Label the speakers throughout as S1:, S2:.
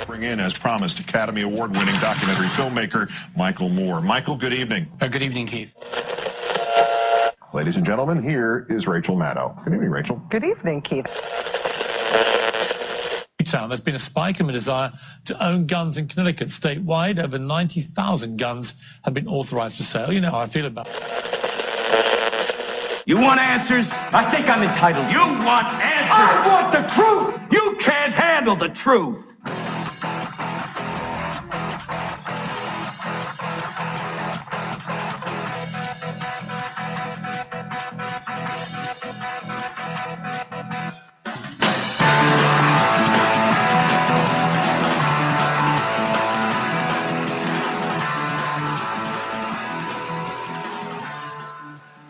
S1: Bring in, as promised, Academy Award-winning documentary filmmaker Michael Moore. Michael, good evening.
S2: Good evening, Keith.
S1: Ladies and gentlemen, here is Rachel Maddow. Good evening, Rachel.
S3: Good evening, Keith.
S2: There's been a spike in the desire to own guns in Connecticut. Statewide, over 90,000 guns have been authorized for sale. You know how I feel about it.
S4: You want answers? I think I'm entitled. You want answers? I want the truth! You can't handle the truth!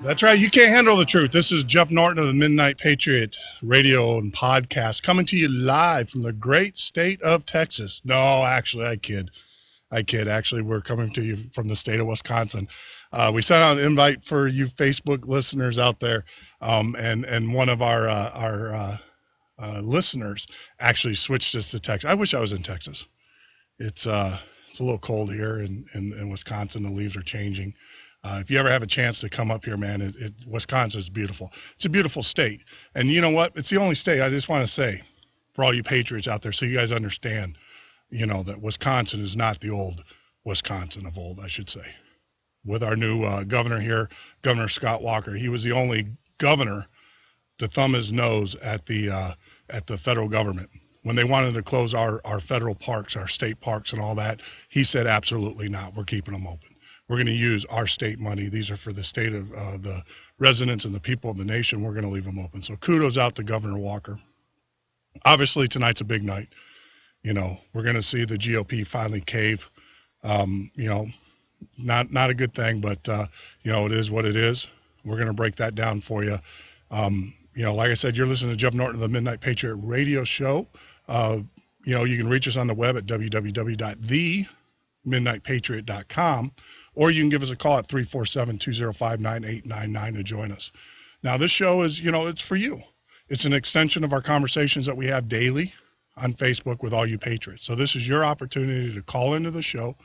S5: That's right. You can't handle the truth. This is Jeff Norton of the Midnight Patriot radio and podcast coming to you live from the great state of Texas. No, actually, I kid. Actually, we're coming to you from the state of Wisconsin. We sent out an invite for you Facebook listeners out there, and one of our listeners actually switched us to Texas. I wish I was in Texas. It's a little cold here in Wisconsin. The leaves are changing. If you ever have a chance to come up here, man, Wisconsin is beautiful. It's a beautiful state. And you know what? It's the only state, I just want to say, for all you patriots out there, so you guys understand, that Wisconsin is not the old Wisconsin of old, I should say. With our new governor here, Governor Scott Walker, he was the only governor to thumb his nose at the federal government. When they wanted to close our federal parks, our state parks and all that, he said, absolutely not. We're keeping them open. We're going to use our state money. These are for the state of the residents and the people of the nation. We're going to leave them open. So kudos out to Governor Walker. Obviously, tonight's a big night. We're going to see the GOP finally cave. Not a good thing, but, it is what it is. We're going to break that down for you. Like I said, you're listening to Jeff Norton of the Midnight Patriot radio show. You can reach us on the web at www.themidnightpatriot.com. Or you can give us a call at 347-205-9899 to join us. Now, this show is, it's for you. It's an extension of our conversations that we have daily on Facebook with all you patriots. So this is your opportunity to call into the show,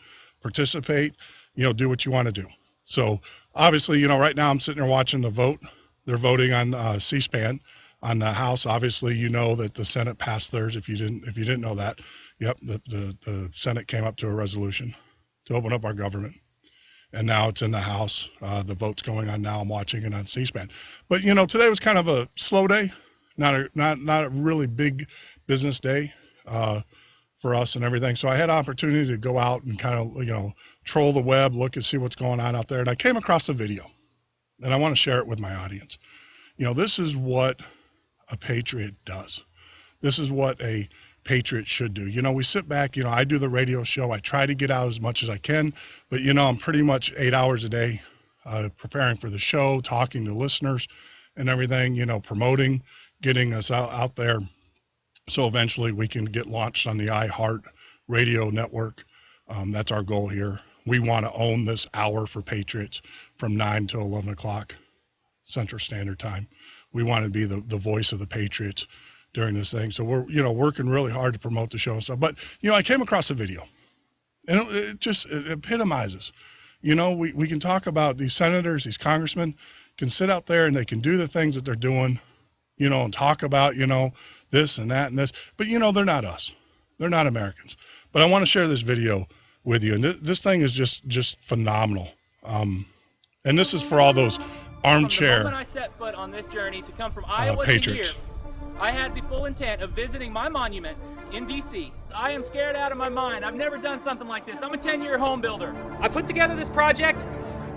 S5: participate, do what you want to do. So obviously, right now I'm sitting there watching the vote. They're voting on C-SPAN on the House. Obviously, you know that the Senate passed theirs. If you didn't know that, yep, the Senate came up to a resolution to open up our government. And now it's in the House. The vote's going on now. I'm watching it on C-SPAN. But, today was kind of a slow day, not a really big business day for us and everything. So I had opportunity to go out and kind of, troll the web, look and see what's going on out there. And I came across a video, and I want to share it with my audience. This is what a patriot does. This is what a patriot should do. We sit back, I do the radio show. I try to get out as much as I can, but I'm pretty much 8 hours a day preparing for the show, talking to listeners and everything, promoting, getting us out there. So eventually we can get launched on the iHeart radio network. That's our goal here. We want to own this hour for patriots from 9 to 11 o'clock Central Standard Time. We want to be the voice of the patriots during this thing. So we're, working really hard to promote the show and stuff. But, I came across a video, and it epitomizes. We can talk about these senators, these congressmen can sit out there and they can do the things that they're doing, and talk about, this and that and this. But, they're not us. They're not Americans. But I want to share this video with you. And this thing is just phenomenal. And this is for all those armchair
S6: From the moment I set foot on this journey to come from Iowa
S5: patriots.
S6: to here, I had the full intent of visiting my monuments in D.C. I am scared out of my mind. I've never done something like this. I'm a 10-year home builder. I put together this project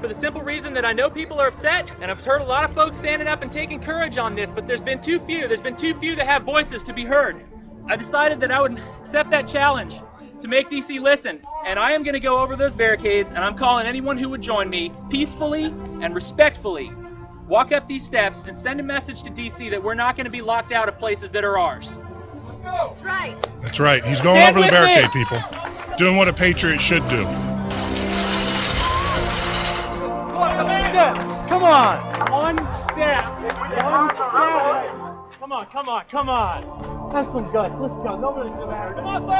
S6: for the simple reason that I know people are upset, and I've heard a lot of folks standing up and taking courage on this, but there's been too few. There's been too few to have voices to be heard. I decided that I would accept that challenge to make D.C. listen, and I am going to go over those barricades, and I'm calling anyone who would join me peacefully and respectfully walk up these steps and send a message to D.C. that we're not going to be locked out of places that are ours. Let's go.
S3: That's right.
S5: That's right. He's going over the barricade, people. Doing what a patriot should do.
S7: Come on. One step. One step. Come on.
S3: Have some guts. Let's go. Nobody's gonna hurt.
S6: Come on, folks.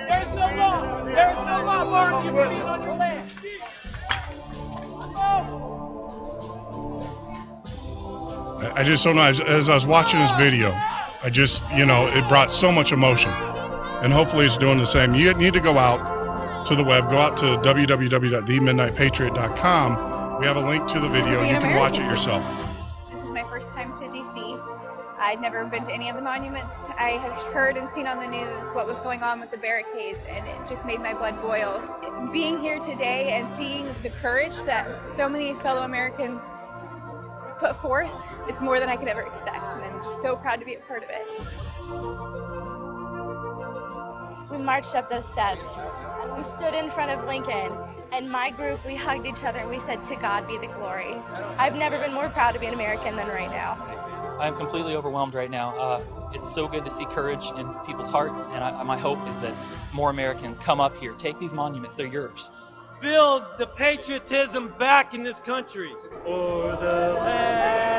S6: There's no law. There is no law barring you from being on your land.
S5: I just don't know. As I was watching this video, I just, it brought so much emotion. And hopefully it's doing the same. You need to go out to the web. Go out to www.themidnightpatriot.com. We have a link to the video. You can watch it yourself.
S7: This is my first time to D.C. I'd never been to any of the monuments. I had heard and seen on the news what was going on with the barricades, and it just made my blood boil. Being here today and seeing the courage that so many fellow Americans put forth, it's more than I could ever expect, and I'm just so proud to be a part of it.
S8: We marched up those steps, and we stood in front of Lincoln, and my group, we hugged each other, and we said, "To God be the glory." I've never been more proud to be an American than right now.
S9: I'm completely overwhelmed right now. It's so good to see courage in people's hearts, and my hope is that more Americans come up here, take these monuments, they're yours.
S3: Build the patriotism back in this country. For the land.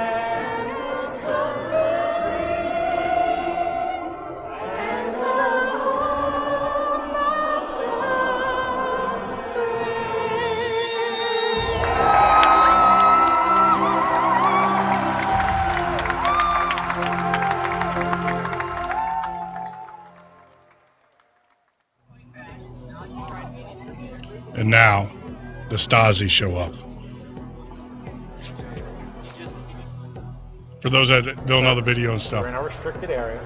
S5: And now, the Stasi show up. For those that don't know the video and stuff.
S10: We're in a restricted area.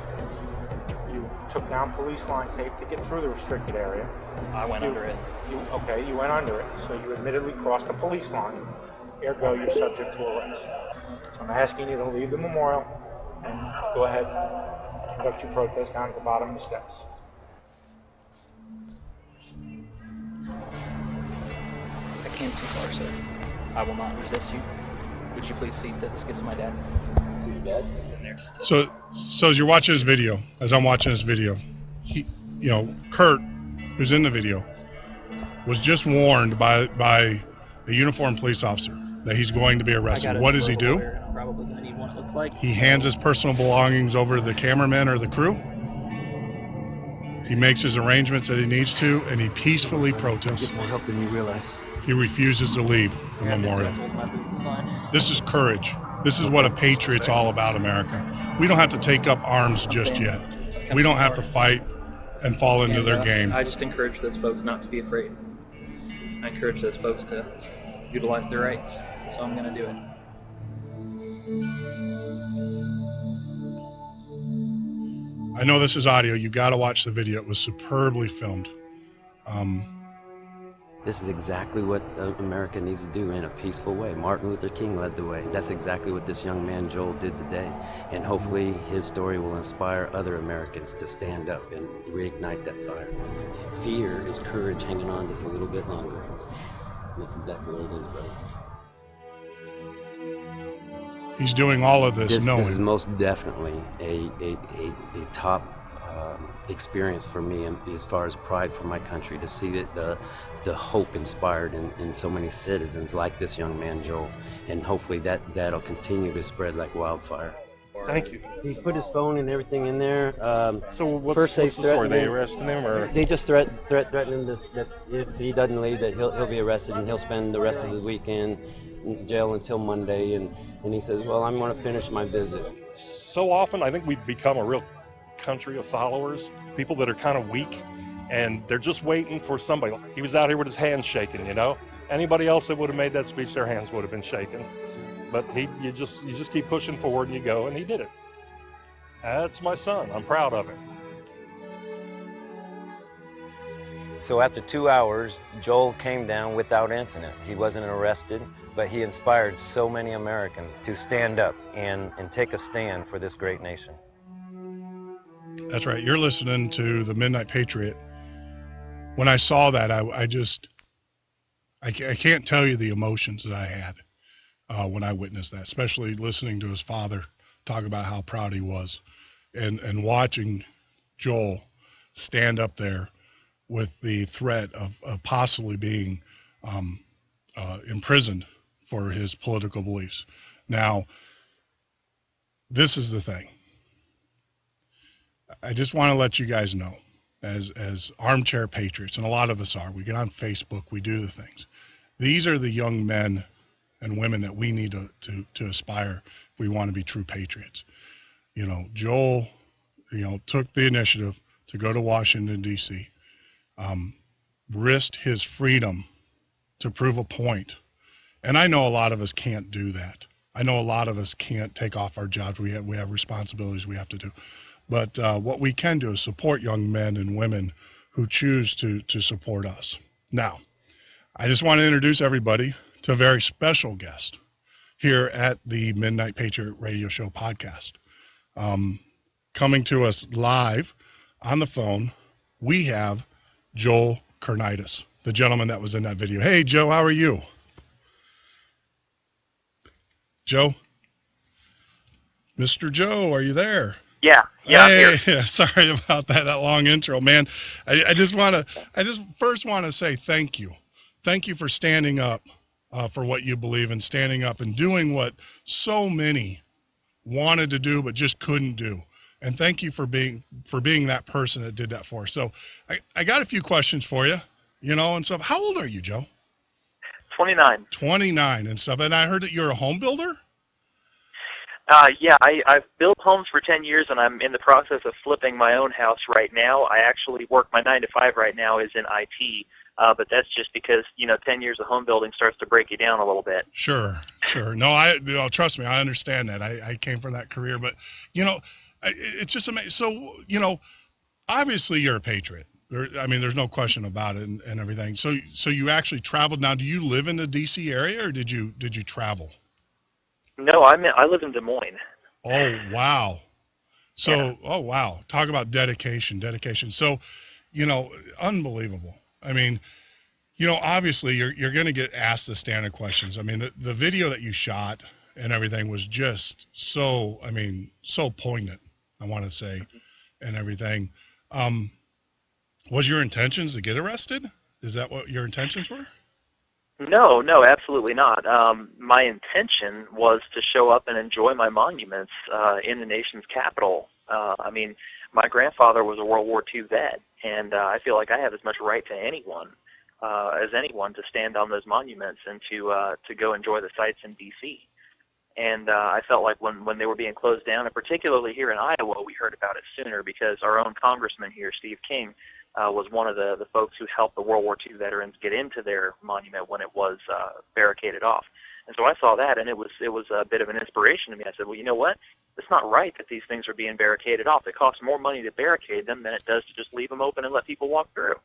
S10: You took down police line tape to get through the restricted area.
S9: I went under it.
S10: You went under it. So you admittedly crossed the police line. Ergo, you're subject to arrest. So I'm asking you to leave the memorial and go ahead and conduct your protest down at the bottom of the steps.
S9: I came too far, sir. I will not resist you. Would you please see the skits of my dad? To your dad? It's in there.
S5: So as you're watching this video, as I'm watching this video, Kurt, who's in the video, was just warned by a uniformed police officer that he's going to be arrested. What does he do?
S9: Probably gonna need one, it looks like.
S5: He hands his personal belongings over to the cameraman or the crew. He makes his arrangements that he needs to, and he peacefully protests.
S3: Get more help than you realize.
S5: He refuses to leave the memorial. This is courage. This is what a patriot's all about, America. We don't have to take up arms just yet. We don't have to fight and fall into their game.
S9: I just encourage those folks not to be afraid. I encourage those folks to utilize their rights. So I'm going to do it.
S5: I know this is audio. You got to watch the video. It was superbly filmed.
S11: This is exactly what America needs to do in a peaceful way. Martin Luther King led the way. That's exactly what this young man Joel did today. And hopefully his story will inspire other Americans to stand up and reignite that fire. Fear is courage hanging on just a little bit longer. That's exactly what it is, brother.
S5: He's doing all of this knowing.
S11: This is most definitely a top experience for me, and as far as pride for my country, to see that the hope inspired in so many citizens like this young man Joel, and hopefully that'll continue to spread like wildfire.
S10: Thank you.
S11: He put his phone and everything in there.
S10: So what's
S11: first
S10: the story? They arresting him, or
S11: they just threatened him that if he doesn't leave, that he'll be arrested and he'll spend the rest of the weekend in jail until Monday. And he says, well, I'm going to finish my visit.
S12: So often, I think we've become a real country of followers, people that are kind of weak, and they're just waiting for somebody. He was out here with his hands shaking, Anybody else that would have made that speech, their hands would have been shaking. But you just keep pushing forward and you go, and he did it. That's my son. I'm proud of him.
S11: So after 2 hours, Joel came down without incident. He wasn't arrested, but he inspired so many Americans to stand up and take a stand for this great nation.
S5: That's right. You're listening to the Midnight Patriot. When I saw that, I can't tell you the emotions that I had when I witnessed that, especially listening to his father talk about how proud he was, and watching Joel stand up there with the threat of possibly being imprisoned for his political beliefs. Now, this is the thing. I just want to let you guys know, as armchair patriots, and a lot of us are, we get on Facebook, we do the things. These are the young men and women that we need to aspire if we want to be true patriots. You know, Joel, took the initiative to go to Washington, D.C., risked his freedom to prove a point. And I know a lot of us can't do that. I know a lot of us can't take off our jobs. We have responsibilities we have to do. But what we can do is support young men and women who choose to support us. Now, I just want to introduce everybody to a very special guest here at the Midnight Patriot Radio Show podcast. Coming to us live on the phone, we have Joel Karnitis, the gentleman that was in that video. Hey, Joe, how are you? Joe? Mr. Joe, are you there?
S13: Yeah,
S5: hey,
S13: I'm here.
S5: Sorry about that long intro, man. I just first want to say thank you. Thank you for standing up for what you believe in, standing up and doing what so many wanted to do but just couldn't do. And thank you for being that person that did that for us. So I got a few questions for you, and stuff. How old are you, Joe?
S13: 29.
S5: 29 and stuff. And I heard that you're a home builder?
S13: Yeah, I've built homes for 10 years, and I'm in the process of flipping my own house right now. I actually work, my 9 to 5 right now is in IT, but that's just because, 10 years of home building starts to break you down a little bit.
S5: Sure. No, trust me, I understand that. I came from that career, but, it's just amazing. So, obviously you're a patriot. There's no question about it and everything. So you actually traveled. Now, do you live in the D.C. area, or did you travel?
S13: No, I live in Des Moines.
S5: Oh, wow. So,
S13: yeah.
S5: Oh, wow. Talk about dedication. So, unbelievable. Obviously you're going to get asked the standard questions. The video that you shot and everything was just so poignant, I want to say, and everything. Was your intentions to get arrested? Is that what your intentions were?
S13: No, absolutely not. My intention was to show up and enjoy my monuments in the nation's capital. My grandfather was a World War II vet, and I feel like I have as much right to anyone to stand on those monuments and to go enjoy the sights in D.C. And I felt like when they were being closed down, and particularly here in Iowa, we heard about it sooner because our own congressman here, Steve King, was one of the folks who helped the World War II veterans get into their monument when it was barricaded off. And so I saw that, and it was a bit of an inspiration to me. I said, well, you know what? It's not right that these things are being barricaded off. It costs more money to barricade them than it does to just leave them open and let people walk through.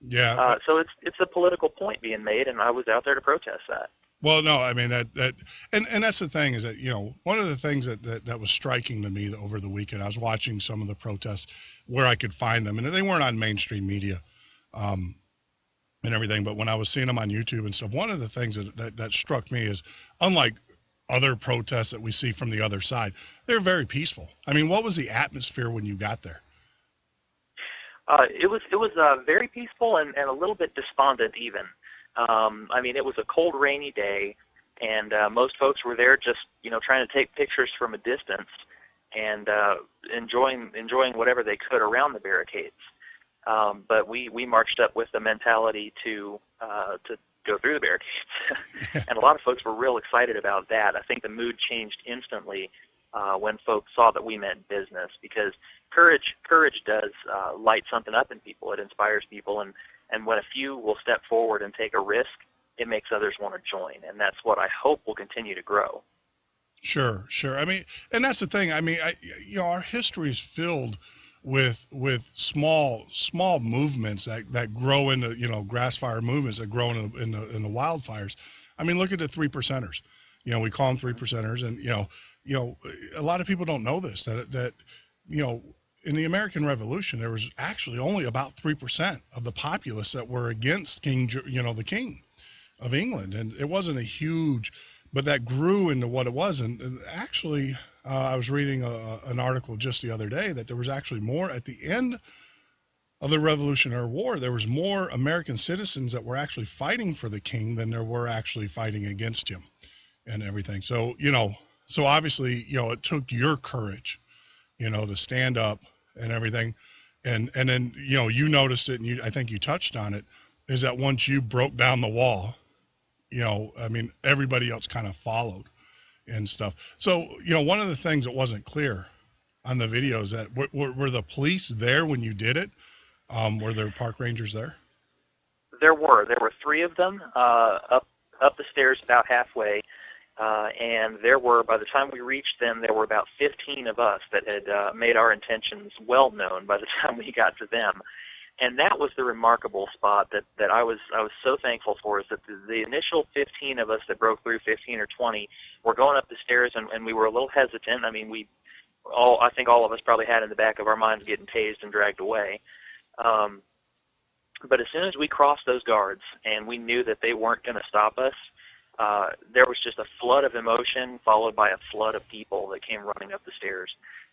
S5: Yeah.
S13: So it's a political point being made, and I was out there to protest that.
S5: Well, no, and that's the thing is that, one of the things that was striking to me over the weekend, I was watching some of the protests where I could find them, and they weren't on mainstream media and everything, but when I was seeing them on YouTube and stuff, one of the things that struck me is, unlike other protests that we see from the other side, they're very peaceful. What was the atmosphere when you got there?
S13: It was very peaceful and a little bit despondent even. It was a cold, rainy day, and most folks were there just, trying to take pictures from a distance and enjoying whatever they could around the barricades. But we marched up with the mentality to go through the barricades, and a lot of folks were real excited about that. I think the mood changed instantly when folks saw that we meant business, because courage does light something up in people. It inspires people, and when a few will step forward and take a risk, it makes others want to join, and that's what I hope will continue to grow. Sure.
S5: And that's the thing. Our history is filled with small movements that grow into grass fire movements that grow in the wildfires. Look at the 3 percenters. We call them 3 percenters, and a lot of people don't know this, that in the American Revolution, there was actually only about 3% of the populace that were against the King of England. And it wasn't a huge, but that grew into what it was. And actually, I was reading an article just the other day that there was actually more at the end of the Revolutionary War. There was more American citizens that were actually fighting for the King than there were actually fighting against him and everything. So, so obviously, it took your courage, to stand up and everything. And then, you noticed it, and I think you touched on it, is that once you broke down the wall, everybody else kind of followed and stuff. So, one of the things that wasn't clear on the video is that were the police there when you did it? Were there park rangers there?
S13: There were 3 of them up the stairs about halfway, and there were, by the time we reached them, there were about 15 of us that had made our intentions well known by the time we got to them. And that was the remarkable spot that I was so thankful for, is that the initial 15 of us that broke through, 15 or 20, were going up the stairs, and we were a little hesitant. I mean, I think all of us probably had in the back of our minds getting tased and dragged away. But as soon as we crossed those guards and we knew that they weren't going to stop us, there was just a flood of emotion followed by a flood of people that came running up the stairs.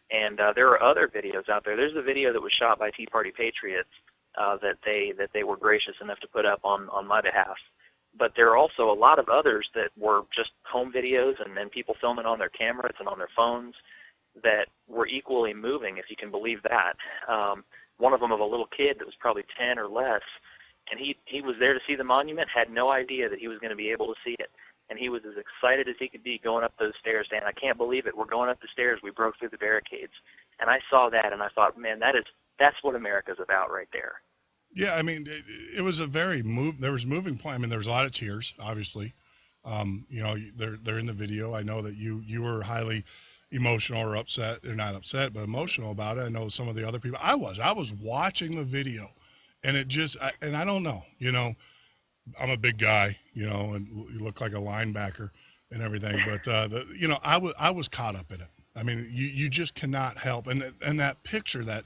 S13: And there are other videos out there. There's a video that was shot by Tea Party Patriots that they were gracious enough to put up on my behalf. But there are also a lot of others that were just home videos and people filming on their cameras and on their phones that were equally moving, if you can believe that. One of them of a little kid that was probably 10 or less, and he was there to see the monument, had no idea that he was going to be able to see it. And he was as excited as he could be going up those stairs, saying, I can't believe it. We're going up the stairs. We broke through the barricades. And I saw that, and I thought, man, that's what America's about right there.
S5: Yeah, I mean, it was a very there was moving point. I mean, there was a lot of tears, obviously. They're in the video. I know that you were highly emotional or upset, or not upset, but emotional about it. I know some of the other people. I was watching the video, and it just, and I don't know, I'm a big guy, and you look like a linebacker and everything, but I was caught up in it. I mean, you just cannot help, and that picture that.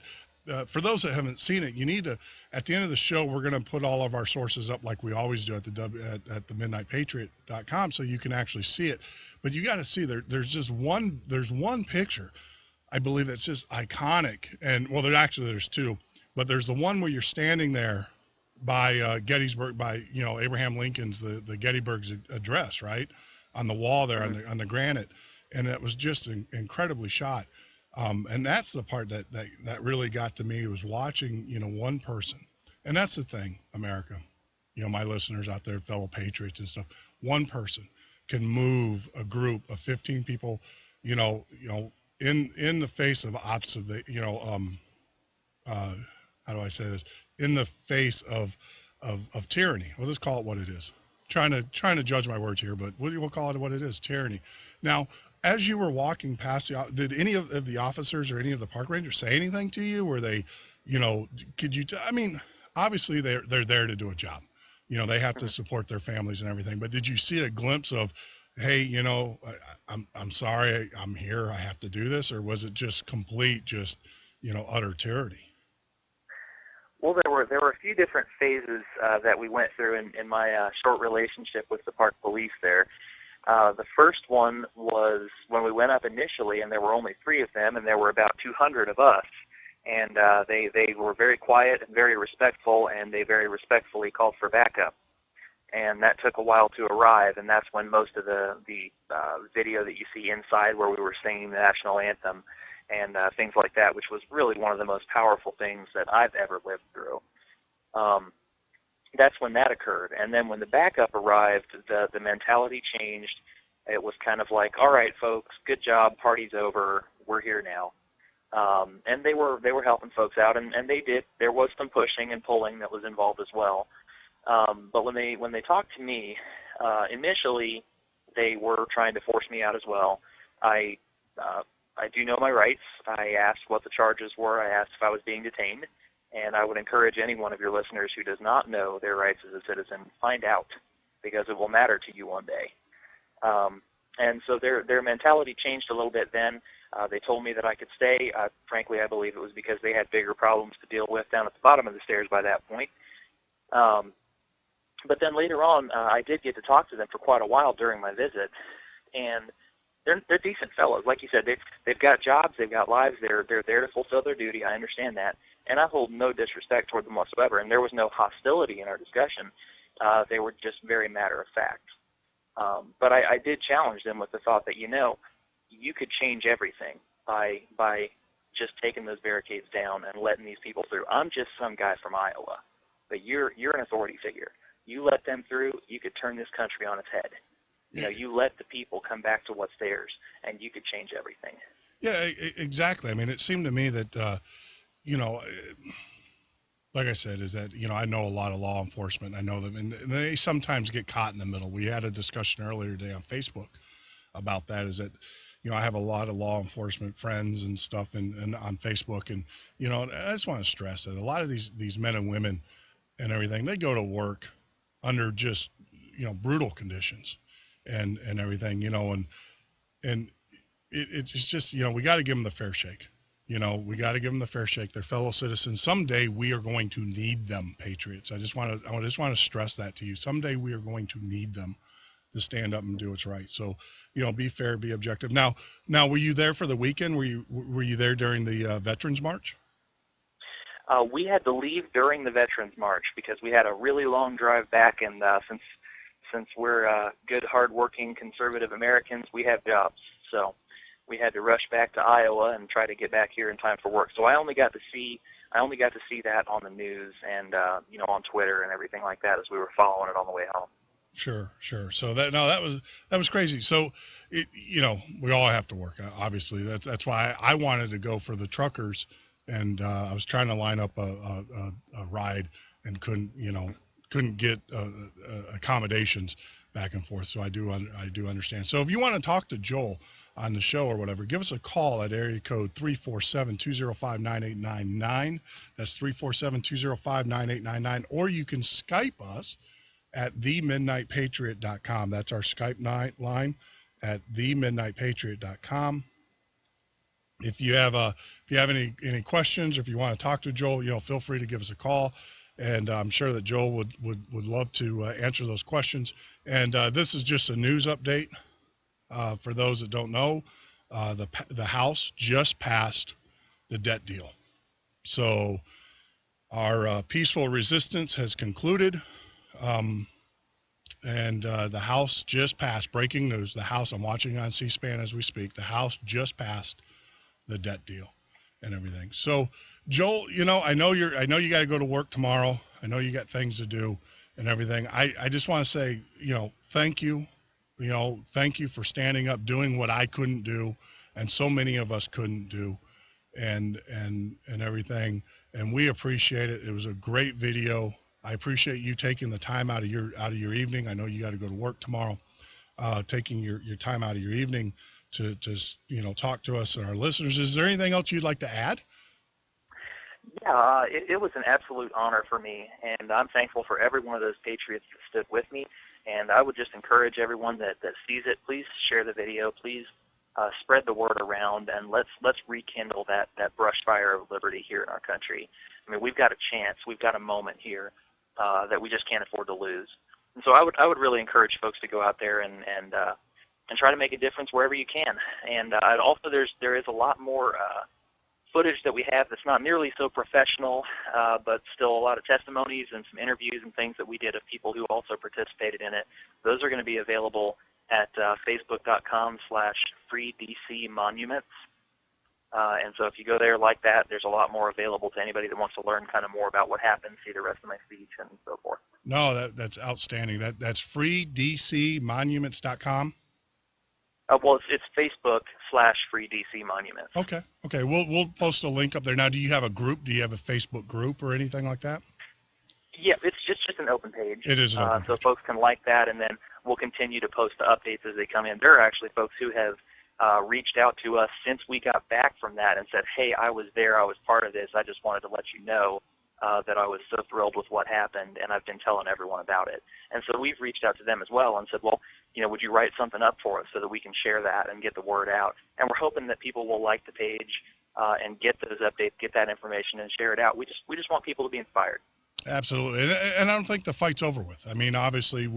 S5: For those that haven't seen it, you need to, at the end of the show, we're going to put all of our sources up like we always do at the midnightpatriot.com, so you can actually see it. But you got to see there's one picture, I believe, that's just iconic. And well, there's 2, but there's the one where you're standing there by Gettysburg, by Abraham Lincoln's the Gettysburg's address, right, on the wall there, on the granite, and it was just incredibly shot. And that's the part that really got to me, was watching, one person. And that's the thing, America, my listeners out there, fellow patriots and stuff, one person can move a group of 15 people, in the face of how do I say this? In the face of tyranny. We'll just call it what it is. Trying to judge my words here, but we'll call it what it is, tyranny. Now, as you were walking past did any of the officers or any of the park rangers say anything to you? Were they, could you, I mean, obviously they're there to do a job. They have to support their families and everything. But did you see a glimpse of, hey, I'm sorry, I'm here, I have to do this? Or was it just complete, utter tyranny?
S13: Well, there were a few different phases that we went through in my short relationship with the park police there. The first one was when we went up initially, and there were only 3 of them, and there were about 200 of us. And they were very quiet and very respectful, and they very respectfully called for backup. And that took a while to arrive, and that's when most of the video that you see inside, where we were singing the national anthem and things like that, which was really one of the most powerful things that I've ever lived through. That's when that occurred. And then when the backup arrived, the mentality changed. It was kind of like, all right, folks, good job, party's over, we're here now. And they were helping folks out, and they did. There was some pushing and pulling that was involved as well. But when they talked to me, initially they were trying to force me out as well. I do know my rights. I asked what the charges were. I asked if I was being detained. And I would encourage any one of your listeners who does not know their rights as a citizen, find out, because it will matter to you one day. And so their mentality changed a little bit then. They told me that I could stay. Frankly, I believe it was because they had bigger problems to deal with down at the bottom of the stairs by that point. But then later on, I did get to talk to them for quite a while during my visit. And they're decent fellows. Like you said, they've got jobs, they've got lives, they're there to fulfill their duty. I understand that. And I hold no disrespect toward them whatsoever. And there was no hostility in our discussion. They were just very matter of fact. But I did challenge them with the thought that, you could change everything by just taking those barricades down and letting these people through. I'm just some guy from Iowa, but you're an authority figure. You let them through, you could turn this country on its head. You know, you let the people come back to what's theirs, and you could change everything.
S5: Yeah, exactly. I mean, it seemed to me that, you know, like I said, is that, you know, I know a lot of law enforcement. I know them, and they sometimes get caught in the middle. We had a discussion earlier today on Facebook about that, is that, you know, I have a lot of law enforcement friends and stuff and on Facebook, and, you know, I just want to stress that a lot of these men and women and everything, they go to work under just, you know, brutal conditions and everything, you know, and it's just, you know, we got to give them the fair shake. You know, we got to give them the fair shake. They're fellow citizens. Someday we are going to need them, Patriots. I just want to stress that to you. Someday we are going to need them to stand up and do what's right. So, you know, be fair, be objective. Now, were you there for the weekend? Were you there during the Veterans March?
S13: We had to leave during the Veterans March because we had a really long drive back, and since we're good, hardworking, conservative Americans, we have jobs. So we had to rush back to Iowa and try to get back here in time for work. So I only got to see that on the news and you know, on Twitter and everything like that as we were following it on the way home. Sure.
S5: So that was crazy. So you know, we all have to work. Obviously, that's why I wanted to go for the truckers, and I was trying to line up a ride and couldn't get accommodations back and forth. So I do understand. So if you want to talk to Joel on the show or whatever, give us a call at area code 347-205-9899. That's 347-205-9899. Or you can Skype us at themidnightpatriot.com. That's our Skype line at themidnightpatriot.com. If you have any questions, or if you want to talk to Joel, you know, feel free to give us a call. And I'm sure that Joel would love to answer those questions. And this is just a news update. For those that don't know, the House just passed the debt deal. So our peaceful resistance has concluded. And the House just passed, breaking news, the House, I'm watching on C-SPAN as we speak, the House just passed the debt deal and everything. So, Joel, you know, I know you got to go to work tomorrow. I know you got things to do and everything. I just want to say, you know, thank you. You know, thank you for standing up, doing what I couldn't do, and so many of us couldn't do, and everything. And we appreciate it. It was a great video. I appreciate you taking the time out of your evening. I know you got to go to work tomorrow. Taking your time out of your evening to you know, talk to us and our listeners. Is there anything else you'd like to add?
S13: Yeah, it was an absolute honor for me, and I'm thankful for every one of those patriots that stood with me. And I would just encourage everyone that sees it, please share the video, please spread the word around, and let's rekindle that brush fire of liberty here in our country. I mean, we've got a chance, we've got a moment here that we just can't afford to lose. And so I would really encourage folks to go out there and try to make a difference wherever you can. And also there is a lot more footage that we have that's not nearly so professional, but still a lot of testimonies and some interviews and things that we did of people who also participated in it. Those are going to be available at facebook.com/freedcmonuments. And so if you go there like that, there's a lot more available to anybody that wants to learn kind of more about what happened, see the rest of my speech, and so forth.
S5: No, that's outstanding. That's freedcmonuments.com.
S13: Well, it's Facebook/freedcmonuments.
S5: Okay. We'll post a link up there. Now, do you have a group? Do you have a Facebook group or anything like that?
S13: Yeah, it's just an open page.
S5: It is an open
S13: so
S5: page.
S13: Folks can like that, and then we'll continue to post the updates as they come in. There are actually folks who have reached out to us since we got back from that and said, hey, I was there, I was part of this, I just wanted to let you know that I was so thrilled with what happened, and I've been telling everyone about it. And so we've reached out to them as well and said, well, you know, would you write something up for us so that we can share that and get the word out? And we're hoping that people will like the page and get those updates, get that information, and share it out. We just want people to be inspired.
S5: Absolutely, and I don't think the fight's over with. I mean, obviously,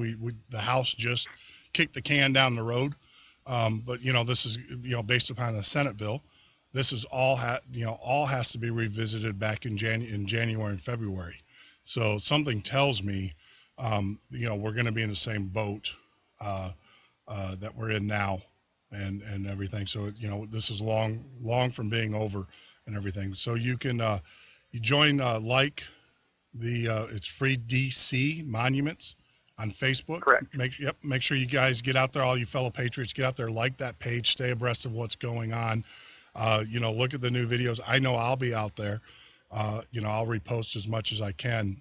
S5: the House just kicked the can down the road, but you know, this is, you know, based upon the Senate bill. This is all has to be revisited back in January and February. So something tells me, you know, we're going to be in the same boat that we're in now, and everything. So, you know, this is long from being over, and everything. So you can you join it's free DC Monuments on Facebook.
S13: Correct.
S5: Make sure you guys get out there, all you fellow patriots, get out there, like that page, stay abreast of what's going on. Look at the new videos. I know I'll be out there. I'll repost as much as I can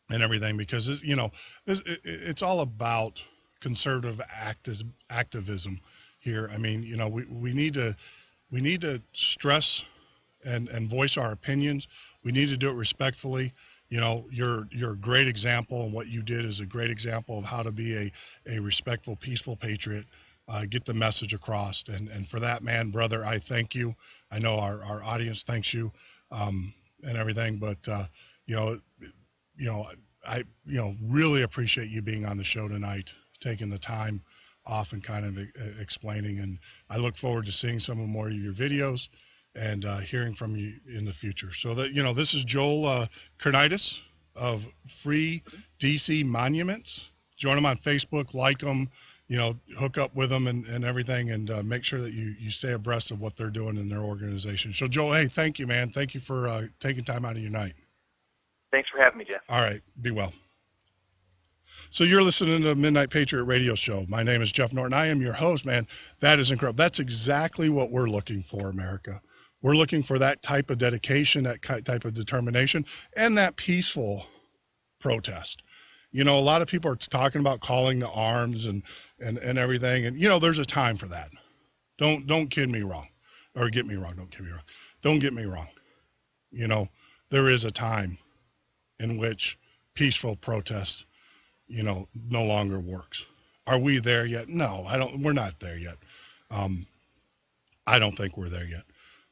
S5: and everything, because it's all about conservative activism here. I mean, we need to stress and voice our opinions. We need to do it respectfully. You're a great example, and what you did is a great example of how to be a respectful, peaceful patriot. Get the message across, and for that, man, brother, I thank you. I know our audience thanks you, and everything, but I really appreciate you being on the show tonight, taking the time off and kind of explaining, and I look forward to seeing some more of your videos and hearing from you in the future. So that, this is Joel Karnitis of Free DC Monuments. Join them on Facebook, like them, hook up with them and everything, and make sure that you stay abreast of what they're doing in their organization. So Joel, hey, thank you, man. Thank you for taking time out of your night.
S13: Thanks for having me, Jeff.
S5: All right. Be well. So you're listening to the Midnight Patriot radio show. My name is Jeff Norton. I am your host, man. That is incredible. That's exactly what we're looking for, America. We're looking for that type of dedication, that type of determination, and that peaceful protest. A lot of people are talking about calling to arms and everything. And, there's a time for that. Don't kid me wrong, or get me wrong. Don't kid me wrong. Don't get me wrong. There is a time in which peaceful protest, no longer works. Are we there yet? No, we're not there yet. I don't think we're there yet,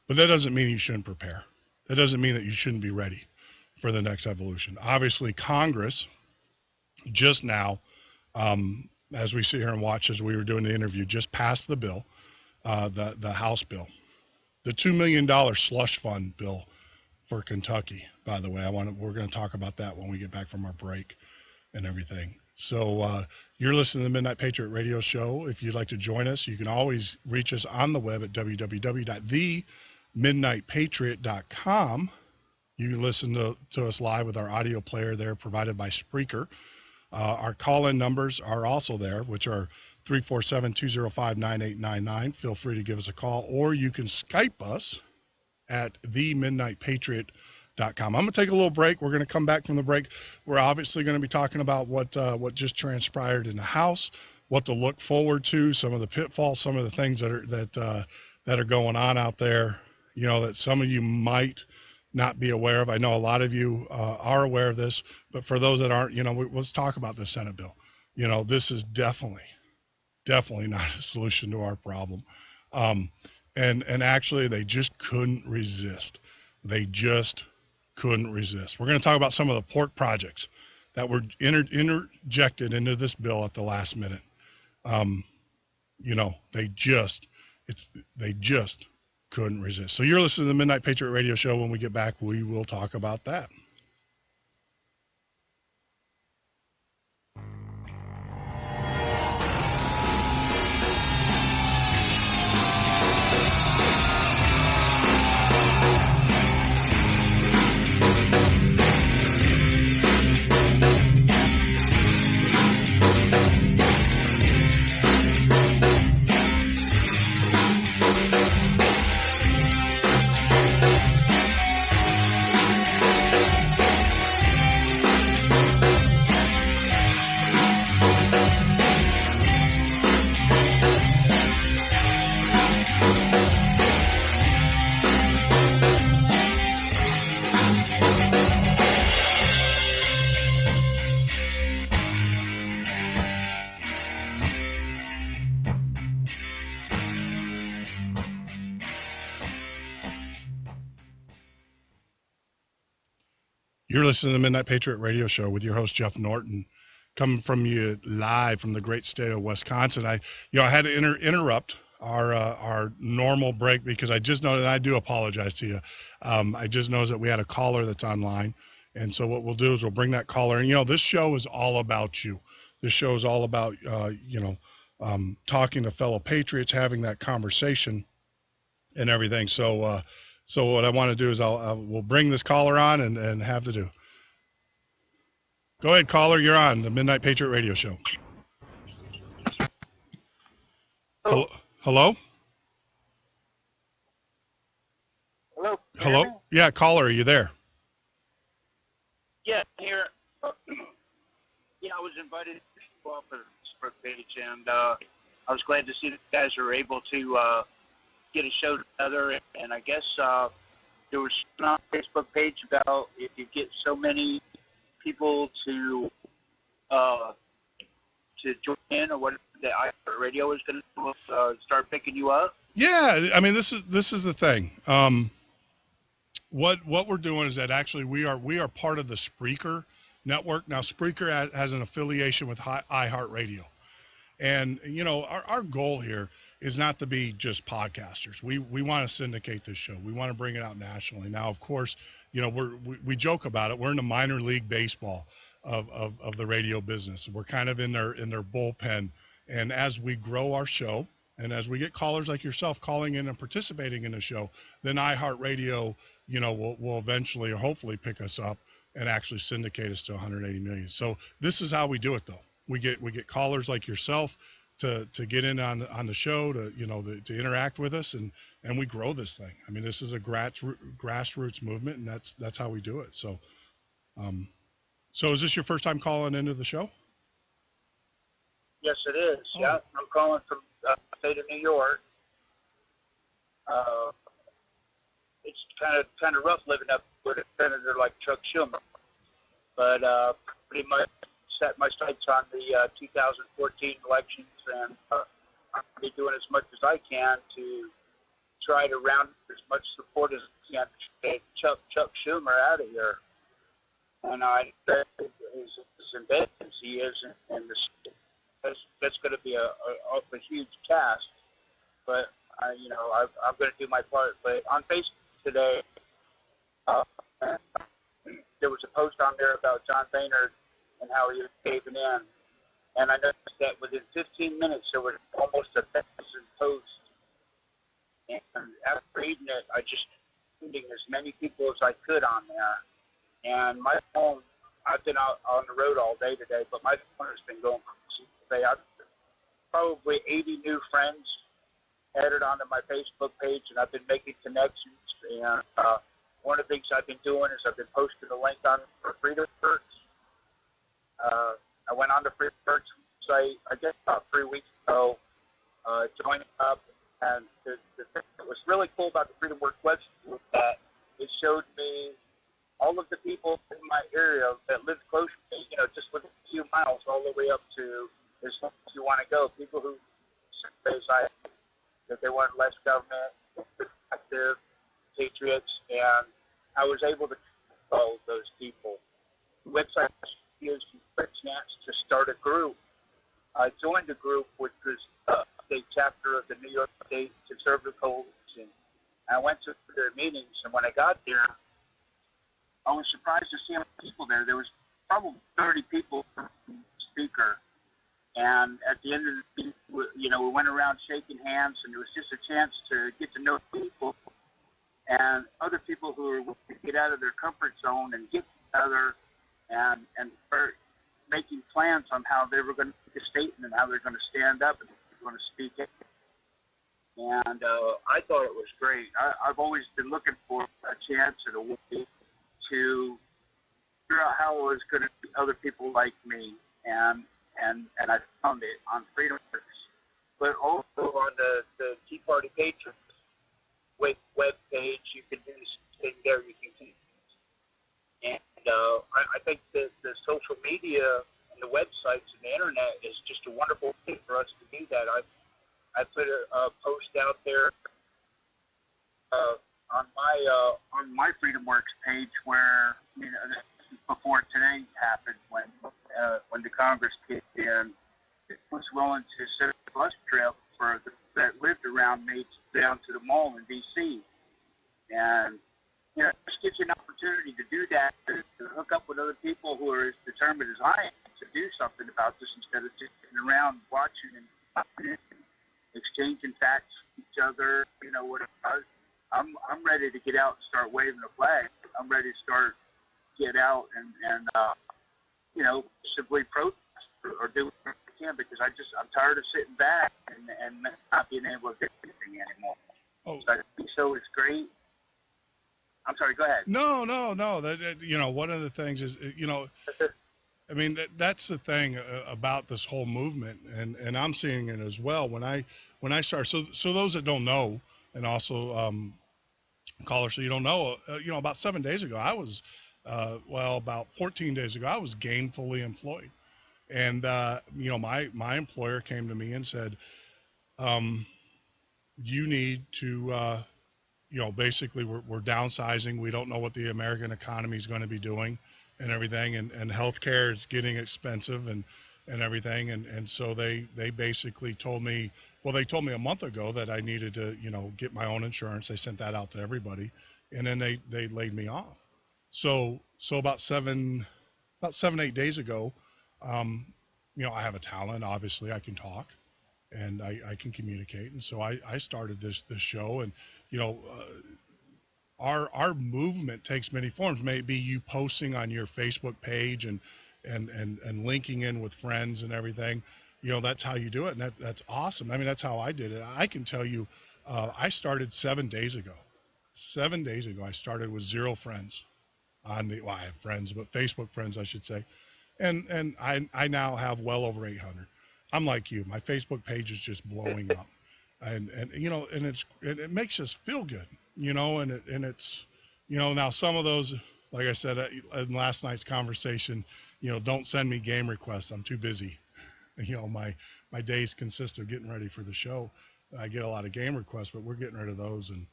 S5: but that doesn't mean you shouldn't prepare. That doesn't mean that you shouldn't be ready for the next evolution. Obviously, Congress just now, as we sit here and watch as we were doing the interview, just passed the bill, the House bill, the $2 million slush fund bill for Kentucky. By the way, we're going to talk about that when we get back from our break and everything. So you're listening to the Midnight Patriot radio show. If you'd like to join us, you can always reach us on the web at www.themidnightpatriot.com. You can listen to us live with our audio player there, provided by Spreaker. Our call-in numbers are also there, which are 347-205-9899. Feel free to give us a call, or you can Skype us at themidnightpatriot.com. I'm going to take a little break. We're going to come back from the break. We're obviously going to be talking about what just transpired in the House, what to look forward to, some of the pitfalls, some of the things that are going on out there, that some of you might not be aware of. I know a lot of you are aware of this, but for those that aren't, let's talk about the Senate bill. This is definitely not a solution to our problem. And actually, they just couldn't resist. They just couldn't resist. We're going to talk about some of the port projects that were interjected into this bill at the last minute. They just couldn't resist. So you're listening to the Midnight Patriot radio show. When we get back, we will talk about that. You're listening to the Midnight Patriot radio show with your host, Jeff Norton, coming from you live from the great state of Wisconsin. I had to interrupt our normal break because I just know that I do apologize to you. I just know that we had a caller that's online. And so what we'll do is we'll bring that caller. And, this show is all about you. This show is all about, talking to fellow patriots, having that conversation and everything. So So what I want to do is we'll bring this caller on and have to do. Go ahead, caller. You're on the Midnight Patriot Radio Show. Hello?
S14: Hello?
S5: Hello? Yeah, caller, are you there?
S14: Yeah, here. Yeah, I was invited to go off the Facebook page, and I was glad to see that you guys are able to get a show together. And I guess there was something on the Facebook page about if you get so many people to join in, or what the radio is going to start picking you up.
S5: Yeah, I mean this is the thing. What we're doing is that actually we are part of the Spreaker network. Now Spreaker has an affiliation with iHeartRadio, and our goal here is not to be just podcasters. We want to syndicate this show. We want to bring it out nationally. Now, of course, we joke about it. We're in the minor league baseball of the radio business. We're kind of in their bullpen, and as we grow our show, and as we get callers like yourself calling in and participating in the show, then iHeartRadio, will eventually or hopefully pick us up and actually syndicate us to 180 million. So this is how we do it, though. We get callers like yourself to get in on the show, to interact with us, and we grow this thing. I mean, this is a grassroots movement, and that's how we do it. So, so is this your first time calling into the show?
S14: Yes, it is. Oh. Yeah, I'm calling from the state of New York. It's kind of rough living up with a senator like Chuck Schumer, but pretty much set my sights on the 2014 elections, and I'm going to be doing as much as I can to try to round as much support as I can to get Chuck Schumer out of here. And I bet as embedded as he is in the state, that's going to be a huge task. But I'm going to do my part. But on Facebook today, there was a post on there about John Boehner and how he was caving in. And I noticed that within 15 minutes, there were almost 1,000 posts. And after reading it, I just including as many people as I could on there. And my phone, I've been out on the road all day today, but my phone has been going crazy today. I've probably 80 new friends added onto my Facebook page, and I've been making connections. And one of the things I've been doing is I've been posting a link on for Freedom Shirts. I went on the Freedom Shirts site, I guess about 3 weeks ago, joined up. And the thing that was really cool about the Freedom Works website was that it showed me all of the people in my area that live close to me, just within a few miles, all the way up to as far as you want to go. People who say that they want less government, active patriots, and I was able to follow those people. The website gives you a chance to start a group. I joined a group which was a state chapter of the New York State Conservative Coalition. I went to their meetings, and when I got there, I was surprised to see how many people there. There was probably 30 people from the speaker. And at the end of the meeting, we went around shaking hands, and there was just a chance to get to know people and other people who were willing to get out of their comfort zone and get together and start making plans on how they were going to make a statement and how they're going to stand up and they're going to speak it. And I thought it was great. I've always been looking for a chance and a way to figure out how I was going to be other people like me, and I found it on Freedom Works, but also on the Tea Party Patriots web page. You can do the thing there. You can see, and I think that the social media and the websites and the internet is just a wonderful thing for us to do that. I put a post out there on my Freedom Works page where before today happened when the Congress kicked in, it was willing to set a bus trip for that lived around me down to the mall in D.C. And it just gives you an opportunity to do that, to hook up with other people who are as determined as I am to do something about this instead of just sitting around watching and exchanging facts with each other. I'm ready to get out and start waving the flag. I'm ready to get out and simply protest or do what I can, because I'm tired of sitting back and not being able to do anything anymore.
S5: Oh.
S14: So it's great. I'm sorry, go ahead.
S5: No. That one of the things is, I mean, that's the thing about this whole movement, and I'm seeing it as well. When I start, so those that don't know, and also callers, so you don't know, about 7 days ago, I was, about 14 days ago, I was gainfully employed, and my employer came to me and said, you need to, basically we're downsizing. We don't know what the American economy is going to be doing and everything. And healthcare is getting expensive and everything. And so they basically told me, they told me a month ago that I needed to, get my own insurance. They sent that out to everybody. And then they laid me off. So about 7-8 days ago, I have a talent. Obviously I can talk. And I can communicate, and so I started this show, and our movement takes many forms. Maybe you posting on your Facebook page and linking in with friends and everything. That's how you do it, and that's awesome. I mean, that's how I did it. I can tell you, I started 7 days ago. 7 days ago, I started with 0 friends I have friends, but Facebook friends, I should say, and I now have well over 800. I'm like you. My Facebook page is just blowing up, and it makes us feel good, and it's now some of those, like I said in last night's conversation, don't send me game requests. I'm too busy. My days consist of getting ready for the show. I get a lot of game requests, but we're getting rid of those and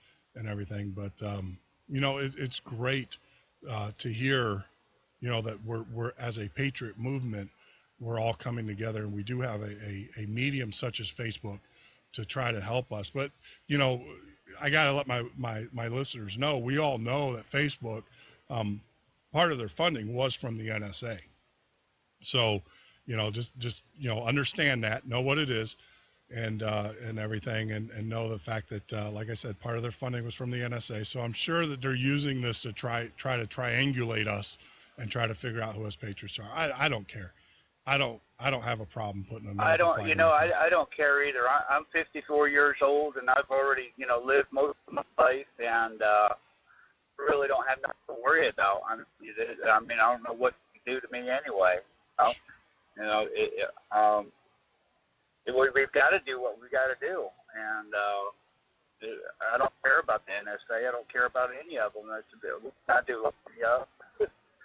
S5: everything. But it's great to hear, that we're as a patriot movement. We're all coming together, and we do have a medium such as Facebook to try to help us. But, I got to let my listeners know, we all know that Facebook, part of their funding was from the NSA. So, just understand that, know what it is, and everything, and know the fact that, like I said, part of their funding was from the NSA. So I'm sure that they're using this to try to triangulate us and try to figure out who us patriots are. I don't care. I don't have a problem putting them.
S14: I don't care either. I'm 54 years old, and I've already, lived most of my life, and really don't have nothing to worry about. I don't know what to do to me anyway. We've got to do what we got to do, and I don't care about the NSA. I don't care about any of them. I do what we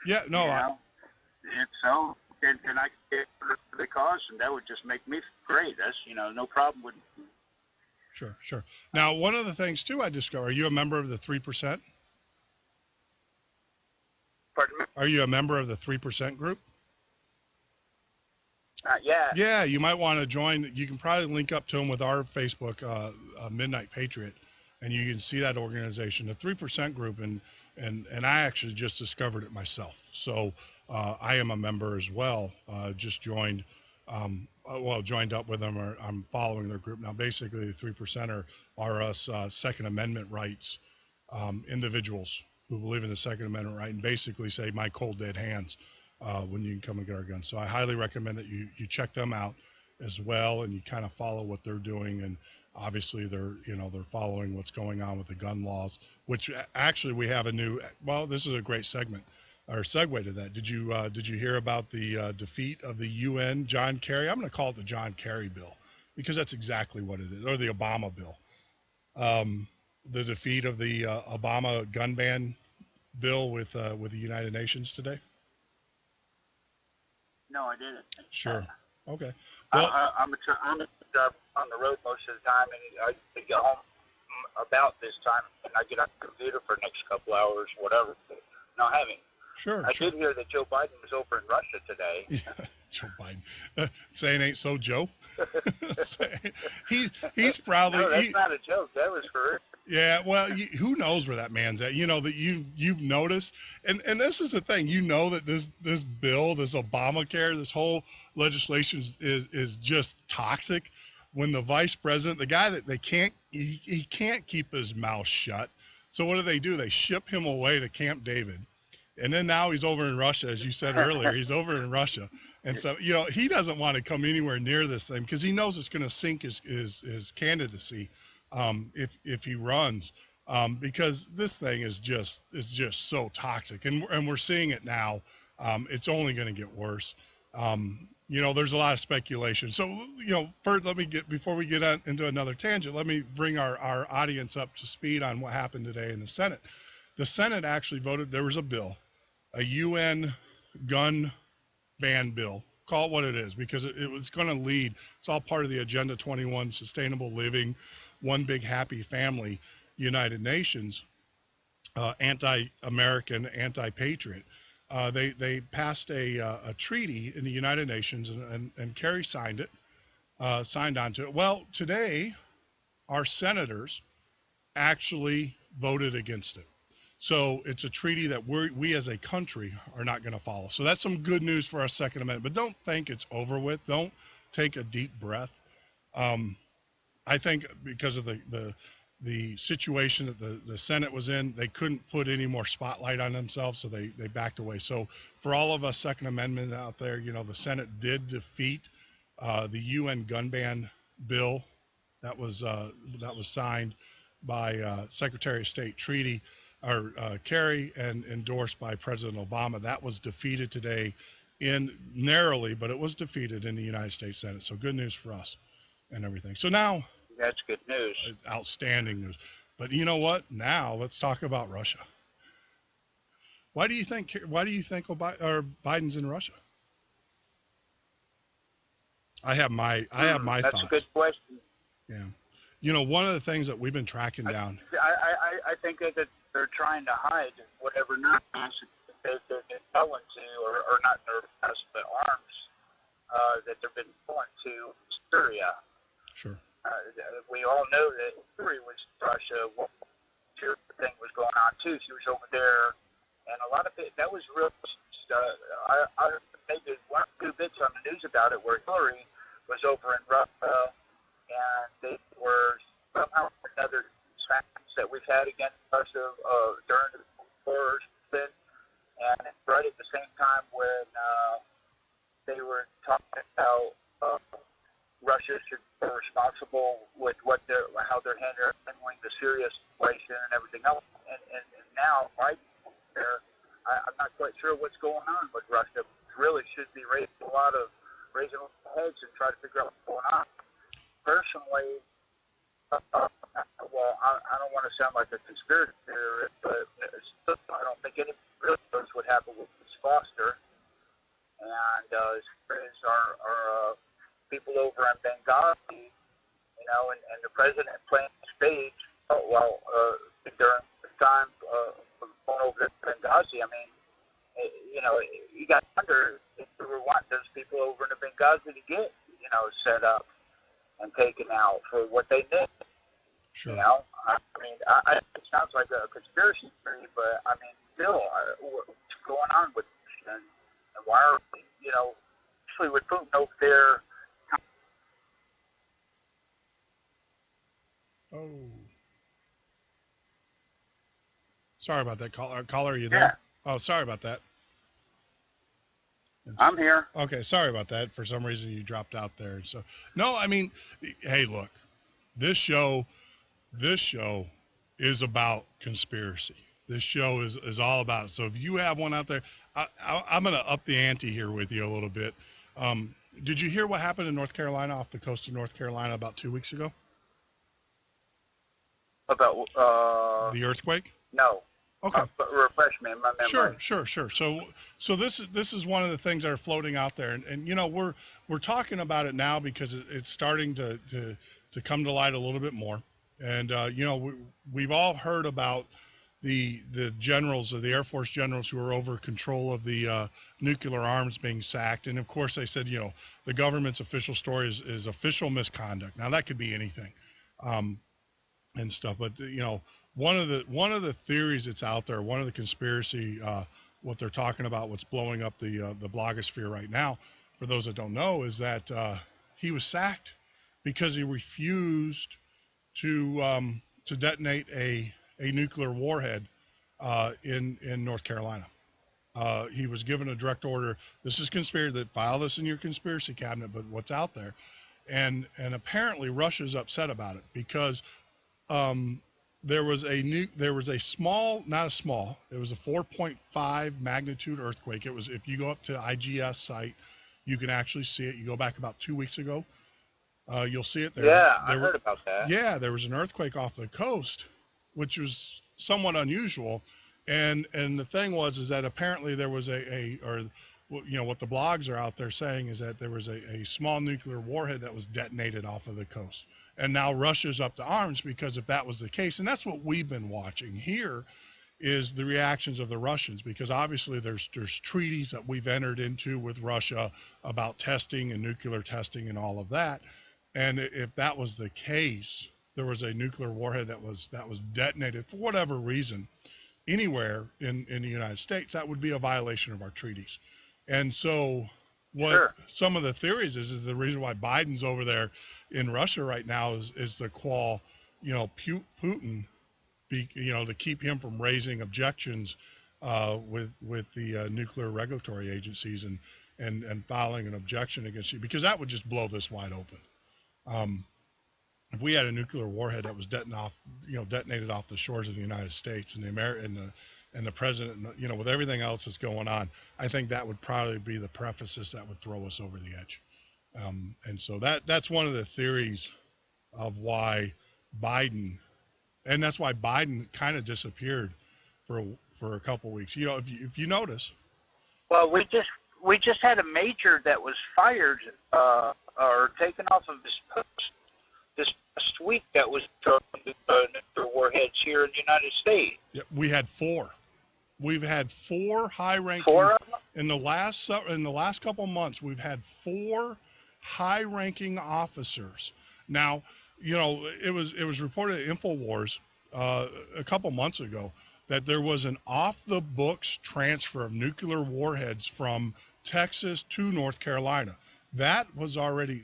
S5: Yeah, no.
S14: And so. And I could get for the cause, and that would just make me great. That's, no problem with.
S5: Sure. Now, one of the things too I discovered. Are you a member of the 3%?
S14: Pardon me?
S5: Are you a member of the 3% group?
S14: Yeah.
S5: Yeah, you might want to join. You can probably link up to them with our Facebook, Midnight Patriot, and you can see that organization, the 3% group, and I actually just discovered it myself. So I am a member as well. Just joined, joined up with them, or I'm following their group now. Basically, the 3% are us Second Amendment rights individuals who believe in the Second Amendment right, and basically say my cold dead hands when you can come and get our guns. So I highly recommend that you check them out as well, and you kind of follow what they're doing. And obviously they're following what's going on with the gun laws, which actually we have a new, this is a great segment or segue to that. Did you hear about the defeat of the UN John Kerry? I'm going to call it the John Kerry bill because that's exactly what it is, or the Obama bill. The defeat of the Obama gun ban bill with the United Nations today?
S14: No, I didn't.
S5: Sure. Okay.
S14: Well, I'm on the road most of the time, and I get home about this time, and I get on the computer for the next couple hours, whatever. No, I haven't.
S5: Sure.
S14: I did hear that Joe Biden was over in Russia today.
S5: Yeah, Joe Biden. Saying ain't so, Joe. He's probably.
S14: No, that's not a joke. That was for real.
S5: Yeah, well, who knows where that man's at? That you've noticed, and this is the thing. That this bill, this Obamacare, this whole legislation is just toxic. when the vice president, the guy that he can't keep his mouth shut. So what do? They ship him away to Camp David. And then now he's over in Russia, as you said earlier. He's over in Russia. And so, he doesn't want to come anywhere near this thing because he knows it's going to sink his candidacy if he runs. Because this thing is just so toxic. And we're seeing it now. It's only going to get worse. There's a lot of speculation. So, first, before we get into another tangent, let me bring our audience up to speed on what happened today in the Senate. The Senate actually voted, there was a bill, a UN gun ban bill. Call it what it is, because it was going to lead, it's all part of the Agenda 21 Sustainable Living, One Big Happy Family, United Nations, anti-American, anti-patriot. They passed a treaty in the United Nations, and Kerry signed onto it. Well, today, our senators actually voted against it. So it's a treaty that we as a country are not going to follow. So that's some good news for our Second Amendment. But don't think it's over with. Don't take a deep breath. I think because of the situation that the Senate was in, they couldn't put any more spotlight on themselves, so they backed away. So for all of us Second Amendment out there, the Senate did defeat the UN gun ban bill that was signed by Secretary of State Kerry and endorsed by President Obama. That was defeated today narrowly, but it was defeated in the United States Senate. So good news for us and everything. So now,
S14: that's good news.
S5: Outstanding news. But you know what? Now let's talk about Russia. Why do you think Biden's in Russia? I have my thoughts.
S14: That's a good question.
S5: Yeah. One of the things that we've been tracking down.
S14: I think that they're trying to hide whatever nonsense they've been pulling to, or not nervous, but arms that they've been pulling to Syria.
S5: Sure.
S14: We all know that Hillary was Russia. Sure, thing was going on too. She was over there, and a lot of it that was real. I maybe one or two bits on the news about it where Hillary was over in Russia, and they were somehow or another sanctions that we've had against Russia during the war, and right at the same time when they were talking about Russia should be responsible with how they're handling the Syria situation and everything else, and now Biden there. I'm not quite sure what's going on with Russia. Really should be raising heads and try to figure out what's going on. Personally, I don't want to sound like a conspiracy theorist, but I don't think anybody really knows what happened with Ms. Foster. And as far as our people over in Benghazi, and the president playing the stage, during the time going over to Benghazi, I mean, you got to wonder if we were wanting those people over in Benghazi to get, set up and taken out for what they did.
S5: Sure.
S14: I mean, it sounds like a conspiracy theory, but I mean, still, what's going on with this? And why are we, especially with Putin over there?
S5: Oh. Sorry about that, caller. Caller, are you there? Yeah. Oh, sorry about that.
S14: I'm here.
S5: Okay, sorry about that. For some reason, you dropped out there. So, no, I mean, hey, look, this show is about conspiracy. This show is all about it. So if you have one out there, I'm going to up the ante here with you a little bit. Did you hear what happened in North Carolina, off the coast of North Carolina, about 2 weeks ago?
S14: About
S5: the earthquake?
S14: No.
S5: Okay.
S14: But refresh me in my memory.
S5: Sure. So this is one of the things that are floating out there, and we're talking about it now because it's starting to come to light a little bit more, and we've all heard about the generals, or the Air Force generals, who are over control of the nuclear arms being sacked, and of course they said the government's official story is official misconduct. Now that could be anything, and stuff, but one of the theories that's out there, one of the conspiracy, what they're talking about, what's blowing up the blogosphere right now, for those that don't know, is that he was sacked because he refused to detonate a nuclear warhead in North Carolina. He was given a direct order. This is conspiracy. File this in your conspiracy cabinet, but what's out there? And apparently Russia's upset about it because there was a small, not a small, it was a 4.5 magnitude earthquake. It was, if you go up to IGS site, you can actually see it. You go back about 2 weeks ago, you'll see it there.
S14: Yeah, I heard about that.
S5: Yeah, there was an earthquake off the coast, which was somewhat unusual. And the thing is that apparently there was what the blogs are out there saying is that there was a small nuclear warhead that was detonated off of the coast. And now Russia's up to arms because if that was the case, and that's what we've been watching here, is the reactions of the Russians, because obviously there's treaties that we've entered into with Russia about testing and nuclear testing and all of that. And if that was the case, there was a nuclear warhead that was detonated for whatever reason anywhere in the United States, that would be a violation of our treaties. And so what some of the theories is the reason why Biden's over there in Russia right now is to quell, Putin, to keep him from raising objections with the nuclear regulatory agencies and filing an objection against you, because that would just blow this wide open. If we had a nuclear warhead that was detonated off the shores of the United States and the president, with everything else that's going on, I think that would probably be the preface that would throw us over the edge. And so that's one of the theories of why Biden, and that's why Biden kind of disappeared for a couple of weeks. If you notice.
S14: Well, we just had a major that was fired or taken off of his post this past week that was nuclear warheads here in the United States.
S5: Yeah, we had 4. We've had 4 high-ranking.
S14: 4 of them?
S5: In the last couple of months, we've had 4 high-ranking officers. Now, it was reported at InfoWars a couple months ago that there was an off-the-books transfer of nuclear warheads from Texas to North Carolina. That was already,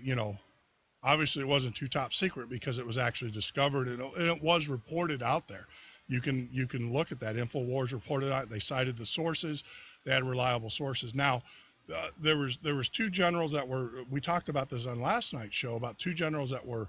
S5: obviously it wasn't too top secret because it was actually discovered and it was reported out there. You can look at that. InfoWars reported out. They cited the sources. They had reliable sources. Now, there was 2 generals that were. We talked about this on last night's show about 2 generals that were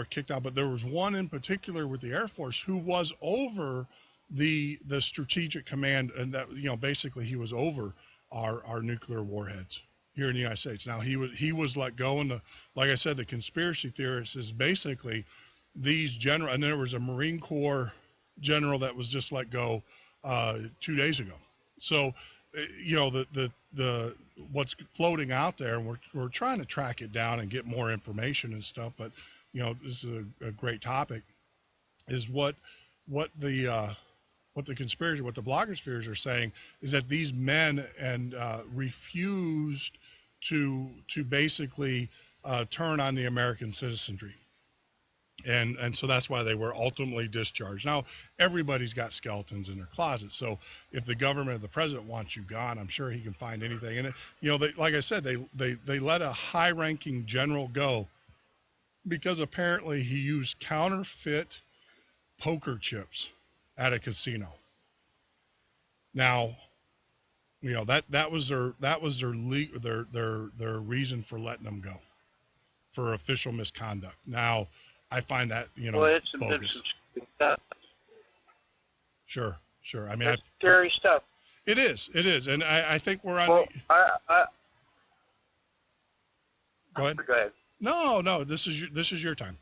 S5: kicked out. But there was one in particular with the Air Force who was over the strategic command, and that basically he was over our nuclear warheads here in the United States. Now he was let go, and like I said, the conspiracy theorist is basically these general, and there was a Marine Corps general that was just let go 2 days ago. So the what's floating out there, and we're trying to track it down and get more information and stuff. But this is a great topic. Is what the conspiracy, what the blogospheres are saying is that these men refused to basically turn on the American citizenry. And so that's why they were ultimately discharged. Now, everybody's got skeletons in their closet. So if the government, the president wants you gone, I'm sure he can find anything in it. Like I said, they let a high-ranking general go because apparently he used counterfeit poker chips at a casino. Now, that was their reason for letting them go, for official misconduct. Now, I find that
S14: it's
S5: bogus.
S14: some stuff.
S5: Sure. I mean,
S14: it's scary stuff.
S5: It is, and I think we're on.
S14: Well,
S5: Go ahead.
S14: Go ahead.
S5: No, this is your time.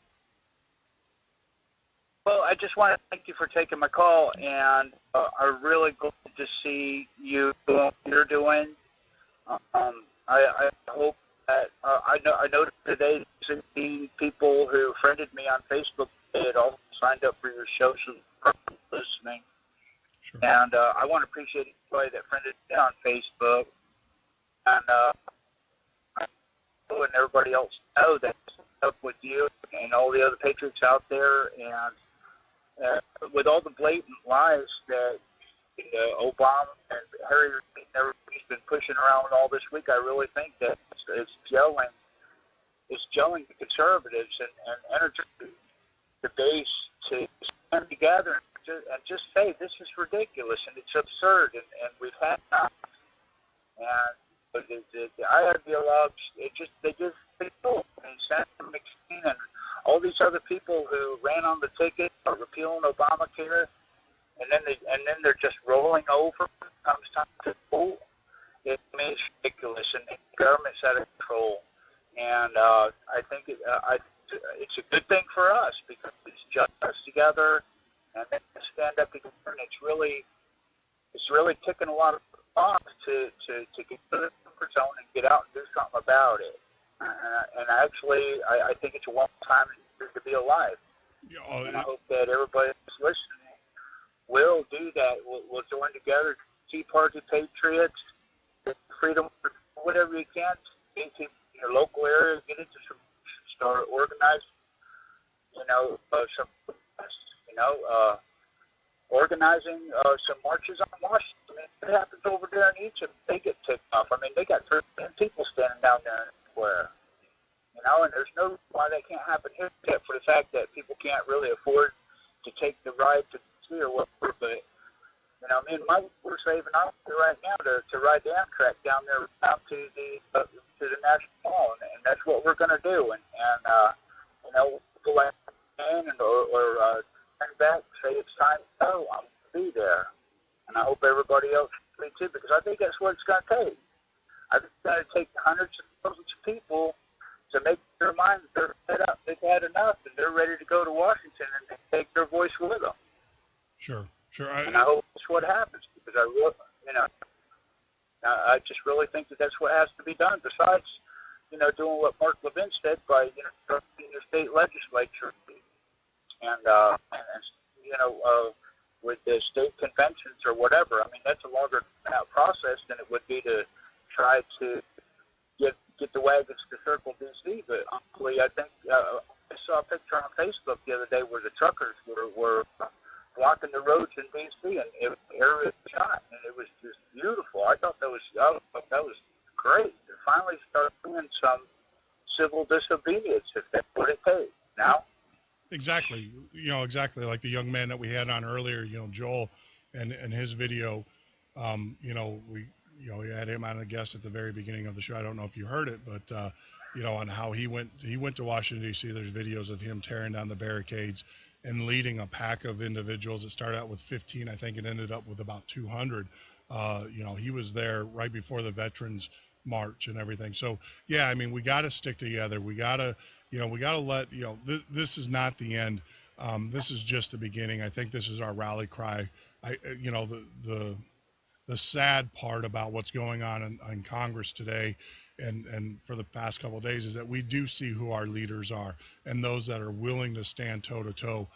S14: Well, I just want to thank you for taking my call, and I'm really glad to see you doing what you're doing. I hope that I know today 16 people who friended me on Facebook. They had all signed up for your show, so listening. Sure. And I want to appreciate everybody that friended me on Facebook, and everybody else know that up with you and all the other patriots out there, and with all the blatant lies that Obama and Harry and everybody's been pushing around all this week, I really think that it's gelling. gelling the conservatives and energizing the base to stand together and just say this is ridiculous and it's absurd and we've had enough. And the ideologues, they go. And Senator McCain and all these other people who ran on the ticket are repealing Obamacare, and then they're just rolling over when it comes time to vote. It's ridiculous, and the government's out of control. And I think it's a good thing for us because it's just us together and then stand up together. And it's really ticking a lot of boxes to get to the comfort zone and get out and do something about it. And actually, I think it's a one time to be alive. And I hope that everybody that's listening will do that. We'll join together, Tea Party Patriots, freedom, whatever you can, get into your local area, get into some, start organizing, organizing some marches on Washington. I mean, what happens over there in Egypt? They get ticked off. I mean, they got 13 people standing down there in the square. And there's no reason why that can't happen here, except for the fact that people can't really afford to take the ride to see or whatever. But me and Mike, we're saving up right now to ride the Amtrak down there out to the National Mall, and that's what we're going to do. And people like and or turn back, say it's time to go. I'm going to be there, and I hope everybody else will be too, because I think that's what it's going to take. I think it's going to take hundreds of thousands of people to make their minds, they're fed up, they've had enough, and they're ready to go to Washington and take their voice with them.
S5: Sure.
S14: And I hope that's what happens, because I just really think that's what has to be done. Besides, doing what Mark Levin said by in your state legislature, and with the state conventions or whatever. I mean, that's a longer process than it would be to try to get the wagons to circle D.C. But honestly, I think I saw a picture on Facebook the other day where the truckers were blocking the roads in D.C. and it was shot, and it was just beautiful. I thought that was great. To finally start doing some civil disobedience, if that's what it takes. Now.
S5: Exactly. Exactly like the young man that we had on earlier. Joel, and his video. We had him on a guest at the very beginning of the show. I don't know if you heard it, but on how he went to Washington D.C. There's videos of him tearing down the barricades and leading a pack of individuals. It started out with 15, I think it ended up with about 200. He was there right before the Veterans March and everything. So yeah, I mean, we got to stick together. We got to let this is not the end. This is just the beginning. I think this is our rally cry. The sad part about what's going on in Congress today and for the past couple of days is that we do see who our leaders are and those that are willing to stand toe to toe,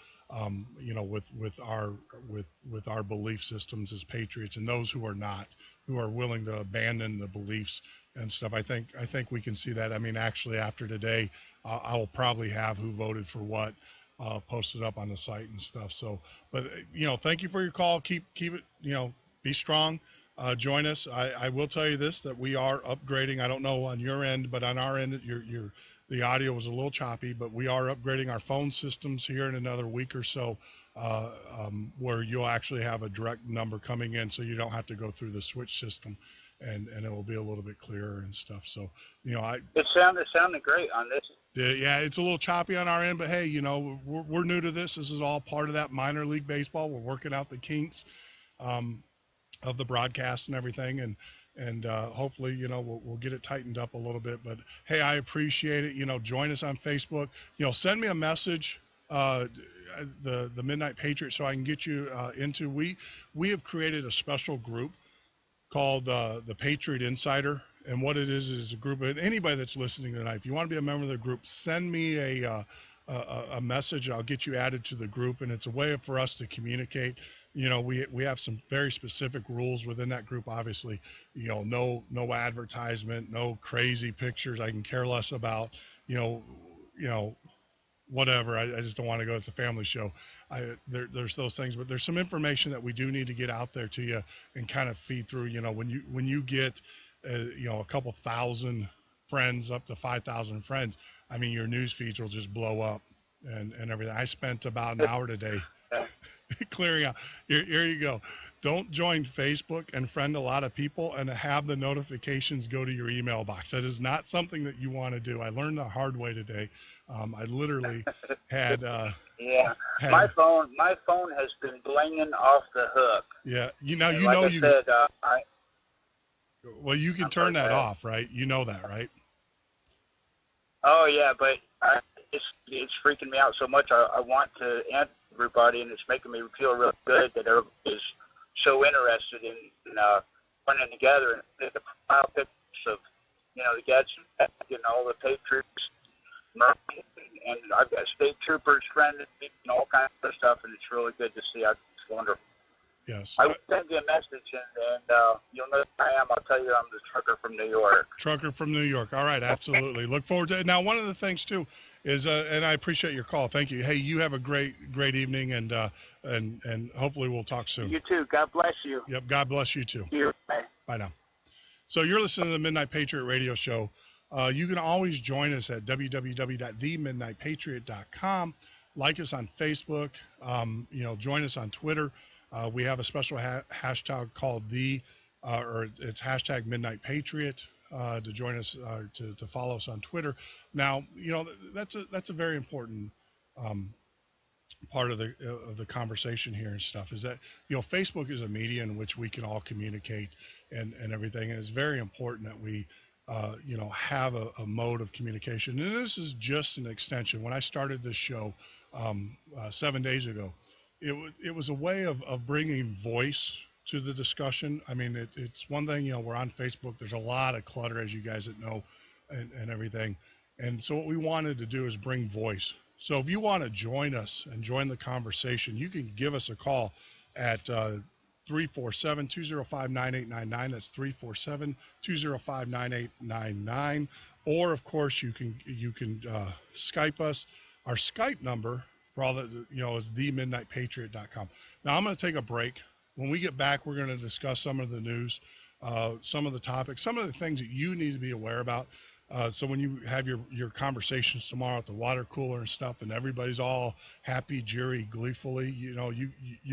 S5: with our belief systems as patriots, and those who are not, who are willing to abandon the beliefs and stuff. I think we can see that. I mean, actually after today, I will probably have who voted for what posted up on the site and stuff. So, but thank you for your call. Keep it, be strong. Join us. I will tell you this, that we are upgrading. I don't know on your end, but on our end, the audio was a little choppy, but we are upgrading our phone systems here in another week or so, where you'll actually have a direct number coming in, so you don't have to go through the switch system, and it will be a little bit clearer and stuff. So,
S14: it sounded great on this.
S5: Yeah, it's a little choppy on our end, but hey, we're new to this. This is all part of that minor league baseball. We're working out the kinks of the broadcast and everything, and hopefully, we'll get it tightened up a little bit. But hey, I appreciate it. Join us on Facebook. Send me a message, the Midnight Patriot, so I can get you into. We have created a special group called the Patriot Insider, and what it is a group of anybody that's listening tonight. If you want to be a member of the group, send me a message. I'll get you added to the group, and it's a way for us to communicate. We have some very specific rules within that group. Obviously, no advertisement, no crazy pictures. I can care less about, whatever. I just don't want to go. It's a family show. There's those things, but there's some information that we do need to get out there to you and kind of feed through. When you get, a couple thousand friends, up to 5,000 friends, I mean, your news feeds will just blow up and everything. I spent about an hour today clearing out. Here you go. Don't join Facebook and friend a lot of people and have the notifications go to your email box. That is not something that you want to do. I learned the hard way today. I literally had
S14: my phone has been blinging off the hook.
S5: Yeah, you can turn that off, right? You know that, right?
S14: Oh yeah, but it's freaking me out so much. I want to answer everybody, and it's making me feel real good that everybody is so interested in putting together and the profile pictures of the Gadsden and all the Patriots, and I've got state troopers, friends, and all kinds of stuff, and it's really good to see. It's wonderful.
S5: Yes.
S14: I will send you a message, and you'll know who I am. I'll tell you I'm the trucker from New York.
S5: Trucker from New York. All right, absolutely. Look forward to it. Now, one of the things, too, is, and I appreciate your call. Thank you. Hey, you have a great evening, and hopefully we'll talk soon.
S14: You too. God bless you.
S5: Yep, God bless you, too.
S14: Bye.
S5: Bye now. So you're listening to the Midnight Patriot radio show. You can always join us at www.themidnightpatriot.com. Like us on Facebook. Join us on Twitter. We have a special hashtag called it's hashtag Midnight Patriot to join us, to follow us on Twitter. Now, that's a very important part of the conversation here and stuff, is that Facebook is a media in which we can all communicate and everything, and it's very important that we have a mode of communication. And this is just an extension. When I started this show 7 days ago, it was a way of bringing voice to the discussion. I mean, it's one thing, we're on Facebook. There's a lot of clutter, as you guys that know, and everything. And so what we wanted to do is bring voice. So if you want to join us and join the conversation, you can give us a call at 347-205-9899. That's 347-205-9899. Or, of course, you can Skype us. Our Skype number, for all that, is themidnightpatriot.com. Now, I'm going to take a break. When we get back, we're going to discuss some of the news, some of the topics, some of the things that you need to be aware about. So when you have your conversations tomorrow at the water cooler and stuff, and everybody's all happy, jeery, gleefully, you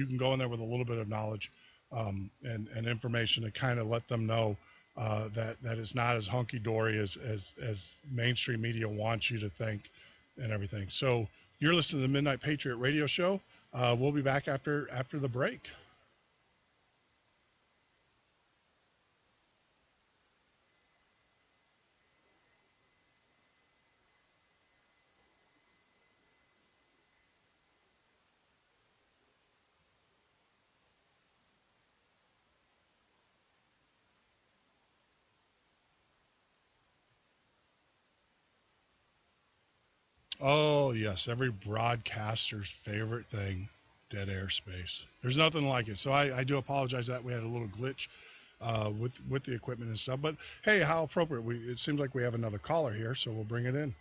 S5: can go in there with a little bit of knowledge and information to kind of let them know that it's not as hunky-dory as mainstream media wants you to think and everything. So you're listening to the Midnight Patriot radio show. We'll be back after the break. Oh, yes, every broadcaster's favorite thing, dead airspace. There's nothing like it. So I do apologize that we had a little glitch with the equipment and stuff. But, hey, how appropriate. It seems like we have another caller here, so we'll bring it in.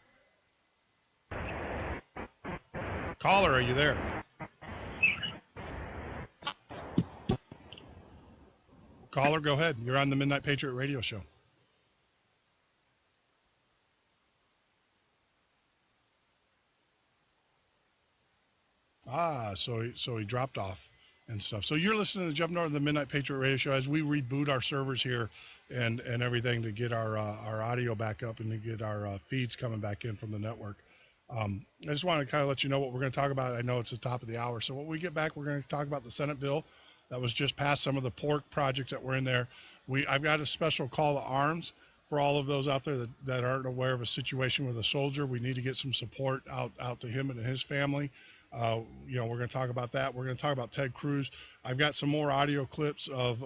S5: Caller, are you there? Caller, go ahead. You're on the Midnight Patriot radio show. So he dropped off and stuff. So you're listening to Jeff Norton of the Midnight Patriot Radio Show as we reboot our servers here and everything to get our audio back up and to get our feeds coming back in from the network. I just want to kind of let you know what we're going to talk about. I know it's the top of the hour. So when we get back, we're going to talk about the Senate bill that was just passed, some of the pork projects that were in there. I've got a special call to arms for all of those out there that aren't aware of a situation with a soldier. We need to get some support out to him and his family. We're going to talk about that. We're going to talk about Ted Cruz. I've got some more audio clips of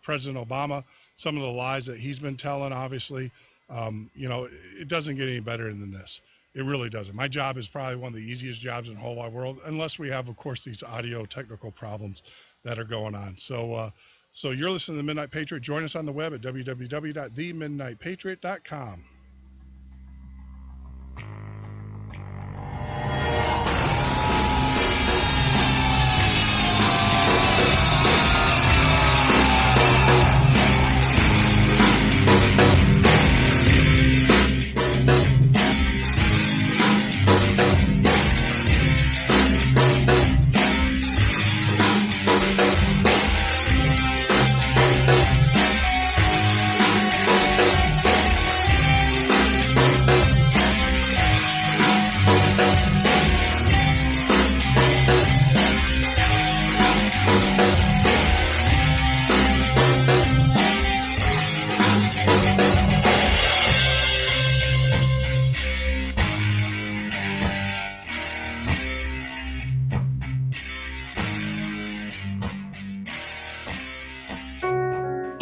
S5: President Obama, some of the lies that he's been telling, obviously. It doesn't get any better than this. It really doesn't. My job is probably one of the easiest jobs in the whole wide world, unless we have, of course, these audio technical problems that are going on. So you're listening to the Midnight Patriot. Join us on the web at www.themidnightpatriot.com.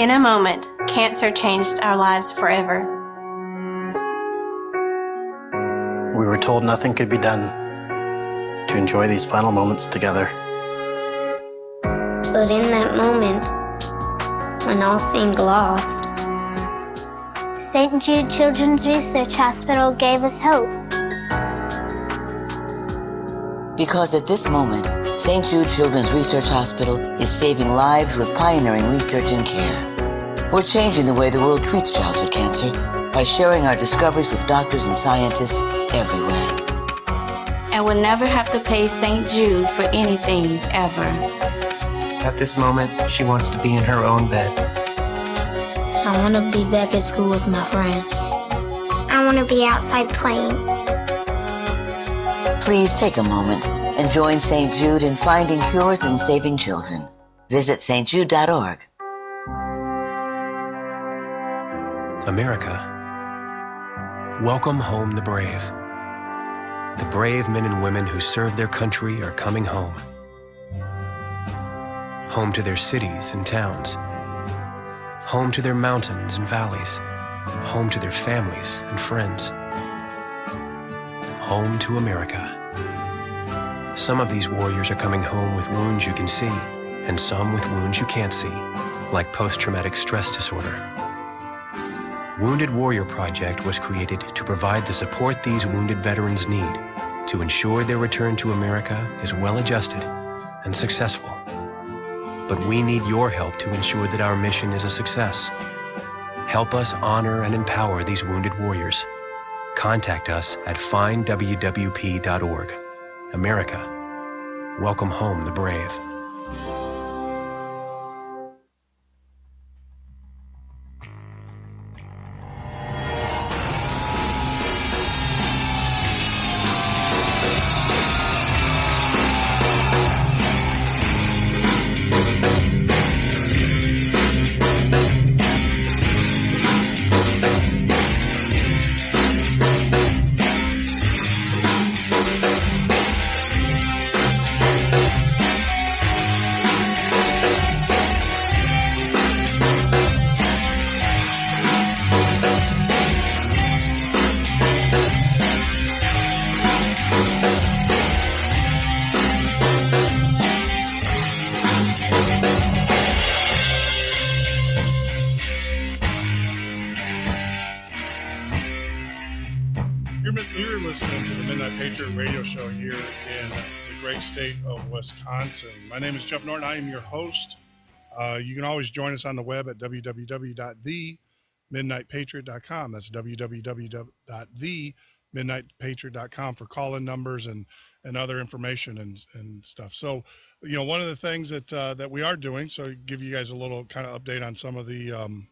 S15: In a moment, cancer changed our lives forever.
S16: We were told nothing could be done to enjoy these final moments together.
S17: But in that moment, when all seemed lost, St. Jude Children's Research Hospital gave us hope.
S18: Because at this moment, St. Jude Children's Research Hospital is saving lives with pioneering research and care. We're changing the way the world treats childhood cancer by sharing our discoveries with doctors and scientists everywhere.
S15: And we'll never have to pay St. Jude for anything, ever.
S19: At this moment, she wants to be in her own bed.
S17: I want to be back at school with my friends. I want to be outside playing.
S18: Please take a moment and join St. Jude in finding cures and saving children. Visit stjude.org.
S20: America, welcome home the brave. The brave men and women who serve their country are coming home. Home to their cities and towns. Home to their mountains and valleys. Home to their families and friends. Home to America. Some of these warriors are coming home with wounds you can see, and some with wounds you can't see, like post-traumatic stress disorder. Wounded Warrior Project was created to provide the support these wounded veterans need to ensure their return to America is well-adjusted and successful. But we need your help to ensure that our mission is a success. Help us honor and empower these wounded warriors. Contact us at findwwp.org. America, welcome home the brave.
S5: You're listening to the Midnight Patriot radio show here in the great state of Wisconsin. My name is Jeff Norton. I am your host. You can always join us on the web at www.themidnightpatriot.com. That's www.themidnightpatriot.com for call-in numbers and other information and stuff. So, you know, one of the things that we are doing, so give you guys a little kind of update on some of the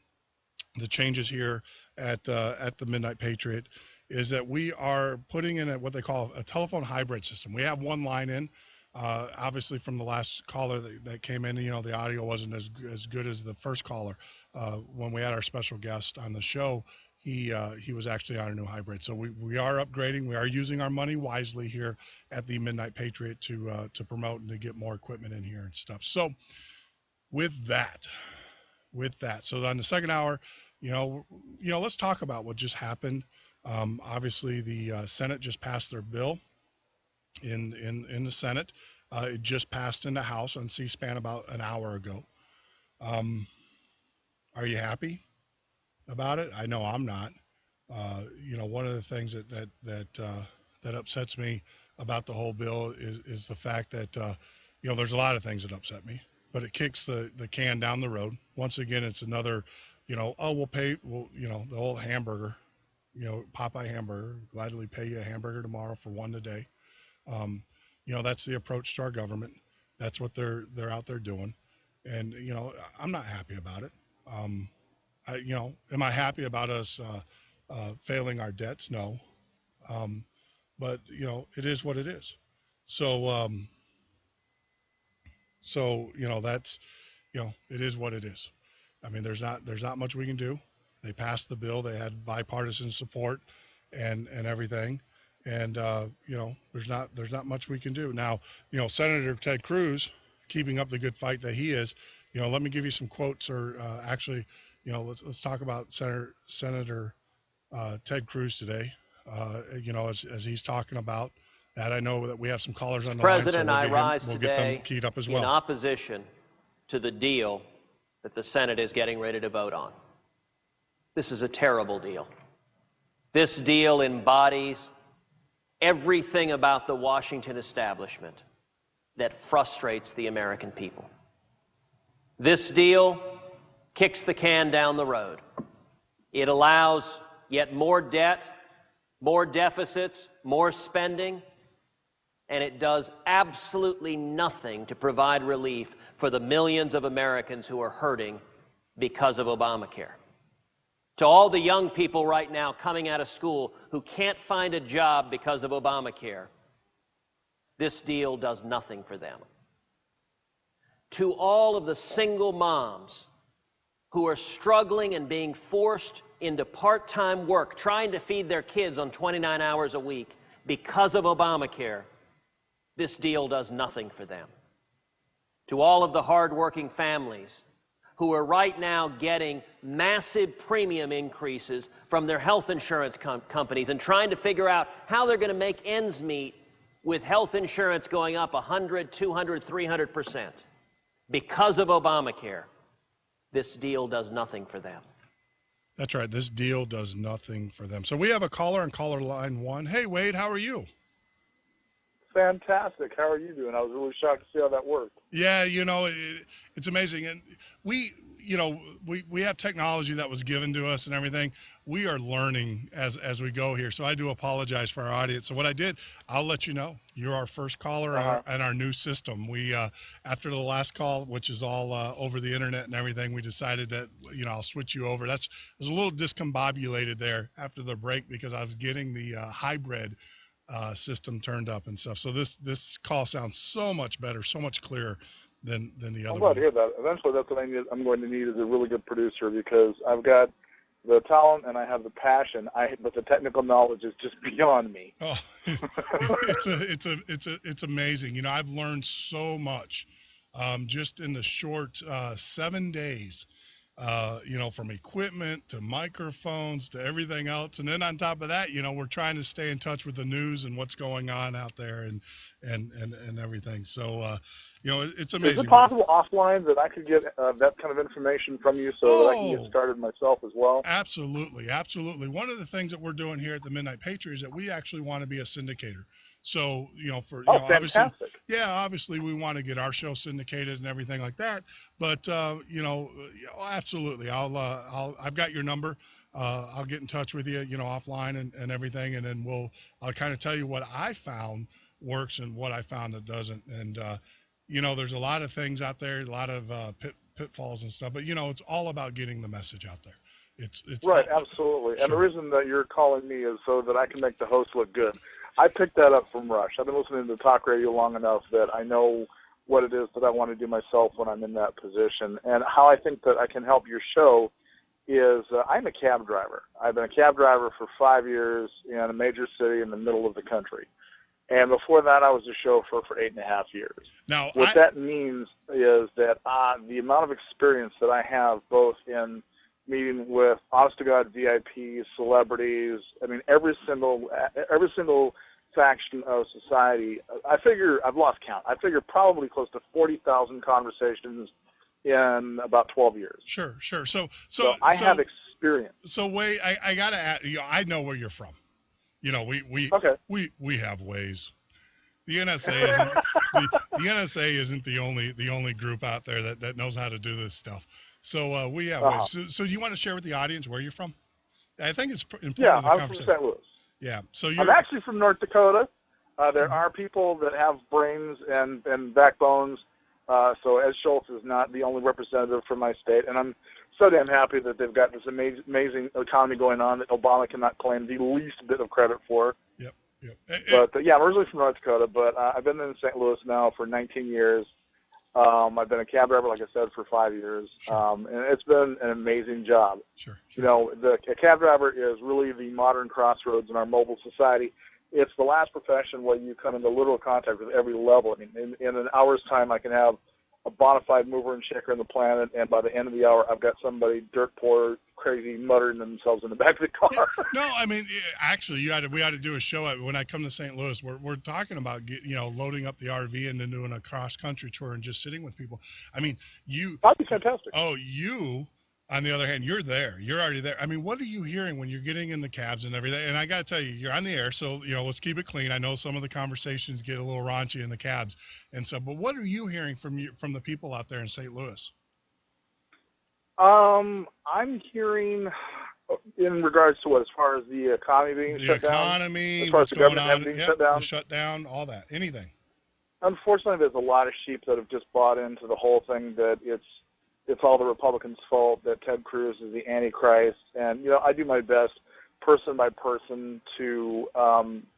S5: changes here at the Midnight Patriot, is that we are putting in what they call a telephone hybrid system. We have one line in. Obviously, from the last caller that came in, you know, the audio wasn't as good as the first caller. When we had our special guest on the show, he was actually on a new hybrid. So we are upgrading. We are using our money wisely here at the Midnight Patriot to promote and to get more equipment in here and stuff. So with that, so on the second hour, you know, let's talk about what just happened. Obviously, the Senate just passed their bill in the Senate. It just passed in the House on C-SPAN about an hour ago. Are you happy about it? I know I'm not. You know, one of the things that upsets me about the whole bill is the fact that you know, there's a lot of things that upset me, but it kicks the can down the road. Once again, it's another, you know, you know, the old hamburger. You know, Popeye hamburger, gladly pay you a hamburger tomorrow for one today. You know, that's the approach to our government. That's what they're out there doing. And, you know, I'm not happy about it. You know, am I happy about us failing our debts? No. But, you know, it is what it is. So, you know, that's, you know, it is what it is. I mean, there's not much we can do. They passed the bill. They had bipartisan support and everything. And, you know, there's not much we can do. Now, you know, Senator Ted Cruz, keeping up the good fight that he is, let me give you some quotes, or actually, let's talk about Senator Ted Cruz today. As he's talking about that, I know that we have some callers on the
S21: President,
S5: line, so
S21: I rise
S5: we'll
S21: today
S5: get them keyed up as well.
S21: in opposition to the deal that the Senate is getting ready to vote on. This is a terrible deal. This deal embodies everything about the Washington establishment that frustrates the American people. This deal kicks the can down the road. It allows yet more debt, more deficits, more spending, and it does absolutely nothing to provide relief for the millions of Americans who are hurting because of Obamacare. To all the young people right now coming out of school who can't find a job because of Obamacare, this deal does nothing for them. To all of the single moms who are struggling and being forced into part-time work, trying to feed their kids on 29 hours a week because of Obamacare, this deal does nothing for them. To all of the hard-working families who are right now getting massive premium increases from their health insurance companies and trying to figure out how they're going to make ends meet with health insurance going up 100, 200, 300%. Because of Obamacare, this deal does nothing for them.
S5: That's right. This deal does nothing for them. So we have a caller on caller line 1. Hey, Wade, how are you?
S22: Fantastic. How are you doing? I was really shocked to see how that worked.
S5: Yeah, it's amazing. And we have technology that was given to us and everything. We are learning as we go here. So I do apologize for our audience. So what I did, I'll let you know. You're our first caller and our new system. We, after the last call, which is all over the internet and everything, we decided that, I'll switch you over. I was a little discombobulated there after the break because I was getting the hybrid system turned up and stuff. So this call sounds so much better, so much clearer than the other one.
S22: I'm glad to hear that. Eventually, that's what I'm going to need is a really good producer, because I've got the talent and I have the passion. But the technical knowledge is just beyond me.
S5: Oh, it's amazing. I've learned so much just in the short 7 days. From equipment to microphones to everything else. And then on top of that, we're trying to stay in touch with the news and what's going on out there and everything. So, it's amazing.
S22: Is it possible offline that I could get that kind of information from you so that I can get started myself as well?
S5: Absolutely. Absolutely. One of the things that we're doing here at the Midnight Patriot is that we actually want to be a syndicator. So, obviously we want to get our show syndicated and everything like that. But, absolutely. I've got your number. I'll get in touch with you, offline and everything. And then I'll kind of tell you what I found works and what I found that doesn't. And, there's a lot of things out there, a lot of pitfalls and stuff, but it's all about getting the message out there. It's
S22: right. Absolutely. Sure. And the reason that you're calling me is so that I can make the host look good. I picked that up from Rush. I've been listening to talk radio long enough that I know what it is that I want to do myself when I'm in that position. And how I think that I can help your show is I'm a cab driver. I've been a cab driver for 5 years in a major city in the middle of the country. And before that, I was a chauffeur for 8.5 years.
S5: Now,
S22: what that means is that the amount of experience that I have both in meeting with honest-to-God VIPs, celebrities, every single faction of society, I've lost count. I figure probably close to 40,000 conversations in about 12 years.
S5: Sure. So
S22: I have experience.
S5: So wait, I gotta add, I know where you're from. We have ways. The NSA isn't the NSA isn't the only group out there that knows how to do this stuff. So we have ways. So do you want to share with the audience where you're from? I think it's important.
S22: Yeah, I'm from St. Louis.
S5: Yeah. So
S22: I'm actually from North Dakota. There are people that have brains and backbones. So Ed Schultz is not the only representative from my state, and I'm so damn happy that they've got this amazing economy going on that Obama cannot claim the least bit of credit for.
S5: Yep.
S22: But I'm originally from North Dakota, but I've been in St. Louis now for 19 years. I've been a cab driver, like I said, for 5 years, and it's been an amazing job.
S5: Sure.
S22: A cab driver is really the modern crossroads in our mobile society. It's the last profession where you come into literal contact with every level. In an hour's time, I can have a bona fide mover and shaker on the planet, and by the end of the hour, I've got somebody dirt poor, crazy, muttering themselves in the back of the car.
S5: No, I mean, actually, we had to do a show when I come to St. Louis. We're talking about loading up the RV and then doing a cross country tour and just sitting with people. I mean,
S22: that'd be fantastic.
S5: Oh, you. On the other hand, you're there. You're already there. I mean, what are you hearing when you're getting in the cabs and everything? And I got to tell you, you're on the air, so let's keep it clean. I know some of the conversations get a little raunchy in the cabs and stuff, but what are you hearing from the people out there in St. Louis?
S22: I'm hearing in regards to what, as far as the economy being shut down, as far as the government being shut down,
S5: the shutdown, all that, anything.
S22: Unfortunately, there's a lot of sheep that have just bought into the whole thing that it's all the Republicans' fault, that Ted Cruz is the Antichrist. And, I do my best person by person to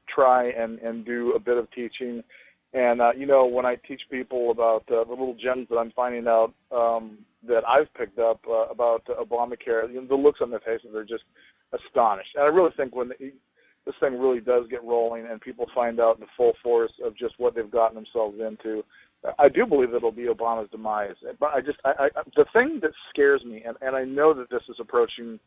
S22: try and do a bit of teaching. And, when I teach people about the little gems that I'm finding out that I've picked up about Obamacare, the looks on their faces are just astonished. And I really think when this thing really does get rolling and people find out the full force of just what they've gotten themselves into, I do believe that it'll be Obama's demise. But the thing that scares me, and I know that this is approaching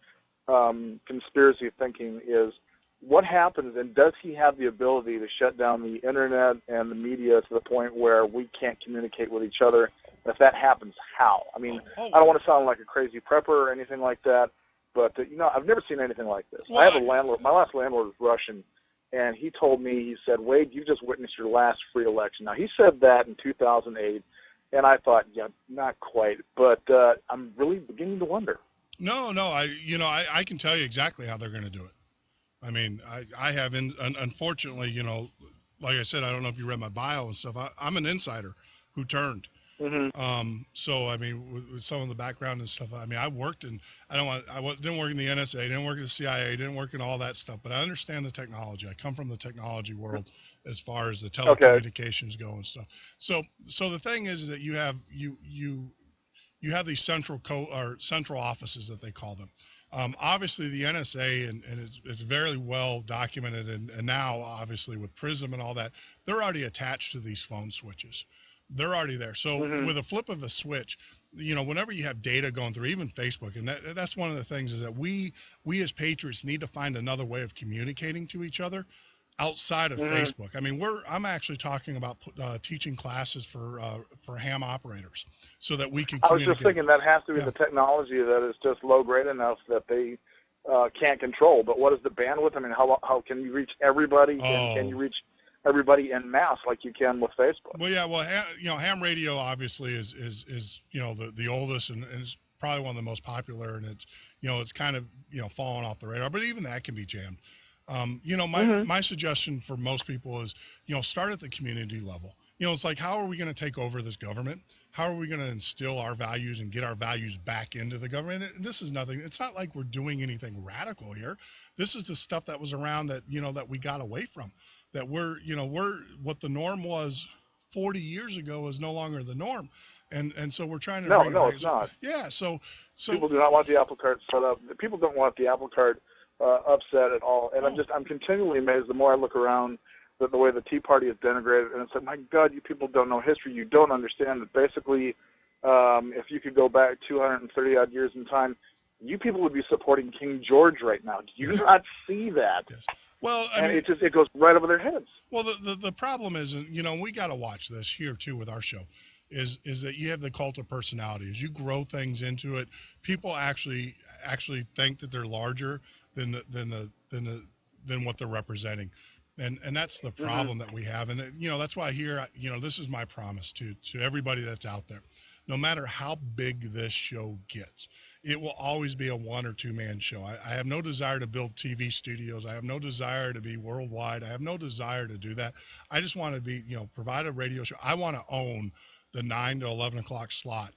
S22: conspiracy thinking, is what happens, and does he have the ability to shut down the internet and the media to the point where we can't communicate with each other? And if that happens, how? I mean, I don't want to sound like a crazy prepper or anything like that, but, I've never seen anything like this. I have a landlord. My last landlord was Russian. And he told me, he said, Wade, you just witnessed your last free election. Now, he said that in 2008, and I thought, yeah, not quite. But I'm really beginning to wonder.
S5: No, I can tell you exactly how they're going to do it. I mean, I have, unfortunately, like I said, I don't know if you read my bio and stuff. I'm an insider who turned.
S22: Mm-hmm.
S5: So I mean, with some of the background and stuff, I mean, I worked in, didn't work in the NSA, didn't work in the CIA, didn't work in all that stuff, but I understand the technology. I come from the technology world as far as the telecommunications go and stuff. So the thing is that you have these central offices that they call them. Obviously, the NSA, and it's very well documented, and now, obviously, with PRISM and all that, they're already attached to these phone switches. They're already there. So with a flip of a switch, whenever you have data going through, even Facebook, and that's one of the things is that we as patriots need to find another way of communicating to each other outside of Facebook. I mean, I'm actually talking about teaching classes for ham operators so that we can communicate.
S22: I was just thinking that has to be the technology that is just low grade enough that they can't control. But what is the bandwidth? I mean, how can you reach everybody? Can you reach everybody en masse like you can with Facebook?
S5: Well, yeah, ham radio obviously is the oldest and is probably one of the most popular, and it's kind of fallen off the radar, but even that can be jammed. My suggestion for most people is start at the community level. It's like, how are we going to take over this government? How are we going to instill our values and get our values back into the government? And this is nothing. It's not like we're doing anything radical here. This is the stuff that was around that that we got away from. That we're what the norm was 40 years ago is no longer the norm, and so we're trying to.
S22: No, it's not.
S5: Yeah, so
S22: people do not want the apple cart set up. People don't want the apple cart upset at all, and I'm continually amazed the more I look around the way the Tea Party is denigrated, and it's like, my God, you people don't know history. You don't understand that basically, if you could go back 230 odd years in time, you people would be supporting King George right now. Do you not see that?
S5: Yes. Well,
S22: it goes right over their heads.
S5: Well, the problem is, we got to watch this here too with our show, is that you have the cult of personality. As you grow things into it, people actually think that they're larger than what they're representing, and that's the problem that we have. And that's why here, this is my promise to everybody that's out there. No matter how big this show gets, it will always be a 1 or 2 man show. I have no desire to build TV studios. I have no desire to be worldwide. I have no desire to do that. I just want to be, provide a radio show. I want to own the 9 to 11 o'clock slot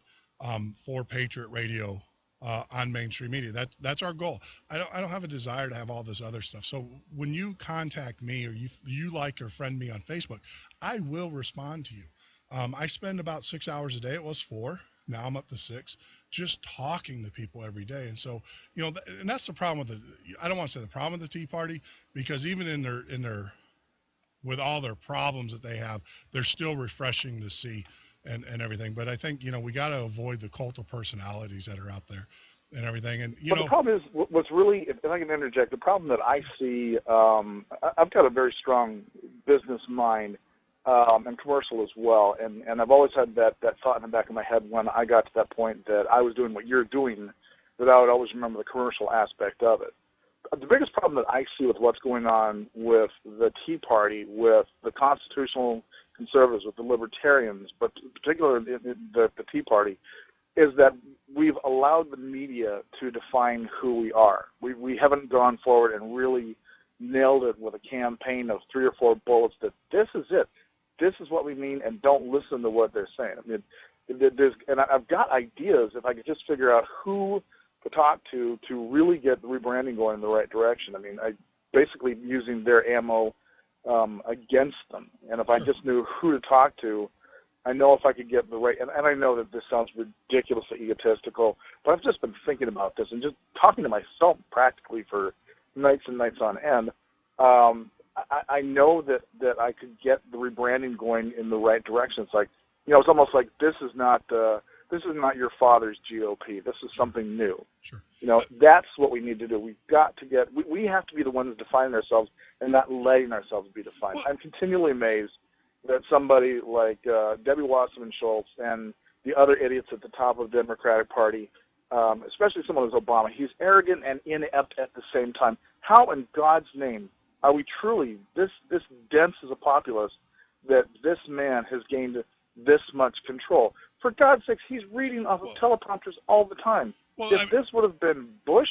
S5: for Patriot Radio on mainstream media. That's our goal. I don't have a desire to have all this other stuff. So when you contact me or you like or friend me on Facebook, I will respond to you. I spend about 6 hours a day. It was 4. Now I'm up to 6, just talking to people every day. And so, and that's the problem with I don't want to say the problem with the Tea Party, because even in their with all their problems that they have, they're still refreshing to see. and everything. But I think, we got to avoid the cult of personalities that are out there and everything. And,
S22: the problem is, what's really, if I can interject, the problem that I see, I've got a very strong business mind and commercial as well. And I've always had that thought in the back of my head when I got to that point that I was doing what you're doing, that I would always remember the commercial aspect of it. The biggest problem that I see with what's going on with the Tea Party, with the constitutional conservatives, with the libertarians, but particularly the Tea Party, is that we've allowed the media to define who we are. We haven't gone forward and really nailed it with a campaign of 3 or 4 bullets that this is it. This is what we mean, and don't listen to what they're saying. I mean, I've got ideas if I could just figure out who to talk to really get the rebranding going in the right direction. I mean, I basically using their ammo against them. And if I just knew who to talk to, I know if I could get the right, and I know that this sounds ridiculously egotistical, but I've just been thinking about this and just talking to myself practically for nights and nights on end. I know that I could get the rebranding going in the right direction. It's like, it's almost like this is not your father's GOP. This is something new.
S5: Sure.
S22: That's what we need to do. We've got to we have to be the ones defining ourselves and not letting ourselves be defined. I'm continually amazed that somebody like Debbie Wasserman Schultz and the other idiots at the top of the Democratic Party, especially someone who's Obama, he's arrogant and inept at the same time. How in God's name are we truly this dense as a populace that this man has gained this much control? For God's sakes, he's reading off of teleprompters all the time. If this would have been Bush.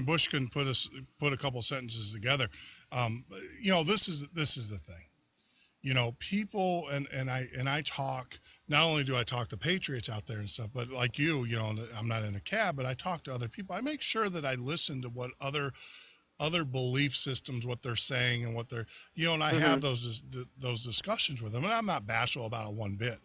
S5: Bush can put a couple sentences together. This is the thing. People and I talk. Not only do I talk to patriots out there and stuff, but like you, I'm not in a cab, but I talk to other people. I make sure that I listen to what other belief systems, what they're saying and what they're, and I have those discussions with them, and I'm not bashful about it one bit,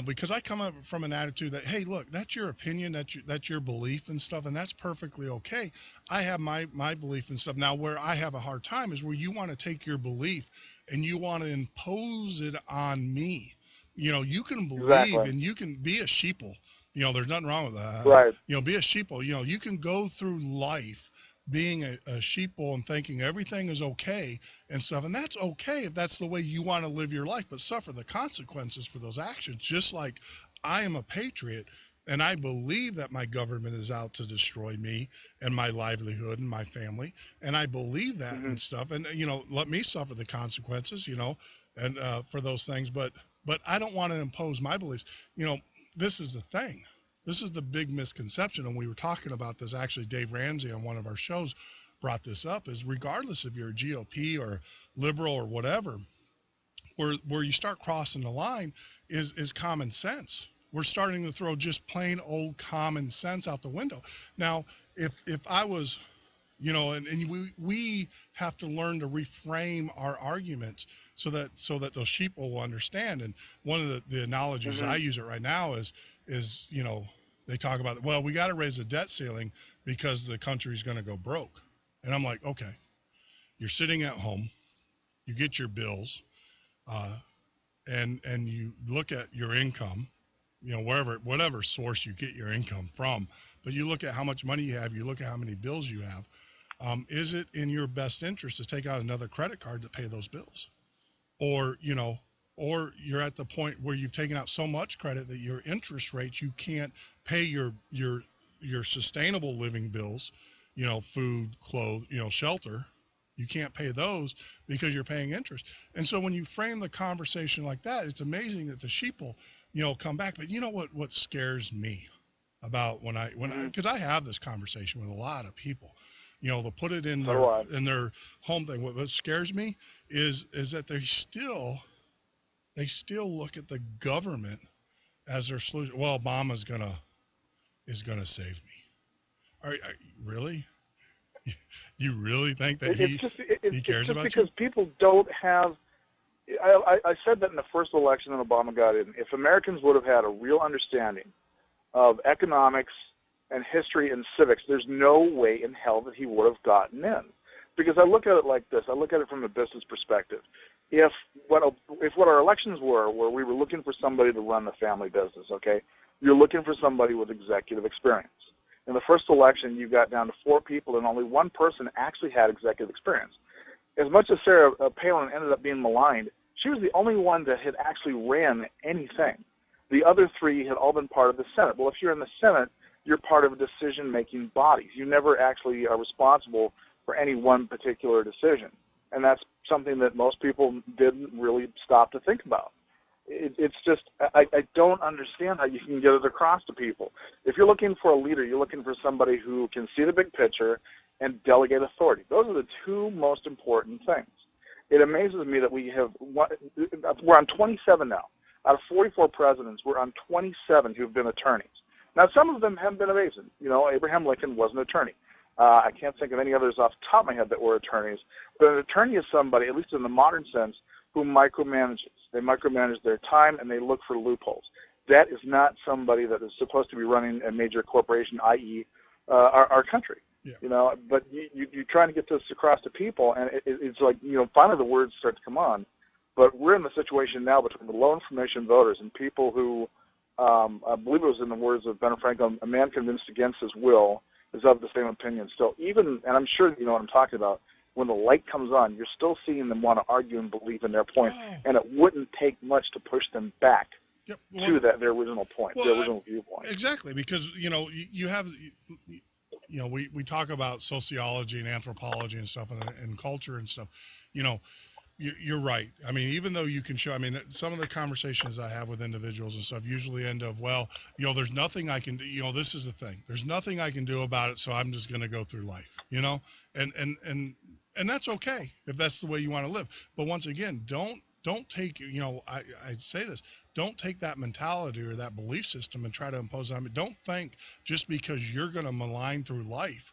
S5: because I come up from an attitude that, hey, look, that's your opinion, that's your belief and stuff, and that's perfectly okay. I have my belief and stuff. Now, where I have a hard time is where you want to take your belief and you want to impose it on me. You can believe and you can be a sheeple. There's nothing wrong with that.
S22: Right.
S5: Be a sheeple. You can go through life being a sheeple and thinking everything is okay and stuff. And that's okay if that's the way you want to live your life, but suffer the consequences for those actions. Just like I am a patriot and I believe that my government is out to destroy me and my livelihood and my family. And I believe that and stuff. And, let me suffer the consequences, and for those things. But I don't want to impose my beliefs. This is the thing. This is the big misconception, and we were talking about this. Actually, Dave Ramsey on one of our shows brought this up, is regardless if you're a GOP or liberal or whatever, where you start crossing the line is common sense. We're starting to throw just plain old common sense out the window. Now, if I was, and we have to learn to reframe our arguments so that those sheep will understand. And one of the analogies I use it right now is they talk about, well, we got to raise the debt ceiling because the country's going to go broke. And I'm like, okay, you're sitting at home, you get your bills, and you look at your income, whatever source you get your income from, but you look at how much money you have, you look at how many bills you have. Is it in your best interest to take out another credit card to pay those bills? Or you're at the point where you've taken out so much credit that your interest rates, you can't pay your sustainable living bills, food, clothes, shelter. You can't pay those because you're paying interest. And so when you frame the conversation like that, it's amazing that the sheeple, come back. But what scares me about because I have this conversation with a lot of people, they'll put it in their home thing. What scares me is that they still look at the government as their solution. Well, Obama's is gonna save me. Are really? You really think that he cares about
S22: because
S5: you?
S22: People don't have. I said that in the first election when Obama got in. If Americans would have had a real understanding of economics and history and civics, there's no way in hell that he would have gotten in. Because I look at it like this. I look at it from a business perspective. if what our elections were, where we were looking for somebody to run the family business, okay, you're looking for somebody with executive experience. In the first election, you got down to 4 people, and only one person actually had executive experience. As much as Sarah Palin ended up being maligned, she was the only one that had actually ran anything. The other 3 had all been part of the Senate. Well, if you're in the Senate, you're part of decision-making bodies. You never actually are responsible for any one particular decision. And that's something that most people didn't really stop to think about. It's just, I don't understand how you can get it across to people. If you're looking for a leader, you're looking for somebody who can see the big picture and delegate authority. Those are the 2 most important things. It amazes me that we're on 27 now. Out of 44 presidents, we're on 27 who've been attorneys. Now, some of them have been amazing. You know, Abraham Lincoln was an attorney. I can't think of any others off the top of my head that were attorneys. But an attorney is somebody, at least in the modern sense, who micromanages. They micromanage their time, and they look for loopholes. That is not somebody that is supposed to be running a major corporation, i.e. Our country. Yeah. You know, but you're trying to get this across to people, and it's like, you know, finally the words start to come on. But we're in the situation now between the low information voters and people who, I believe it was in the words of Ben Franklin, a man convinced against his will is of the same opinion still. Even, and I'm sure you know what I'm talking about, when the light comes on, you're still seeing them want to argue and believe in their point, and it wouldn't take much to push them back to their original point, their original viewpoint.
S5: Exactly, because, you know, you have, you know, we talk about sociology and anthropology and stuff and culture and stuff. You know, you're right. I mean, even though you can show, I mean, some of the conversations I have with individuals and stuff usually end up, well, you know, there's nothing I can do. You know, this is the thing. There's nothing I can do about it, so I'm just going to go through life, you know? And that's okay if that's the way you want to live. But once again, don't take, you know, I say this, don't take that mentality or that belief system and try to impose on it. Don't think just because you're going to malign through life,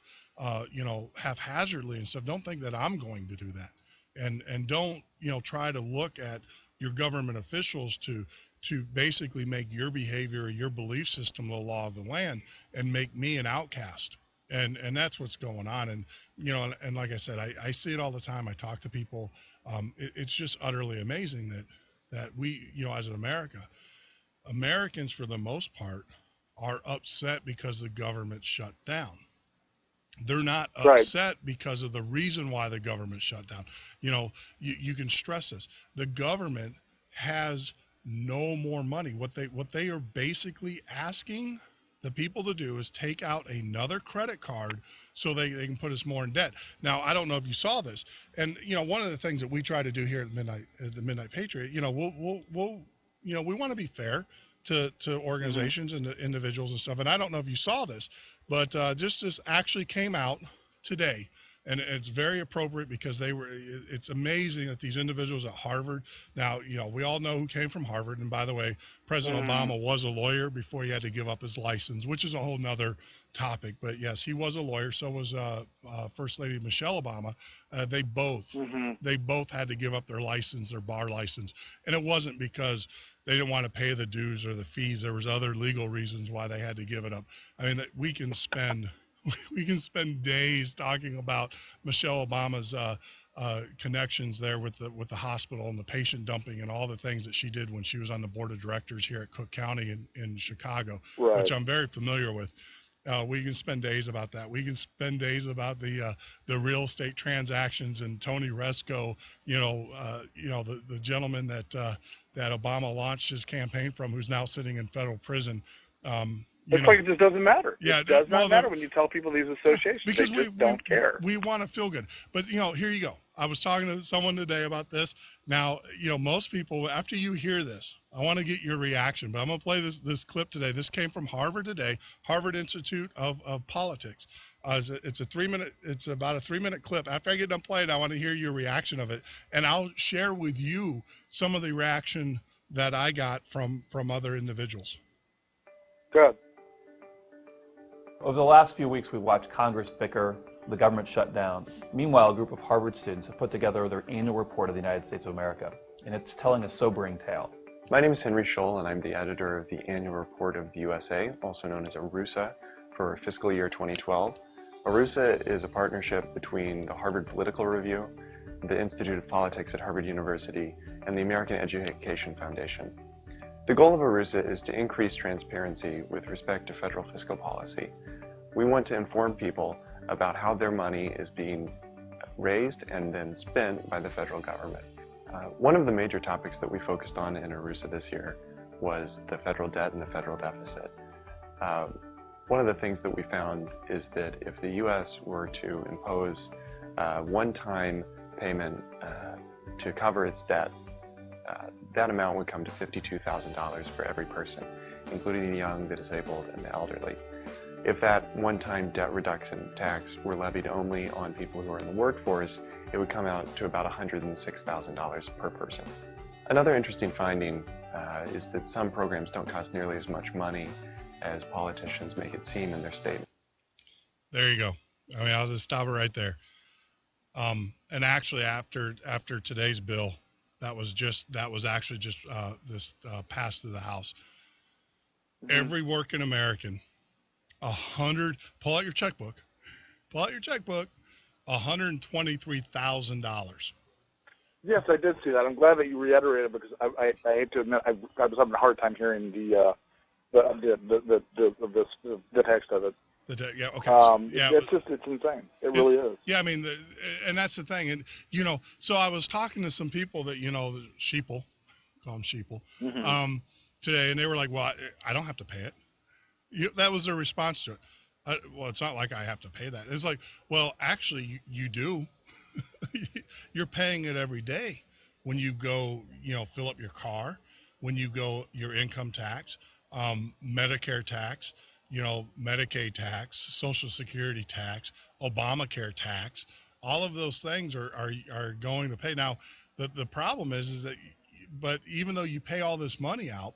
S5: you know, haphazardly and stuff, don't think that I'm going to do that. And don't, you know, try to look at your government officials to basically make your behavior or your belief system the law of the land and make me an outcast. And that's what's going on. And, you know, and like I said, I see it all the time. I talk to people. It's just utterly amazing that we, you know, as an Americans for the most part are upset because the government shut down. They're not upset because of the reason why the government shut down. You know, you can stress this. The government has no more money. What they are basically asking the people to do is take out another credit card so they can put us more in debt. Now, I don't know if you saw this. And, you know, one of the things that we try to do here at the Midnight Patriot, you know, we'll you know, we want to be fair to organizations and to individuals and stuff. And I don't know if you saw this, but this actually came out today, and it's very appropriate because it's amazing that these individuals at Harvard, now, you know, we all know who came from Harvard. And by the way, President Obama was a lawyer before he had to give up his license, which is a whole nother topic. But yes, he was a lawyer. So was First Lady Michelle Obama. They both had to give up their license, their bar license. And it wasn't because they didn't want to pay the dues or the fees. There was other legal reasons why they had to give it up. I mean, we can spend days talking about Michelle Obama's connections there with the hospital and the patient dumping and all the things that she did when she was on the board of directors here at Cook County in Chicago, which I'm very familiar with. We can spend days about that. We can spend days about the real estate transactions and Tony Resco, the gentleman that Obama launched his campaign from, who's now sitting in federal prison.
S22: It's like it just doesn't matter. Yeah, it does not matter when you tell people these associations.
S5: Because
S22: they just don't care.
S5: We want to feel good. But, you know, here you go. I was talking to someone today about this. Now, you know, most people, after you hear this, I want to get your reaction. But I'm going to play this clip today. This came from Harvard today, Harvard Institute of Politics. It's about a 3-minute clip. After I get done playing, I want to hear your reaction of it. And I'll share with you some of the reaction that I got from other individuals.
S22: Good.
S1: Over the last few weeks, we've watched Congress bicker, the government shut down. Meanwhile, a group of Harvard students have put together their annual report of the United States of America, and it's telling a sobering tale.
S2: My name is Henry Scholl, and I'm the editor of the Annual Report of the USA, also known as ARUSA, for fiscal year 2012. ARUSA is a partnership between the Harvard Political Review, the Institute of Politics at Harvard University, and the American Education Foundation. The goal of ARUSA is to increase transparency with respect to federal fiscal policy. We want to inform people about how their money is being raised and then spent by the federal government. One of the major topics that we focused on in ARUSA this year was the federal debt and the federal deficit. One of the things that we found is that if the U.S. were to impose one-time payment to cover its debt, that amount would come to $52,000 for every person, including the young, the disabled, and the elderly. If that one-time debt reduction tax were levied only on people who are in the workforce, it would come out to about $106,000 per person. Another interesting finding is that some programs don't cost nearly as much money as politicians make it seem in their statement.
S5: There you go. I mean, I'll just stop it right there. And actually, after today's bill, that was actually just passed through the House. Mm-hmm. Every working American, pull out your checkbook, $123,000.
S22: Yes, I did see that. I'm glad that you reiterated, because I hate to admit I was having a hard time hearing the text of it.
S5: Yeah, okay.
S22: It's insane. It really is.
S5: Yeah, I mean, and that's the thing. And, so I was talking to some people that, sheeple, call them sheeple,
S22: mm-hmm.
S5: Today, and they were like, well, I don't have to pay it. That was their response to it. Well, it's not like I have to pay that. It's like, well, actually, you do. You're paying it every day when you go, fill up your car, when you go your income tax, Medicare tax, Medicaid tax, Social Security tax, Obamacare tax. All of those things are going to pay. Now, the problem is that, but even though you pay all this money out,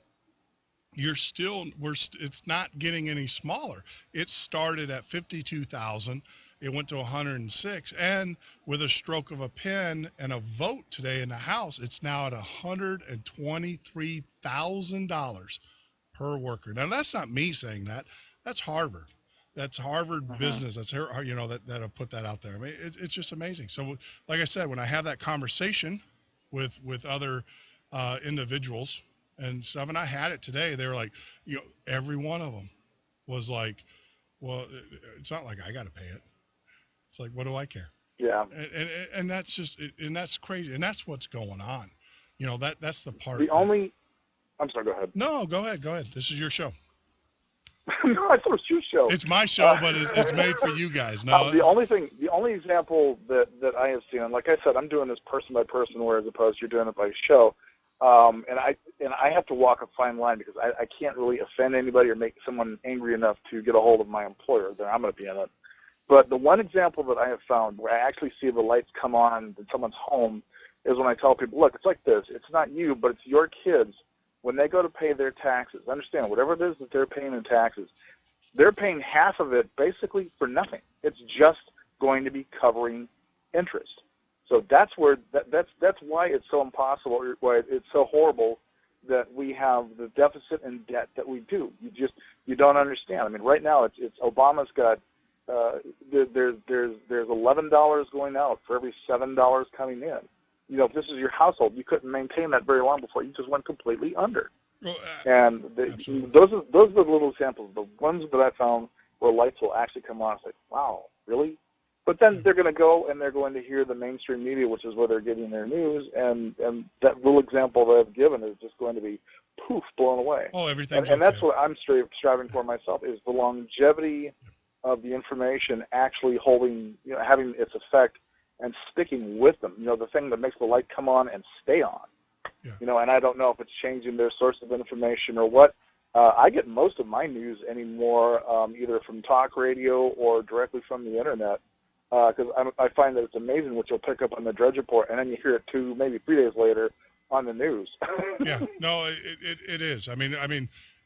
S5: it's not getting any smaller. It started at 52,000. It went to 106, and with a stroke of a pen and a vote today in the House, it's now at $123,000 per worker. Now, that's not me saying that. That's Harvard. That's Harvard Business. That's that have put that out there. I mean, it's just amazing. So, like I said, when I have that conversation with other individuals and stuff, and I had it today, they were like, every one of them was like, well, it's not like I got to pay it. It's like, what do I care?
S22: Yeah.
S5: And that's just, and that's crazy. And that's what's going on. That's the part.
S22: I'm sorry, go ahead.
S5: No, go ahead. This is your show.
S22: No, I thought it was your show.
S5: It's my show, but it's made for you guys. No.
S22: The only example that I have seen, and like I said, I'm doing this person by person, whereas opposed to you're doing it by show. And I have to walk a fine line, because I can't really offend anybody or make someone angry enough to get a hold of my employer. Then I'm going to be in it. But the one example that I have found where I actually see the lights come on in someone's home is when I tell people, look, it's like this. It's not you, but it's your kids. When they go to pay their taxes, understand, whatever it is that they're paying in taxes, they're paying half of it basically for nothing. It's just going to be covering interest. So that's where that's why it's so impossible, why it's so horrible that we have the deficit and debt that we do. You don't understand. I mean, right now it's Obama's got there's $11 going out for every $7 coming in. If this is your household, you couldn't maintain that very long before you just went completely under.
S5: Well,
S22: and those are the little examples. The ones that I found where lights will actually come on, it's like, wow, really? But then they're going to go and they're going to hear the mainstream media, which is where they're getting their news, and that little example that I've given is just going to be blown away.
S5: Oh, everything.
S22: And that's what I'm striving for myself, is the longevity of the information actually holding, having its effect and sticking with them. The thing that makes the light come on and stay on. Yeah. And I don't know if it's changing their source of information or what. I get most of my news anymore either from talk radio or directly from the internet, because I find that it's amazing what you'll pick up on the Drudge Report, and then you hear it 2, maybe 3 days later on the news.
S5: Yeah, no, it is. I mean,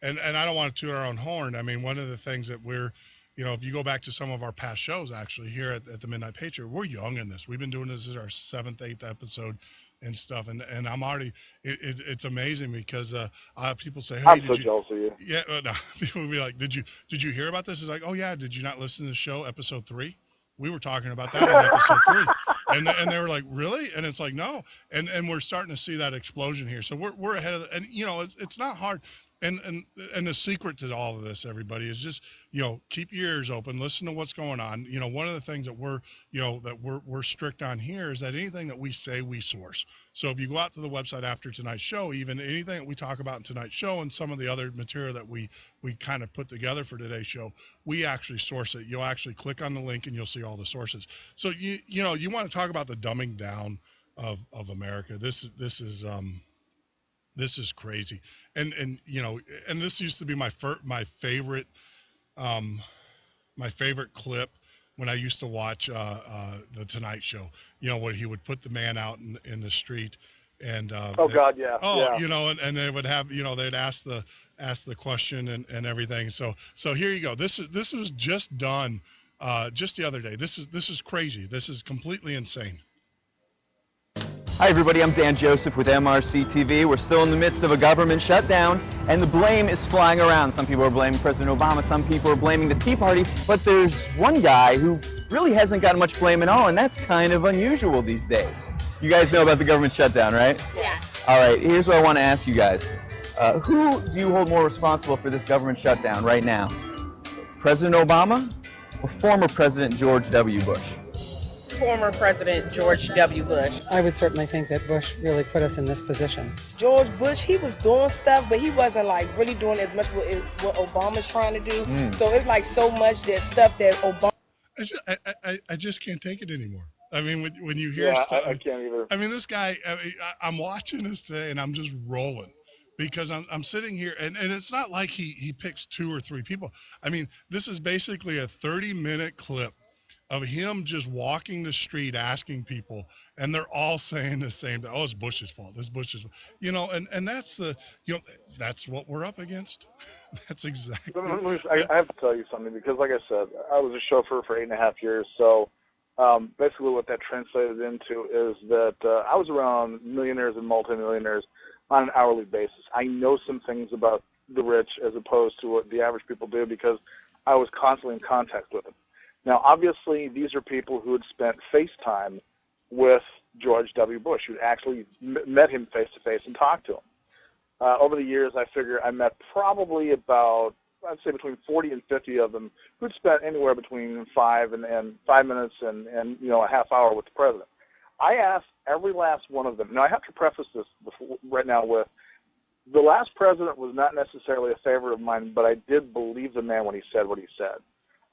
S5: and I don't want to toot our own horn. I mean, one of the things that we're, if you go back to some of our past shows, actually, here at the Midnight Patriot, we're young in this. We've been doing this as our 7th, 8th episode and stuff. And I'm already, it's amazing because people say, hey,
S22: I'm so jealous of you.
S5: Yeah, no, people will be like, did you hear about this? It's like, oh, yeah, did you not listen to the show, episode 3? We were talking about that in episode 3. And they were like, really? And it's like, no. And we're starting to see that explosion here. So we're ahead of and it's not hard. And the secret to all of this, everybody, is just, keep your ears open, listen to what's going on. One of the things that we're strict on here is that anything that we say, we source. So if you go out to the website after tonight's show, even anything that we talk about in tonight's show and some of the other material that we kind of put together for today's show, we actually source it. You'll actually click on the link and you'll see all the sources. So you want to talk about the dumbing down of America. This is crazy. And this used to be my favorite clip when I used to watch the Tonight Show, where he would put the man out in the street and and they would have, they'd ask the question and everything. So here you go. This was just done just the other day. This is crazy. This is completely insane.
S4: Hi everybody, I'm Dan Joseph with MRC TV. We're still in the midst of a government shutdown, and the blame is flying around. Some people are blaming President Obama, some people are blaming the Tea Party, but there's one guy who really hasn't gotten much blame at all, and that's kind of unusual these days. You guys know about the government shutdown, right?
S6: Yeah.
S4: All right, here's what I want to ask you guys. Who do you hold more responsible for this government shutdown right now? President Obama or former President George W. Bush?
S6: Former President George W. Bush.
S23: I would certainly think that Bush really put us in this position.
S6: George Bush, he was doing stuff, but he wasn't like really doing as much what Obama's trying to do. So it's like so much that stuff that Obama.
S5: I just can't take it anymore. I mean, when you hear stuff,
S22: I can't either.
S5: I mean, this guy. I'm watching this today, and I'm just rolling because I'm sitting here, and it's not like he picks 2 or 3 people. I mean, this is basically a 30-minute clip of him just walking the street asking people, and they're all saying the same thing. Oh, it's Bush's fault. It's Bush's fault. And that's that's what we're up against. That's exactly.
S22: I have to tell you something, because like I said, I was a chauffeur for 8.5 years. So basically what that translated into is that I was around millionaires and multimillionaires on an hourly basis. I know some things about the rich as opposed to what the average people do, because I was constantly in contact with them. Now, obviously, these are people who had spent FaceTime with George W. Bush, who actually met him face-to-face and talked to him. Over the years, I figure I met probably about, I'd say between 40 and 50 of them who'd spent anywhere between 5 minutes and a half hour with the president. I asked every last one of them. Now, I have to preface this right now with, the last president was not necessarily a favorite of mine, but I did believe the man when he said what he said.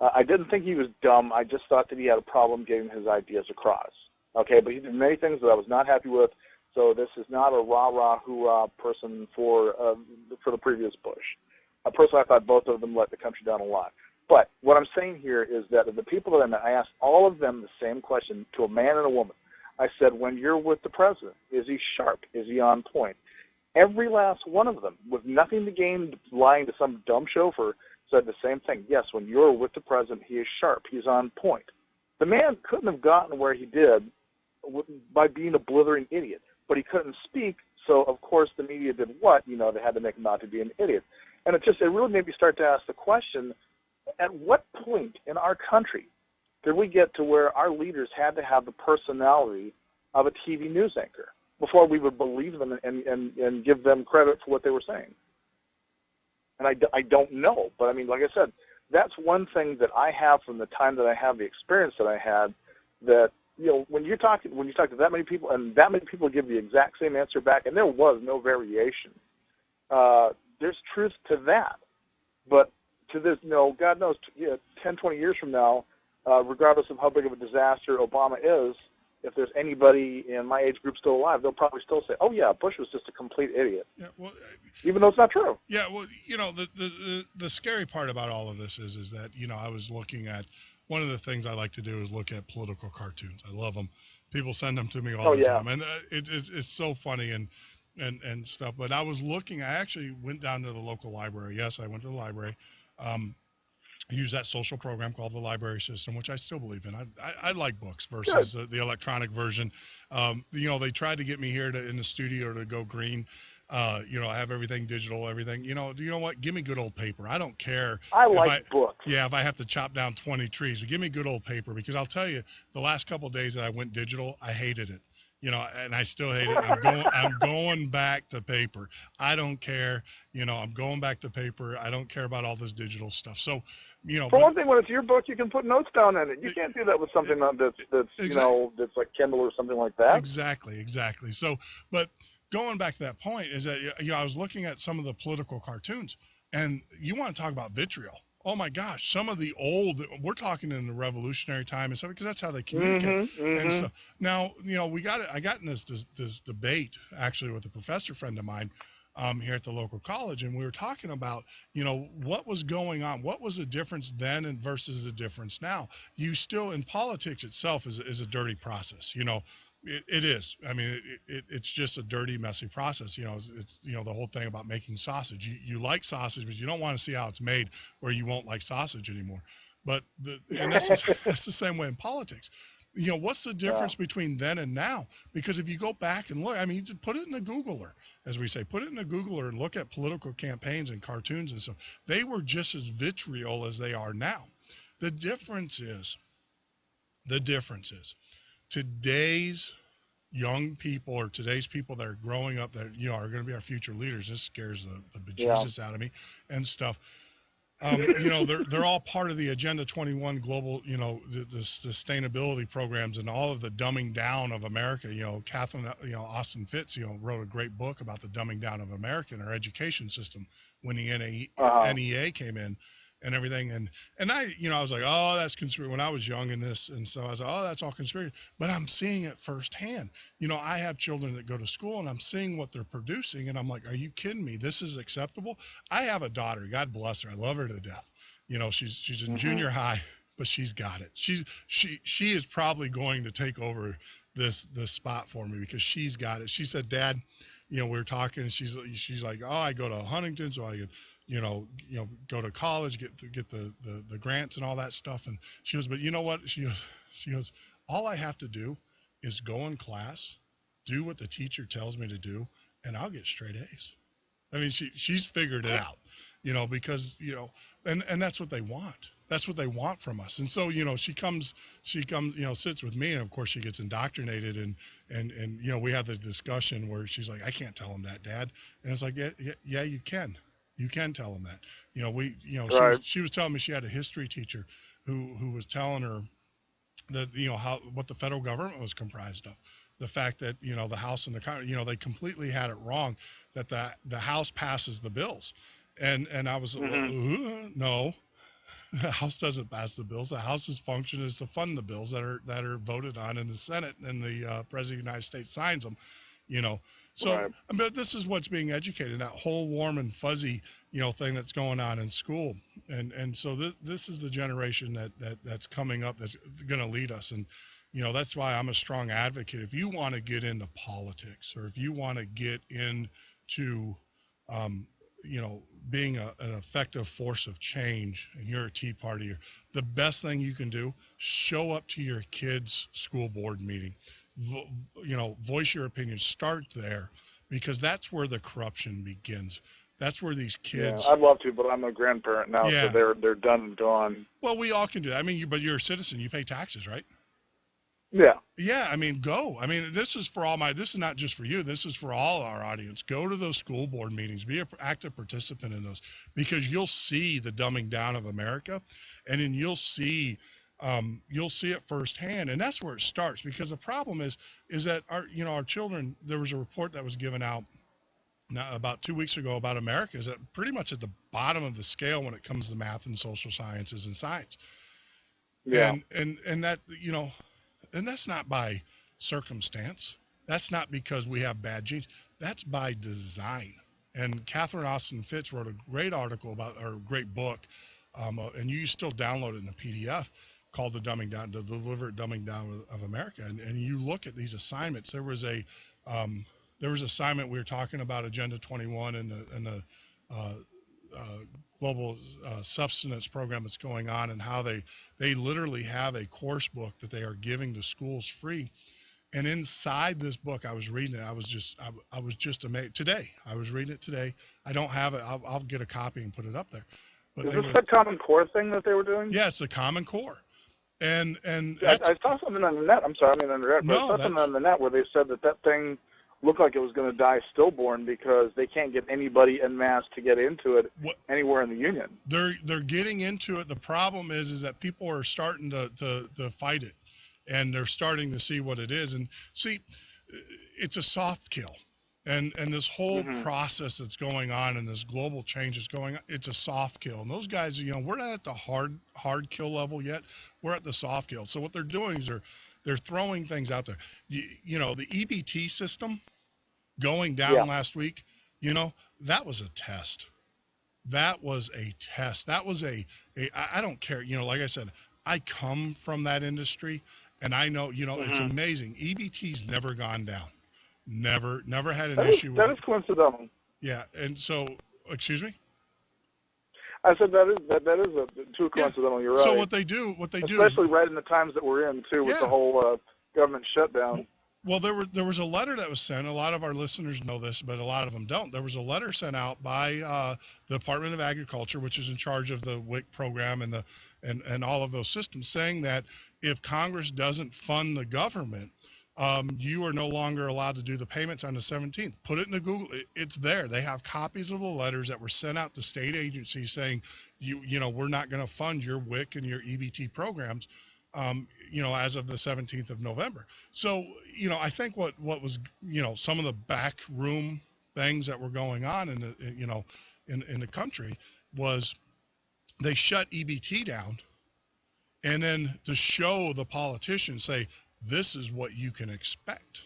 S22: I didn't think he was dumb. I just thought that he had a problem getting his ideas across. Okay, but he did many things that I was not happy with. So this is not a rah-rah, hoorah person for the previous Bush. Personally, I thought both of them let the country down a lot. But what I'm saying here is that of the people that I met, I asked all of them the same question to a man and a woman. I said, when you're with the president, is he sharp? Is he on point? Every last one of them, with nothing to gain lying to some dumb chauffeur, said the same thing. Yes, when you're with the president, he is sharp. He's on point. The man couldn't have gotten where he did by being a blithering idiot, but he couldn't speak, so of course the media did what? They had to make him out to be an idiot. And it really made me start to ask the question, at what point in our country did we get to where our leaders had to have the personality of a TV news anchor before we would believe them and give them credit for what they were saying? And I don't know, but I mean, like I said, that's one thing that I have from the time that I have the experience that I had, that, when you talk to that many people and that many people give the exact same answer back, and there was no variation, there's truth to that. But to this, God knows, 10, 20 years from now, regardless of how big of a disaster Obama is, if there's anybody in my age group still alive, they'll probably still say, "Oh yeah, Bush was just a complete idiot."
S5: Yeah, well,
S22: even though it's not true.
S5: Yeah, well, the scary part about all of this is that I was looking at, one of the things I like to do is look at political cartoons. I love them. People send them to me all the time, and it's so funny and stuff. But I was looking. I actually went down to the local library. Yes, I went to the library. Use that social program called the library system, which I still believe in. I like books versus the electronic version. They tried to get me here in the studio to go green. have everything digital, everything. You know what? Give me good old paper. I don't care.
S22: I like books.
S5: Yeah, if I have to chop down 20 trees, but give me good old paper, because I'll tell you, the last couple of days that I went digital, I hated it. And I still hate it. I'm going back to paper. I don't care. I'm going back to paper. I don't care about all this digital stuff. So,
S22: For one thing, when it's your book, you can put notes down in it. You can't do that with something that's that's like Kindle or something like that.
S5: Exactly. So, but going back to that point is that I was looking at some of the political cartoons, and you want to talk about vitriol. Oh my gosh, some of the old, we're talking in the revolutionary time and stuff, because that's how they communicate and stuff. Now, I got in this debate actually with a professor friend of mine here at the local college, and we were talking about, what was going on, what was the difference then and versus the difference now. You still, in politics itself is a dirty process, It is. I mean, it's just a dirty, messy process. It's the whole thing about making sausage. You like sausage, but you don't want to see how it's made, or you won't like sausage anymore. But that's the same way in politics. What's the difference between then and now? Because if you go back and look, I mean, you put it in a Googler, as we say, put it in a Googler and look at political campaigns and cartoons and stuff. They were just as vitriol as they are now. The difference is today's young people, or today's people that are growing up that are going to be our future leaders. This scares the bejesus out of me and stuff. They're all part of the Agenda 21 global, the sustainability programs and all of the dumbing down of America. Catherine, Austin Fitts, wrote a great book about the dumbing down of America and our education system when the NEA came in. And everything, and I was like, oh, that's conspiracy when I was young in this, and so I was like, oh, that's all conspiracy. But I'm seeing it firsthand. I have children that go to school, and I'm seeing what they're producing, and I'm like, are you kidding me? This is acceptable? I have a daughter, God bless her, I love her to death. She's in junior high, but she's got it. She is probably going to take over this spot for me, because she's got it. She said, Dad, we were talking, and she's like, oh, I go to Huntington, so I could go to college, get the grants and all that stuff. And she goes, but you know what? She goes, all I have to do is go in class, do what the teacher tells me to do, and I'll get straight A's. I mean, she's figured it out, because, and that's what they want. That's what they want from us. And so, she comes, sits with me, and of course she gets indoctrinated, and we have the discussion where she's like, I can't tell him that, Dad. And it's like, yeah, you can. You can tell them that. She was telling me she had a history teacher who was telling her that, what the federal government was comprised of. The fact that, the House and the Congress, they completely had it wrong, that the House passes the bills. And I was like, no, the House doesn't pass the bills. The House's function is to fund the bills that are voted on in the Senate, and the President of the United States signs them. So, but this is what's being educated, that whole warm and fuzzy, thing that's going on in school. And so this is the generation that's coming up that's going to lead us. And, that's why I'm a strong advocate. If you want to get into politics, or if you want to get into, being an effective force of change, and you're a Tea Partier, the best thing you can do, show up to your kid's school board meeting. Voice your opinion. Start there, because that's where the corruption begins. That's where these kids.
S22: Yeah, I'd love to, but I'm a grandparent now, so they're done and gone.
S5: Well, we all can do that. I mean, but you're a citizen. You pay taxes, right?
S22: Yeah.
S5: Yeah. I mean, go. I mean, this is for all this is not just for you. This is for all our audience. Go to those school board meetings. Be an active participant in those, because you'll see the dumbing down of America, and then you'll see it firsthand, and that's where it starts. Because the problem is that our children. There was a report that was given out about 2 weeks ago about America is that pretty much at the bottom of the scale when it comes to math and social sciences and science.
S22: Yeah.
S5: And that and that's not by circumstance. That's not because we have bad genes. That's by design. And Catherine Austin Fitts wrote a great article about, or a great book, and you still download it in a PDF, called The Deliberate Dumbing Down of America. And you look at these assignments. There was assignment, we were talking about Agenda 21 and the global subsistence program that's going on, and how they literally have a course book that they are giving to schools free. And inside this book, I was reading it. I was just amazed. Today, I was reading it today. I don't have it. I'll get a copy and put it up there. But
S22: is this the Common Core thing that they were doing?
S5: Yeah, it's the Common Core. And
S22: I saw something on the net. I'm sorry, I mean I saw something on the net where they said that thing looked like it was going to die stillborn because they can't get anybody en masse to get into it anywhere in the union.
S5: They're getting into it. The problem is that people are starting to fight it, and they're starting to see what it is. And see, it's a soft kill. And this whole process that's going on and this global change is going on, it's a soft kill. And those guys, we're not at the hard kill level yet. We're at the soft kill. So what they're doing is they're throwing things out there. The EBT system going down last week, that was a test. That was a test. That was I don't care. Like I said, I come from that industry, and I know, it's amazing. EBT's never gone down. Never had an issue with it.
S22: That is coincidental.
S5: Yeah, and so, excuse me?
S22: I said that is too coincidental. You're right.
S5: So what they do,
S22: especially right in the times that we're in too, with the whole government shutdown.
S5: Well, there was a letter that was sent. A lot of our listeners know this, but a lot of them don't. There was a letter sent out by the Department of Agriculture, which is in charge of the WIC program and all of those systems, saying that if Congress doesn't fund the government, you are no longer allowed to do the payments on the 17th. Put it in the Google. It's there. They have copies of the letters that were sent out to state agencies saying, we're not going to fund your WIC and your EBT programs, as of the 17th of November. So, I think what was, some of the back room things that were going on in the country was they shut EBT down, and then to show the politicians, say, this is what you can expect.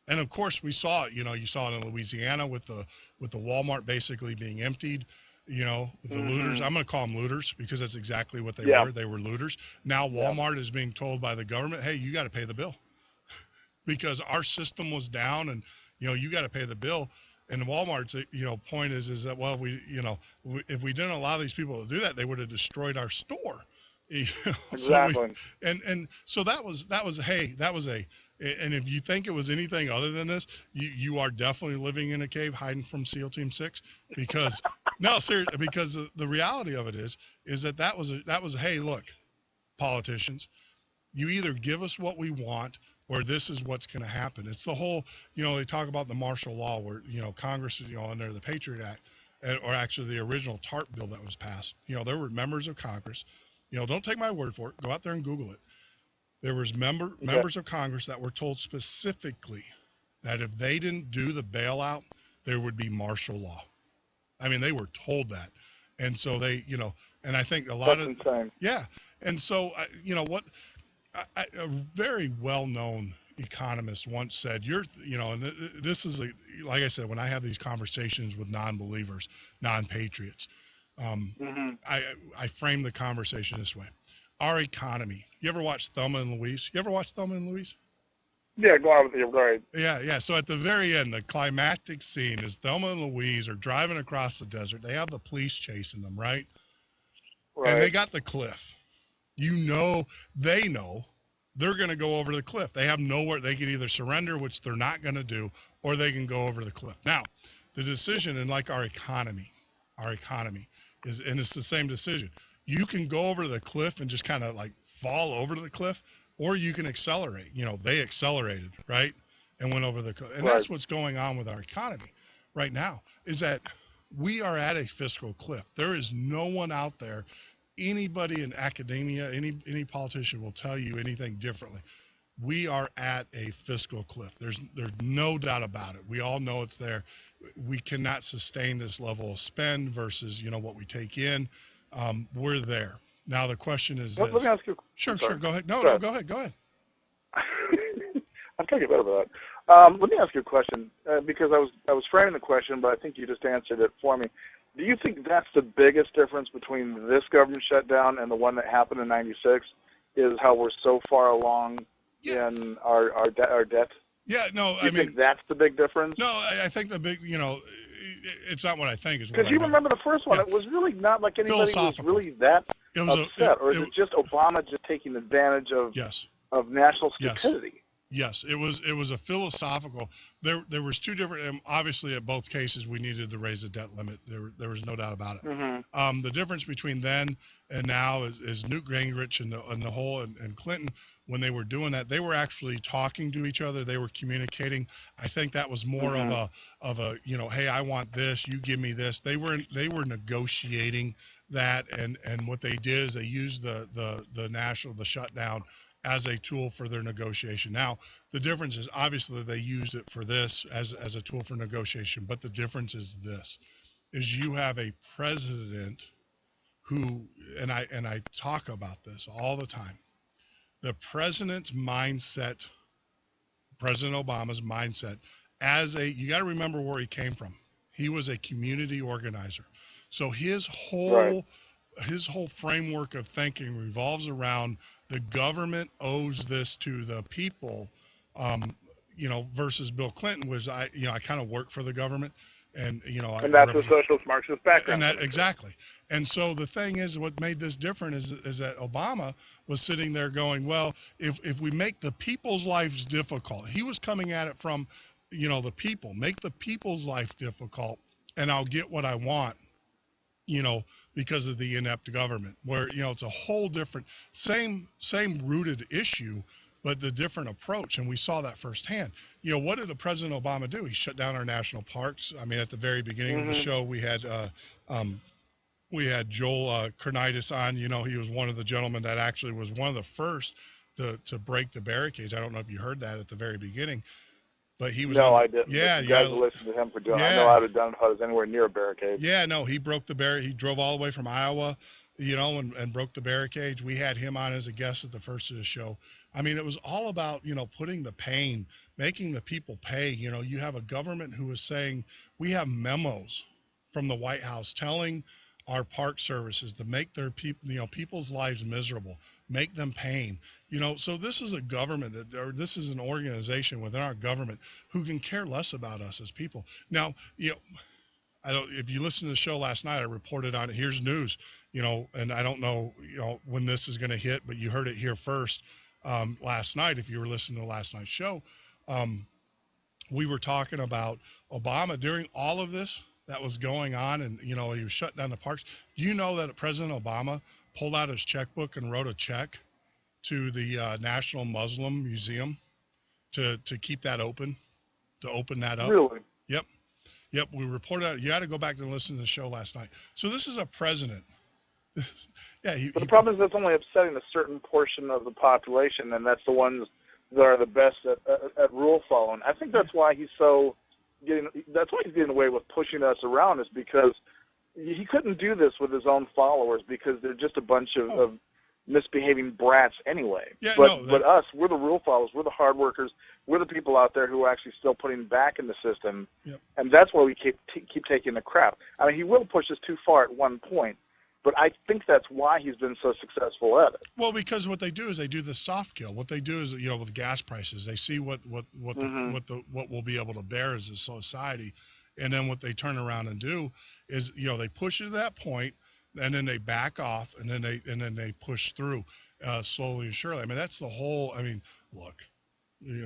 S5: And of course we saw it, you saw it in Louisiana with the Walmart basically being emptied, with the looters. I'm going to call them looters because that's exactly what they were. They were looters. Now Walmart is being told by the government, hey, you got to pay the bill because our system was down and, you got to pay the bill. And Walmart's, point is that, well, if we didn't allow these people to do that, they would have destroyed our store.
S22: Exactly.
S5: So that was and if you think it was anything other than this, you are definitely living in a cave hiding from SEAL Team 6 because no, seriously, because the reality of it is that was hey, look, politicians, you either give us what we want or this is what's going to happen. It's the whole, they talk about the martial law where, Congress, under the Patriot Act, or actually the original TARP bill that was passed, there were members of Congress. Don't take my word for it. Go out there and Google it. There was members of Congress that were told specifically that if they didn't do the bailout, there would be martial law. I mean, they were told that. And so they, and I think a lot
S22: That's insane.
S5: Yeah. And so, a very well-known economist once said, and this is, like I said, when I have these conversations with non-believers, non-patriots, I frame the conversation this way. Our economy. You ever watch Thelma and Louise? You ever watch Thelma and Louise?
S22: Yeah, go on with you. Right.
S5: Yeah. So at the very end, the climactic scene is Thelma and Louise are driving across the desert. They have the police chasing them, right? And they got the cliff. They know they're going to go over the cliff. They have nowhere. They can either surrender, which they're not going to do, or they can go over the cliff. Now, the decision, and like our economy is, and it's the same decision. You can go over the cliff and just kind of like fall over the cliff, or you can accelerate. They accelerated, right? And went over the cliff. And that's what's going on with our economy right now, is that we are at a fiscal cliff. There is no one out there, anybody in academia, any politician will tell you anything differently. We are at a fiscal cliff. There's no doubt about it. We all know it's there. We cannot sustain this level of spend versus, what we take in. We're there. Now the question is this.
S22: Let me ask you.
S5: Sure. Go ahead. No, go ahead.
S22: I'm trying to get better at that. Let me ask you a question because I was framing the question, but I think you just answered it for me. Do you think that's the biggest difference between this government shutdown and the one that happened in '96? Is how we're so far along in our debt?
S5: Yeah. No.
S22: Do you think that's the big difference?
S5: No, I think the big. It's not what I think.
S22: Because you remember the first one, it was really not like anybody was really that upset, or is it just Obama just taking advantage of national stupidity?
S5: Yes, it was a philosophical. There was two different. Obviously, at both cases, we needed to raise the debt limit. There was no doubt about it.
S22: Mm-hmm.
S5: The difference between then and now is Newt Gingrich and the whole and Clinton, when they were doing that, they were actually talking to each other. They were communicating. I think that was more of a hey, I want this, you give me this. They were negotiating that, and what they did is they used the shutdown as a tool for their negotiation. Now, the difference is obviously they used it for this as a tool for negotiation, but the difference is this, is you have a president who, and I talk about this all the time, the president's mindset, President Obama's mindset, you got to remember where he came from. He was a community organizer. So his whole framework of thinking revolves around the government owes this to the people, versus Bill Clinton was I kind of work for the government, and
S22: and that's the socialist Marxist background.
S5: And exactly. And so the thing is, what made this different is that Obama was sitting there going, well, if we make the people's lives difficult, he was coming at it from, the people, make the people's life difficult, and I'll get what I want. Because of the inept government, where, it's a whole different, same rooted issue, but the different approach. And we saw that firsthand. What did President Obama do? He shut down our national parks. I mean, at the very beginning of the show, we had Joel Carnitis on. He was one of the gentlemen that actually was one of the first to break the barricades. I don't know if you heard that at the very beginning. But he was.
S22: No, I didn't.
S5: Yeah,
S22: you guys listened to him for doing. Yeah. I know I'd have done it if I was anywhere near a barricade.
S5: Yeah, no, he broke the barricade. He drove all the way from Iowa, and broke the barricades. We had him on as a guest at the first of the show. I mean, it was all about putting the pain, making the people pay. You have a government who is saying, we have memos from the White House telling our park services to make their people, people's lives miserable, make them pain. So this is a government this is an organization within our government who can care less about us as people. Now, if you listened to the show last night, I reported on it. Here's news, and I don't know, when this is going to hit, but you heard it here first last night. If you were listening to last night's show, we were talking about Obama during all of this that was going on, and he was shutting down the parks. Do you know that President Obama pulled out his checkbook and wrote a check to the National Muslim Museum to keep that open, to open that up?
S22: Really?
S5: Yep. We reported out. You had to go back and listen to the show last night. So this is a president.
S22: But the problem is that's only upsetting a certain portion of the population, and that's the ones that are the best at rule following. I think that's why he's getting away with pushing us around, is because he couldn't do this with his own followers because they're just a bunch of misbehaving brats anyway.
S5: Yeah,
S22: but us, we're the real followers. We're the hard workers. We're the people out there who are actually still putting back in the system.
S5: Yep.
S22: And that's why we keep taking the crap. I mean, he will push us too far at one point, but I think that's why he's been so successful at it.
S5: Well, because what they do is they do the soft kill. What they do is, with gas prices, they see what we'll be able to bear as a society, and then what they turn around and do is, they push it to that point, and then they back off, and then they push through slowly and surely. I mean, that's the whole. I mean, look,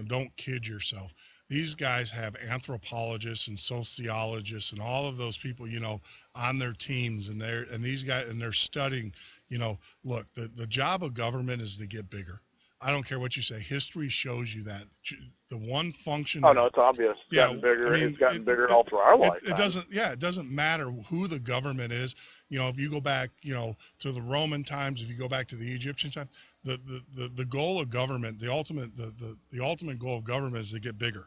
S5: don't kid yourself. These guys have anthropologists and sociologists and all of those people, on their teams, and they're studying. Look, the job of government is to get bigger. I don't care what you say. History shows you that. The one function.
S22: Oh, no, it's obvious. It's gotten bigger. It's gotten bigger all through our lifetime.
S5: It doesn't matter who the government is. If you go back, to the Roman times, if you go back to the Egyptian time, the goal of government, the ultimate goal of government is to get bigger.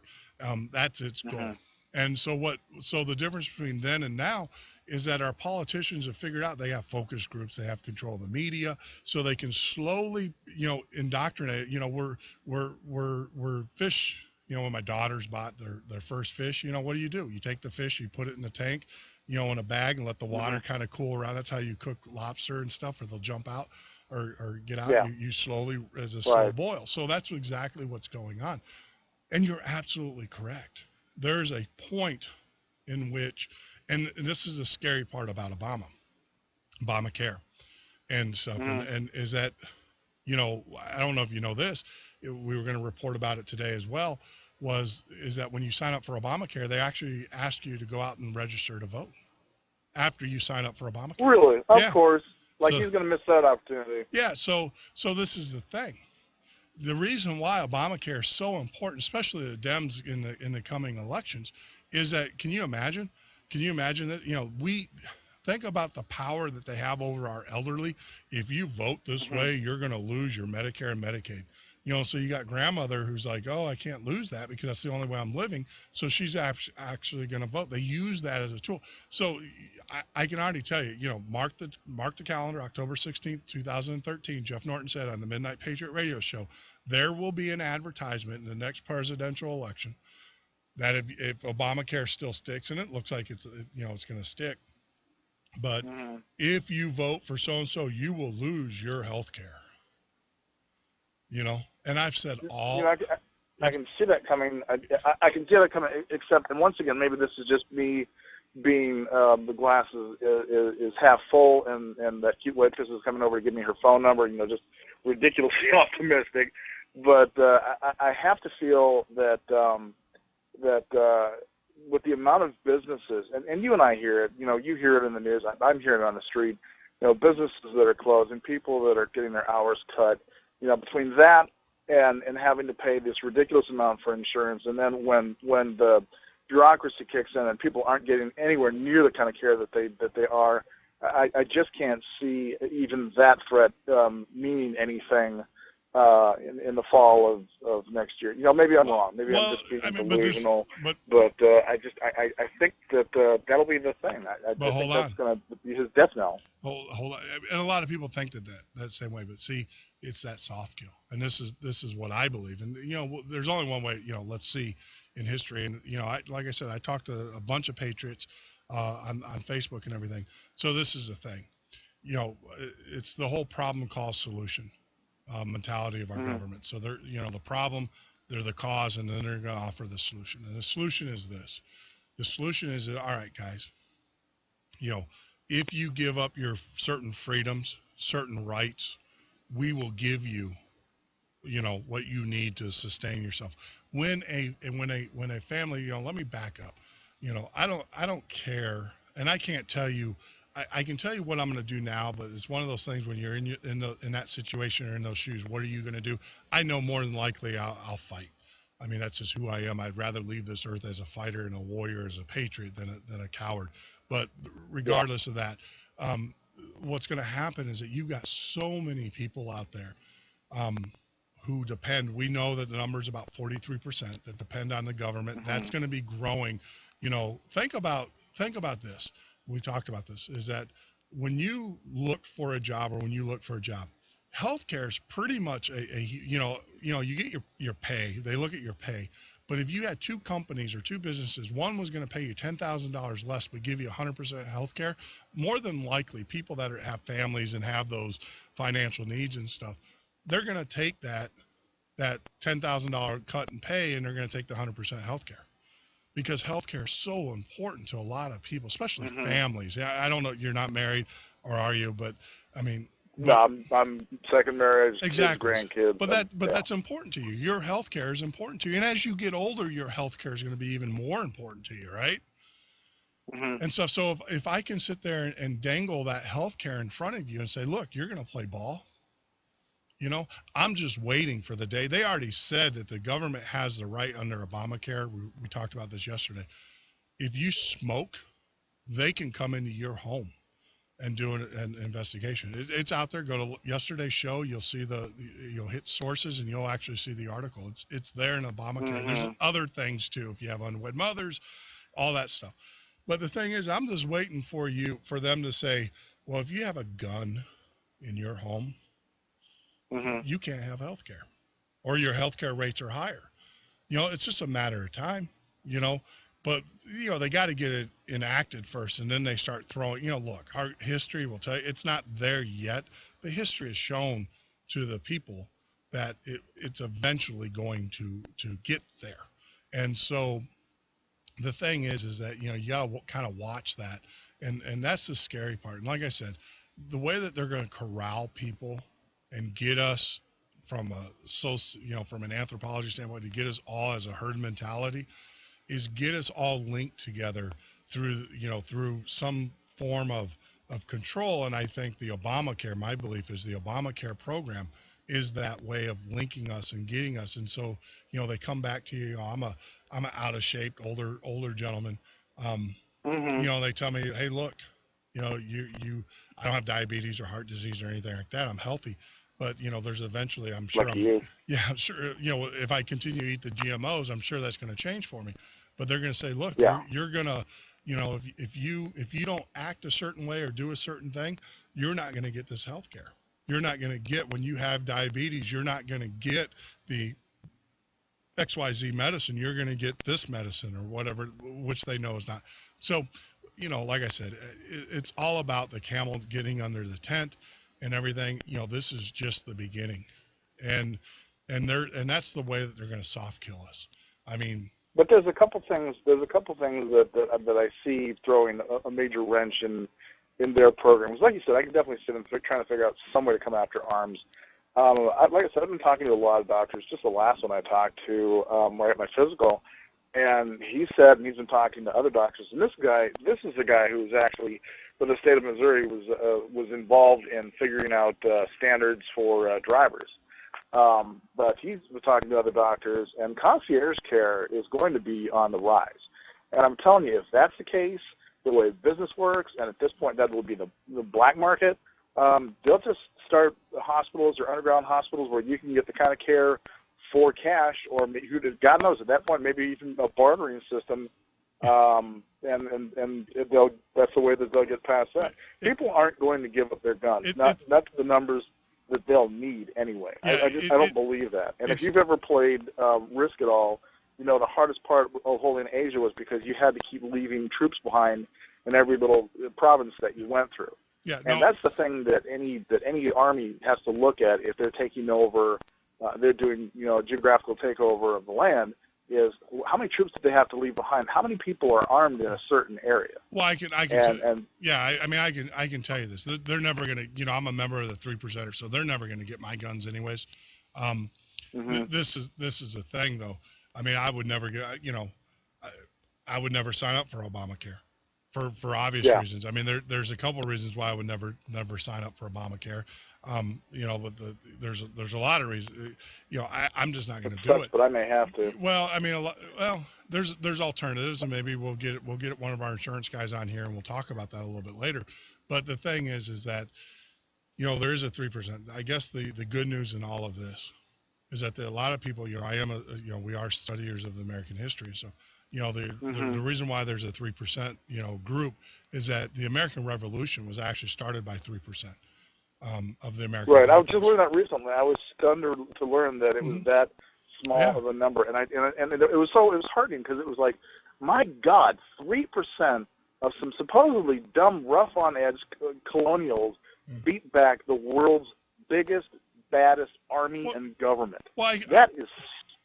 S5: That's its goal. And so the difference between then and now is that our politicians have figured out they have focus groups, they have control of the media, so they can slowly, indoctrinate. We're fish. When my daughters bought their first fish, what do? You take the fish, you put it in a tank, in a bag, and let the water kind of cool around. That's how you cook lobster and stuff, or they'll jump out or get out.
S22: Yeah.
S5: You slowly, as a slow boil. So that's exactly what's going on. And you're absolutely correct. There's a point in which, and this is the scary part about Obamacare and stuff, and is that, I don't know if you know this, we were going to report about it today as well, is that when you sign up for Obamacare, they actually ask you to go out and register to vote after you sign up for Obamacare.
S22: Really? Of
S5: Yeah.
S22: course. Like
S5: So-
S22: he's going to miss that opportunity.
S5: Yeah, so this is the thing. The reason why Obamacare is so important, especially the Dems in the coming elections, is that can you imagine that we think about the power that they have over our elderly. If you vote this way, you're going to lose your Medicare and Medicaid. So you got grandmother who's like, oh, I can't lose that because that's the only way I'm living. So she's actually going to vote. They use that as a tool. So I can already tell you, mark the calendar, October 16th, 2013. Jeff Norton said on the Midnight Patriot radio show, there will be an advertisement in the next presidential election that if Obamacare still sticks, and it looks like it's going to stick, but if you vote for so-and-so, you will lose your health care. And I've said
S22: I can see that coming. I can see that coming, except, and once again, maybe this is just me being the glass is half full, and that cute waitress is coming over to give me her phone number, just ridiculously optimistic. But I have to feel that with the amount of businesses, and you and I hear it, you hear it in the news, I'm hearing it on the street, businesses that are closing, people that are getting their hours cut, between that and having to pay this ridiculous amount for insurance, and then when the bureaucracy kicks in and people aren't getting anywhere near the kind of care that they are, I just can't see even that threat meaning anything in the fall of next year. Maybe I'm wrong. Maybe I'm just being delusional. But I think that that'll be the thing. I think that's going to be his death knell.
S5: Hold on. And a lot of people think that same way. But see, it's that soft kill. And this is what I believe. And there's only one way. Let's see in history. And like I said, I talked to a bunch of patriots on Facebook and everything. So this is the thing. It's the whole problem cause solution mentality of our government. So they're the problem, they're the cause, and then they're going to offer the solution. And the solution is this. The solution is that, all right, guys, if you give up your certain freedoms, certain rights, we will give you what you need to sustain yourself. When a family, let me back up. I don't care, and I can't tell you. I can tell you what I'm going to do now, but it's one of those things when you're in that situation or in those shoes. What are you going to do? I know more than likely I'll fight. I mean, that's just who I am. I'd rather leave this earth as a fighter and a warrior, as a patriot, than a coward. But regardless of that, what's going to happen is that you've got so many people out there who depend. We know that the number is about 43% that depend on the government. That's going to be growing. Think about this. We talked about this, is that when you look for a job healthcare is pretty much you get your pay. They look at your pay. But if you had two companies or two businesses, one was going to pay you $10,000 less but give you 100% healthcare, more than likely people that have families and have those financial needs and stuff, they're going to take that $10,000 cut in pay and they're going to take the 100% healthcare. Because healthcare is so important to a lot of people, especially families. I don't know, you're not married, or are you? But I mean,
S22: no, I'm second marriage,
S5: exactly.
S22: Kids, grandkids.
S5: But that's important to you. Your healthcare is important to you, and as you get older, your healthcare is going to be even more important to you, right? And stuff. So if I can sit there and dangle that healthcare in front of you and say, look, you're going to play ball. I'm just waiting for the day. They already said that the government has the right under Obamacare. We talked about this yesterday. If you smoke, they can come into your home and do an investigation. It's out there. Go to yesterday's show. You'll see you'll hit sources and you'll actually see the article. It's there in Obamacare. There's other things too. If you have unwed mothers, all that stuff. But the thing is, I'm just waiting for them to say, well, if you have a gun in your home, you can't have health care, or your health care rates are higher. It's just a matter of time, but they got to get it enacted first, and then they start throwing, look, our history will tell you it's not there yet, but history has shown to the people that it's eventually going to get there. And so the thing is that, you got to kind of watch that. And that's the scary part. And like I said, the way that they're going to corral people and get us from an anthropology standpoint, to get us all as a herd mentality, is get us all linked together through some form of control. And I think the Obamacare, my belief is the Obamacare program is that way of linking us and getting us. And so, they come back to you. I'm a out of shape older gentleman. They tell me, hey, look, I don't have diabetes or heart disease or anything like that. I'm healthy. But, there's eventually, I'm sure, I'm sure, if I continue to eat the GMOs, I'm sure that's going to change for me. But they're going to say, look, you're going to, if you don't act a certain way or do a certain thing, you're not going to get this health care. You're not going to get, when you have diabetes, you're not going to get the XYZ medicine. You're going to get this medicine or whatever, which they know is not. So, like I said, it's all about the camel getting under the tent and everything. This is just the beginning. And that's the way that they're going to soft kill us. I mean,
S22: but there's a couple things that I see throwing a major wrench in their programs. Like you said, I can definitely sit and trying to figure out some way to come after arms. Like I said, I've been talking to a lot of doctors. Just the last one I talked to right at my physical, and he said, and he's been talking to other doctors. And this is a guy who was actually, for the state of Missouri, was involved in figuring out standards for drivers. But he was talking to other doctors, and concierge care is going to be on the rise. And I'm telling you, if that's the case, the way business works, and at this point that will be the black market, they'll just start hospitals or underground hospitals where you can get the kind of care for cash, or God knows, at that point maybe even a bartering system, and that's the way that they'll get past that. People aren't going to give up their guns, not to the numbers that they'll need anyway. I don't believe that. And if you've ever played Risk at all, the hardest part of holding Asia was because you had to keep leaving troops behind in every little province that you went through. And that's the thing that any army has to look at if they're taking over, they're doing a geographical takeover of the land, is how many troops do they have to leave behind? How many people are armed in a certain area?
S5: Well, I can tell you this. They're never going to, I'm a member of the 3%, so they're never going to get my guns anyways. This is a thing though. I mean, I would never get, I would never sign up for Obamacare for obvious reasons. I mean, there's a couple of reasons why I would never sign up for Obamacare. But there's a lot of reasons. I'm just not going to do it.
S22: But I may have to.
S5: Well, I mean, there's alternatives, and maybe we'll get one of our insurance guys on here, and we'll talk about that a little bit later. But the thing is that, there is a 3%. I guess the good news in all of this is that a lot of people, we are studiers of American history, so. The reason why there's a 3%, group is that the American Revolution was actually started by 3%. Of the American.
S22: Right. I was just learning that recently. I was stunned to learn that it was that small of a number, and it was heartening because it was like, my God, 3% of some supposedly dumb, rough on edge colonials beat back the world's biggest, baddest army and government. That is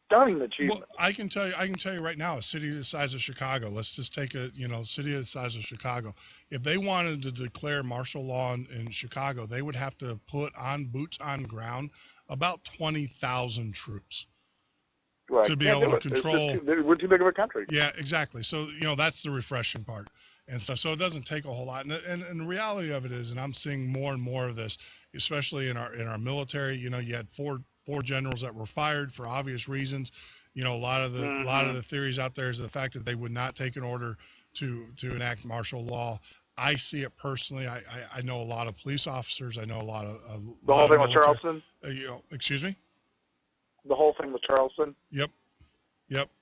S22: stunning achievement.
S5: Well, I can tell you right now, a city the size of Chicago, let's just take a city the size of Chicago. If they wanted to declare martial law in Chicago, they would have to put on boots on ground about 20,000 troops.
S22: Right.
S5: To be able to control.
S22: We're too big of a country.
S5: Yeah, exactly. So, that's the refreshing part. And so it doesn't take a whole lot. And the reality of it is, and I'm seeing more and more of this, especially in our military, you had four generals that were fired for obvious reasons. A lot of the theories out there is the fact that they would not take an order to enact martial law. I see it personally. I know a lot of police officers. I know a lot of
S22: the whole thing with Charleston.
S5: Excuse me.
S22: The whole thing with Charleston.
S5: Yep.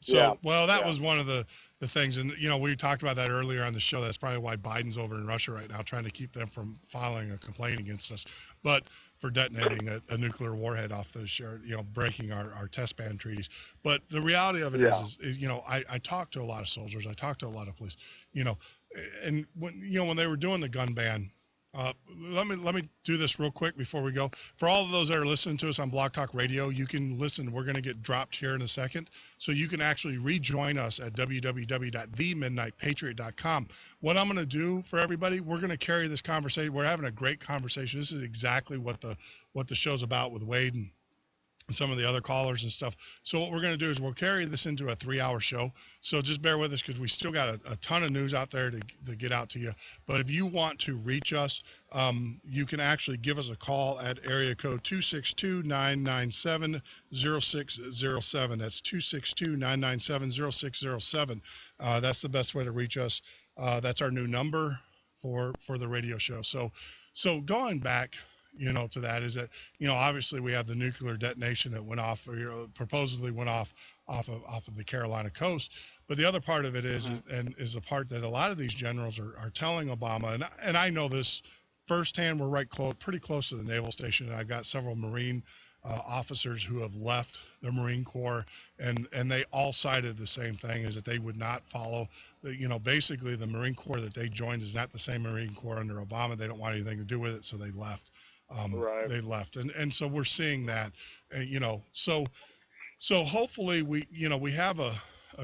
S5: So that was one of the things, and we talked about that earlier on the show. That's probably why Biden's over in Russia right now, trying to keep them from filing a complaint against us. But for detonating a nuclear warhead off the shore, breaking our test ban treaties. But the reality of it is I talked to a lot of soldiers, I talked to a lot of police, and when they were doing the gun ban, let me do this real quick before we go. For all of those that are listening to us on Blog Talk Radio, you can listen. We're going to get dropped here in a second, so you can actually rejoin us at www.themidnightpatriot.com. What I'm going to do for everybody, we're going to carry this conversation. We're having a great conversation. This is exactly what the show's about with Wade some of the other callers and stuff. So what we're going to do is we'll carry this into a 3-hour show. So just bear with us because we still got a ton of news out there to get out to you. But if you want to reach us, you can actually give us a call at area code 262-997-0607. That's 262-997-0607. That's the best way to reach us. That's our new number for the radio show. So going back, to that is that, obviously we have the nuclear detonation that went off, or supposedly went off of the Carolina coast. But the other part of it is, and is the part that a lot of these generals are telling Obama, and I know this firsthand. We're pretty close to the naval station, and I've got several Marine officers who have left the Marine Corps, and they all cited the same thing, is that they would not follow basically the Marine Corps that they joined is not the same Marine Corps under Obama. They don't want anything to do with it, so they left.
S22: Right.
S5: They left, and so we're seeing that, so hopefully we have a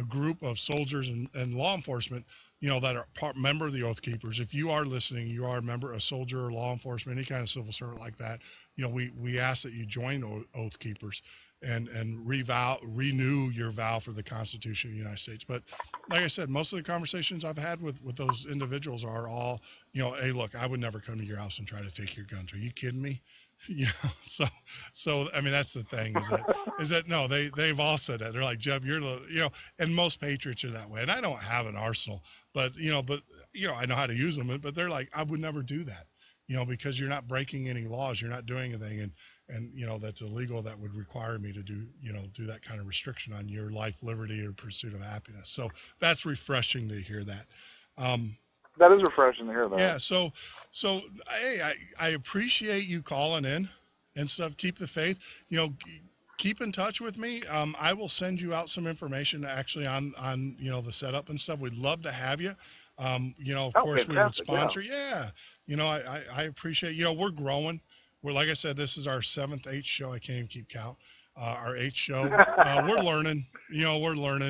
S5: group of soldiers and law enforcement, that are member of the Oath Keepers. If you are listening, you are a soldier or law enforcement, any kind of civil servant like that, we ask that you join Oath Keepers and renew your vow for the Constitution of the United States. But like I said, most of the conversations I've had with those individuals are all, hey, look, I would never come to your house and try to take your guns. Are you kidding me? So I mean, that's the thing, is that no, they've all said that. They're like, Jeff, you're and most patriots are that way. And I don't have an arsenal, but I know how to use them. But they're like, I would never do that, because you're not breaking any laws, you're not doing anything, and that's illegal. That would require me to do that kind of restriction on your life, liberty, or pursuit of happiness. So that's refreshing to hear that.
S22: That is refreshing to hear that.
S5: Yeah. So hey, I appreciate you calling in and stuff. Keep the faith. Keep in touch with me. I will send you out some information actually on the setup and stuff. We'd love to have you. Of course we would sponsor. Yeah. I appreciate. We're growing. We're, like I said, this is our 7th, 8th show. I can't even keep count. Our 8th show. We're learning,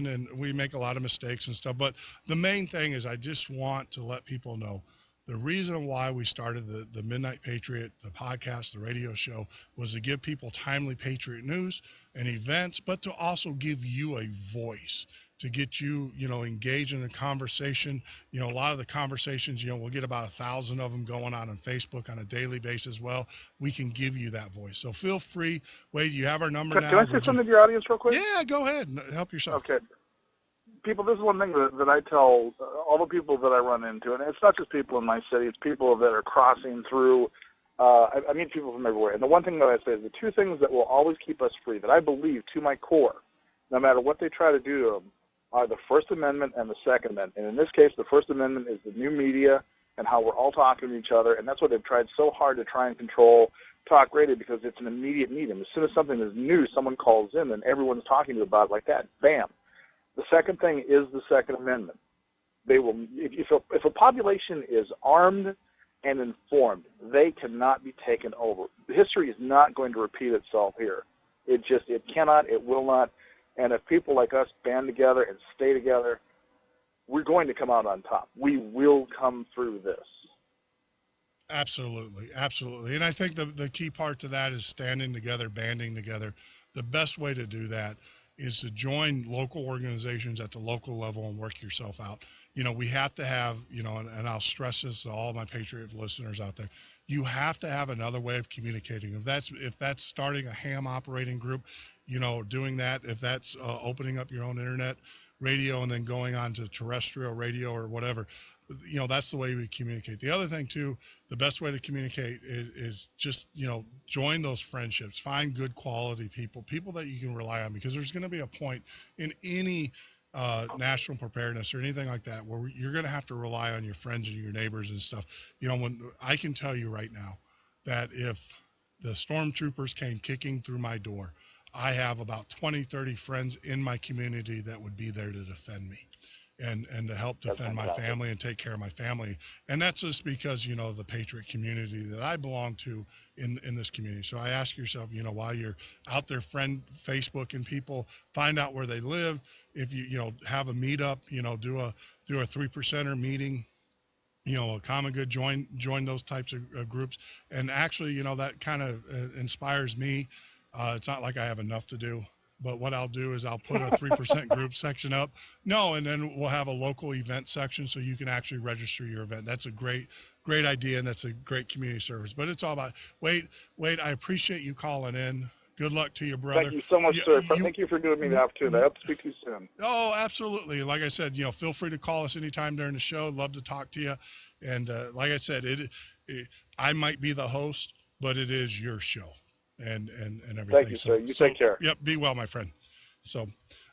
S5: and we make a lot of mistakes and stuff. But the main thing is I just want to let people know the reason why we started the Midnight Patriot, the podcast, the radio show, was to give people timely Patriot news and events, but to also give you a voice, to get you, engaged in a conversation. A lot of the conversations, we'll get about 1,000 of them going on Facebook on a daily basis. Well, we can give you that voice. So feel free. Wade, you have our number now.
S22: Can I say something to your audience real quick?
S5: Yeah, go ahead. Help yourself.
S22: Okay. People, this is one thing that I tell all the people that I run into, and it's not just people in my city, it's people that are crossing through. I meet people from everywhere. And the one thing that I say is the two things that will always keep us free, that I believe to my core, no matter what they try to do to them, are the First Amendment and the Second Amendment. And in this case, the First Amendment is the new media and how we're all talking to each other. And that's what they've tried so hard to try and control talk radio, because it's an immediate medium. As soon as something is new, someone calls in and everyone's talking to you about it like that. Bam. The second thing is the Second Amendment. They will, if a population is armed and informed, they cannot be taken over. History is not going to repeat itself here. It cannot, it will not. And if people like us band together and stay together, we're going to come out on top. We will come through this.
S5: Absolutely, absolutely. And I think the key part to that is standing together, banding together. The best way to do that is to join local organizations at the local level and work yourself out. We have to have, and I'll stress this to all my Patriot listeners out there, you have to have another way of communicating. If that's starting a ham operating group, doing that, if that's opening up your own internet radio and then going on to terrestrial radio or whatever, that's the way we communicate. The other thing too, the best way to communicate is just, join those friendships, find good quality people that you can rely on, because there's going to be a point in any national preparedness or anything like that where you're going to have to rely on your friends and your neighbors and stuff. When I can tell you right now that if the stormtroopers came kicking through my door, I have about 20, 30 friends in my community that would be there to defend me and to help defend my family and take care of my family. And that's just because, the Patriot community that I belong to in this community. So I ask yourself, while you're out there Facebook and people, find out where they live. If you, have a meetup, do a 3%er meeting, a common good, join those types of groups. And actually, that kind of inspires me It's not like I have enough to do. But what I'll do is I'll put a 3% group section up. No, and then we'll have a local event section so you can actually register your event. That's a great idea, and that's a great community service. But it's all about, Wade, I appreciate you calling in. Good luck to you, brother.
S22: Thank you so much, sir. Thank you for giving me the opportunity. I hope to speak to you soon.
S5: Oh, absolutely. Like I said, feel free to call us anytime during the show. Love to talk to you. And like I said, I might be the host, but it is your show. And everything.
S22: Thank you, sir. You take care.
S5: Yep. Be well, my friend. So,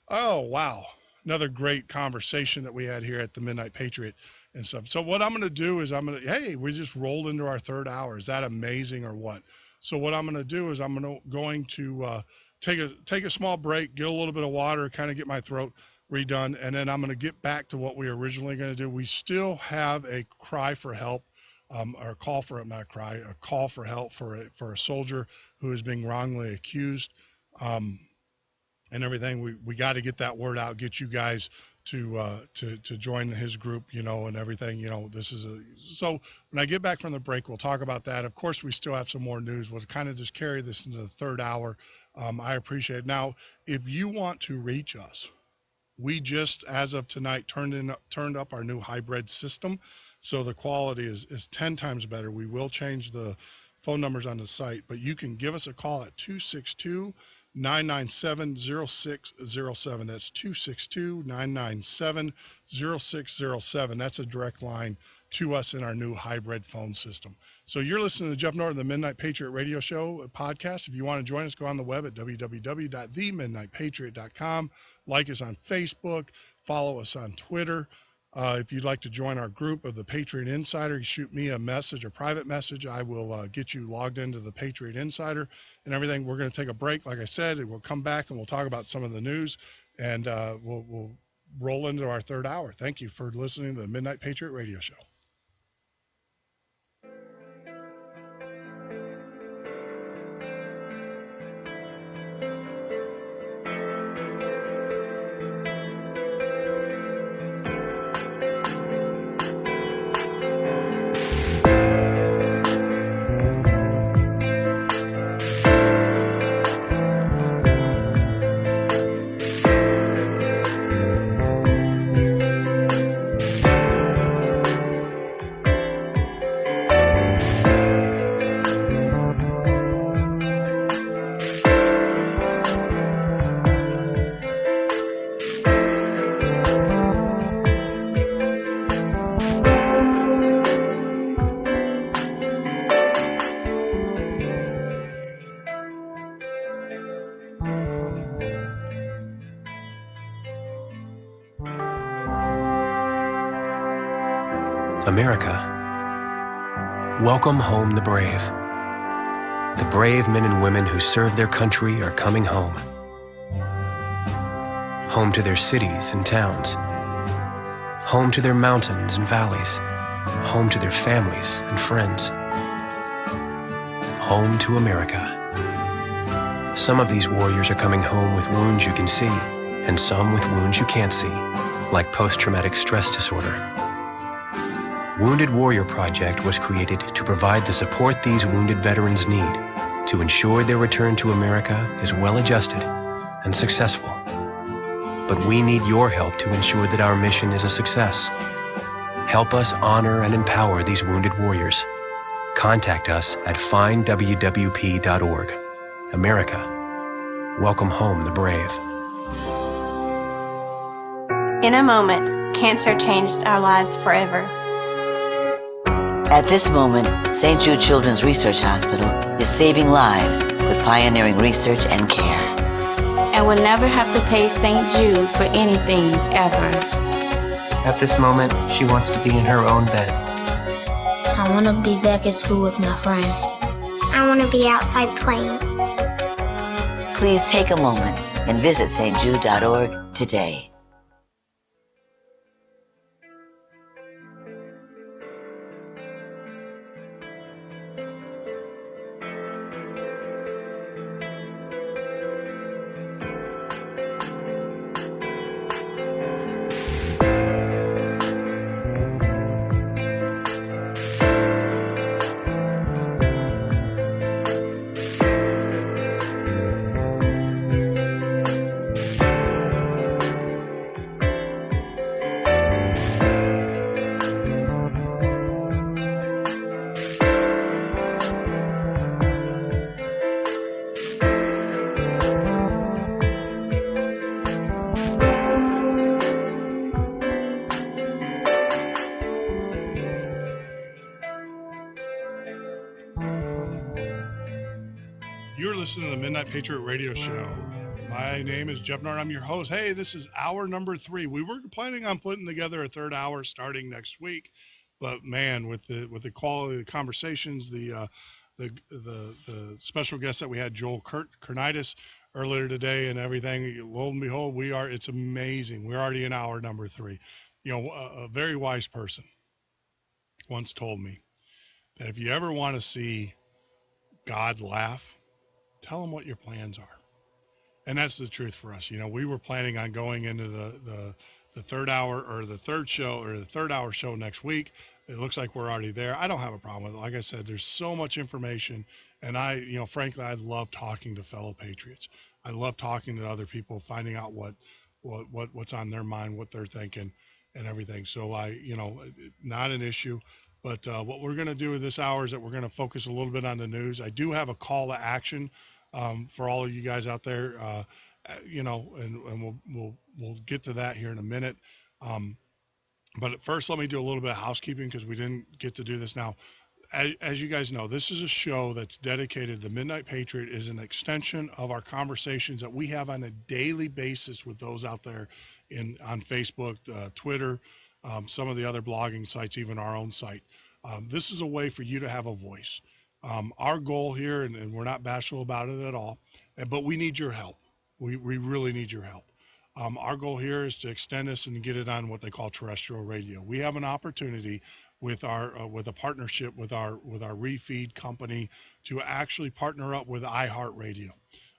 S5: oh, wow. Another great conversation that we had here at the Midnight Patriot and stuff. So what I'm going to do is hey, we just rolled into our third hour. Is that amazing or what? So what I'm going to do is I'm going to take a small break, get a little bit of water, kind of get my throat redone, and then I'm going to get back to what we were originally going to do. We still have a cry for help. Or a call for help for a soldier who is being wrongly accused, and everything. We got to get that word out, get you guys to join his group, and everything. This is so when I get back from the break, we'll talk about that. Of course, we still have some more news. We'll kind of just carry this into the third hour. I appreciate it. Now, if you want to reach us, we just, as of tonight, turned up our new hybrid system. So the quality is 10 times better. We will change the phone numbers on the site, but you can give us a call at 262-997-0607. That's 262-997-0607. That's a direct line to us in our new hybrid phone system. So you're listening to Jeff Norton, the Midnight Patriot Radio Show podcast. If you want to join us, go on the web at www.themidnightpatriot.com. Like us on Facebook. Follow us on Twitter. If you'd like to join our group of the Patriot Insider, you shoot me a message, a private message. I will get you logged into the Patriot Insider and everything. We're going to take a break, like I said, and we'll come back and we'll talk about some of the news, and we'll roll into our third hour. Thank you for listening to the Midnight Patriot Radio Show.
S20: America, welcome home the brave. The brave men and women who serve their country are coming home. Home to their cities and towns. Home to their mountains and valleys. Home to their families and friends. Home to America. Some of these warriors are coming home with wounds you can see, and some with wounds you can't see, like post-traumatic stress disorder. Wounded Warrior Project was created to provide the support these wounded veterans need to ensure their return to America is well-adjusted and successful. But we need your help to ensure that our mission is a success. Help us honor and empower these wounded warriors. Contact us at findwwp.org. America, welcome home the brave.
S15: In a moment, cancer changed our lives forever.
S18: At this moment, St. Jude Children's Research Hospital is saving lives with pioneering research and care.
S15: And will never have to pay St. Jude for anything, ever.
S19: At this moment, she wants to be in her own bed.
S17: I want to be back at school with my friends. I want to be outside playing.
S18: Please take a moment and visit stjude.org today.
S5: listening to the Midnight Patriot Radio Show. My name is Jeff Nord. I'm your host. Hey, this is hour number 3. We were planning on putting together a third hour starting next week, but man, with the quality of the conversations, the special guest that we had, Joel Kurnitis, earlier today, and everything, lo and behold, it's amazing. We're already in hour number 3. You know, a very wise person once told me that if you ever want to see God laugh, tell him what your plans are. And that's the truth for us. You know, we were planning on going into the third hour or the third show or the third hour show next week. It looks like we're already there. I don't have a problem with it. Like I said, there's so much information, and frankly, I love talking to fellow patriots. I love talking to other people, finding out what's on their mind, what they're thinking, and everything. So not an issue. But what we're going to do with this hour is that we're going to focus a little bit on the news. I do have a call to action for all of you guys out there, and we'll get to that here in a minute. But first, let me do a little bit of housekeeping because we didn't get to do this. Now, as you guys know, this is a show that's dedicated. The Midnight Patriot is an extension of our conversations that we have on a daily basis with those out there on Facebook, Twitter, some of the other blogging sites, even our own site. This is a way for you to have a voice. Our goal here, and we're not bashful about it at all, but we need your help. We really need your help. Our goal here is to extend this and get it on what they call terrestrial radio. We have an opportunity with a partnership with our refeed company to actually partner up with iHeartRadio.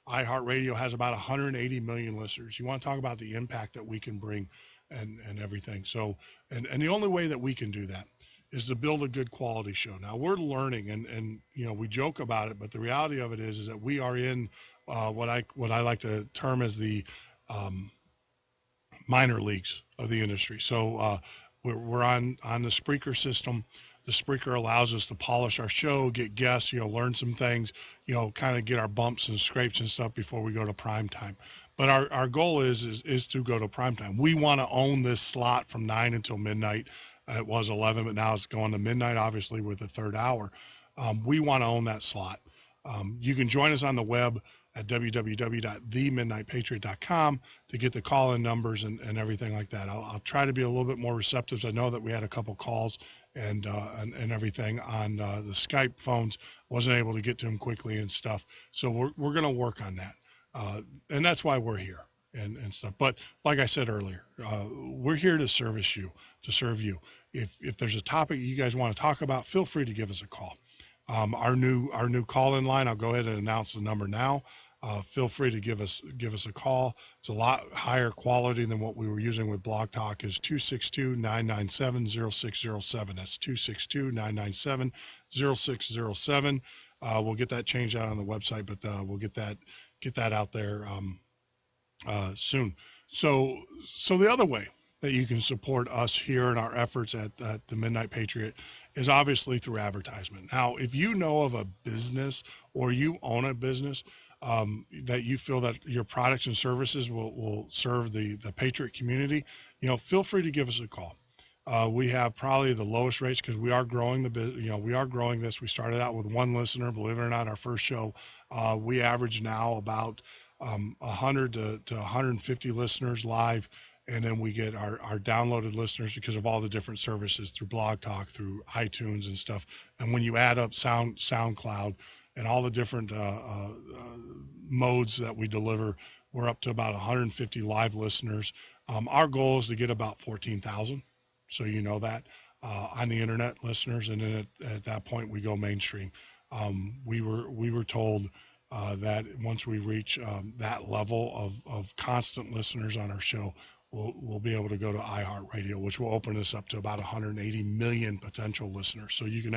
S5: iHeartRadio has about 180 million listeners. You want to talk about the impact that we can bring and everything. So, and the only way that we can do that is to build a good quality show. Now we're learning, and we joke about it, but the reality of it is that we are in what I like to term as the minor leagues of the industry. So we're on the Spreaker system. The Spreaker allows us to polish our show, get guests, learn some things, kind of get our bumps and scrapes and stuff before we go to prime time. But our goal is to go to prime time. We want to own this slot from 9 until midnight. It was 11, but now it's going to midnight, obviously, with the third hour. We want to own that slot. You can join us on the web at www.themidnightpatriot.com to get the call-in numbers and everything like that. I'll try to be a little bit more receptive. I know that we had a couple calls and everything on the Skype phones. Wasn't able to get to them quickly and stuff. So we're going to work on that. And that's why we're here and stuff. But like I said earlier, we're here to serve you. If there's a topic you guys want to talk about, feel free to give us a call. Our new call-in line, I'll go ahead and announce the number now. Feel free to give us a call. It's a lot higher quality than what we were using with Blog Talk. Is 262-997-0607. That's 262-997-0607. We'll get that changed out on the website, but we'll get that out there soon. So the other way that you can support us here in our efforts at the Midnight Patriot is obviously through advertisement. Now, if you know of a business or you own a business that you feel that your products and services will serve the Patriot community, feel free to give us a call. We have probably the lowest rates because we are growing we are growing this. We started out with one listener, believe it or not, our first show. We average now about 100 to 150 listeners live. And then we get our downloaded listeners because of all the different services through Blog Talk, through iTunes and stuff. And when you add up SoundCloud and all the different modes that we deliver, we're up to about 150 live listeners. Our goal is to get about 14,000. So you know that on the internet listeners. And then at that point we go mainstream. We were told that once we reach that level of constant listeners on our show, we'll be able to go to iHeartRadio, which will open us up to about 180 million potential listeners. So you can,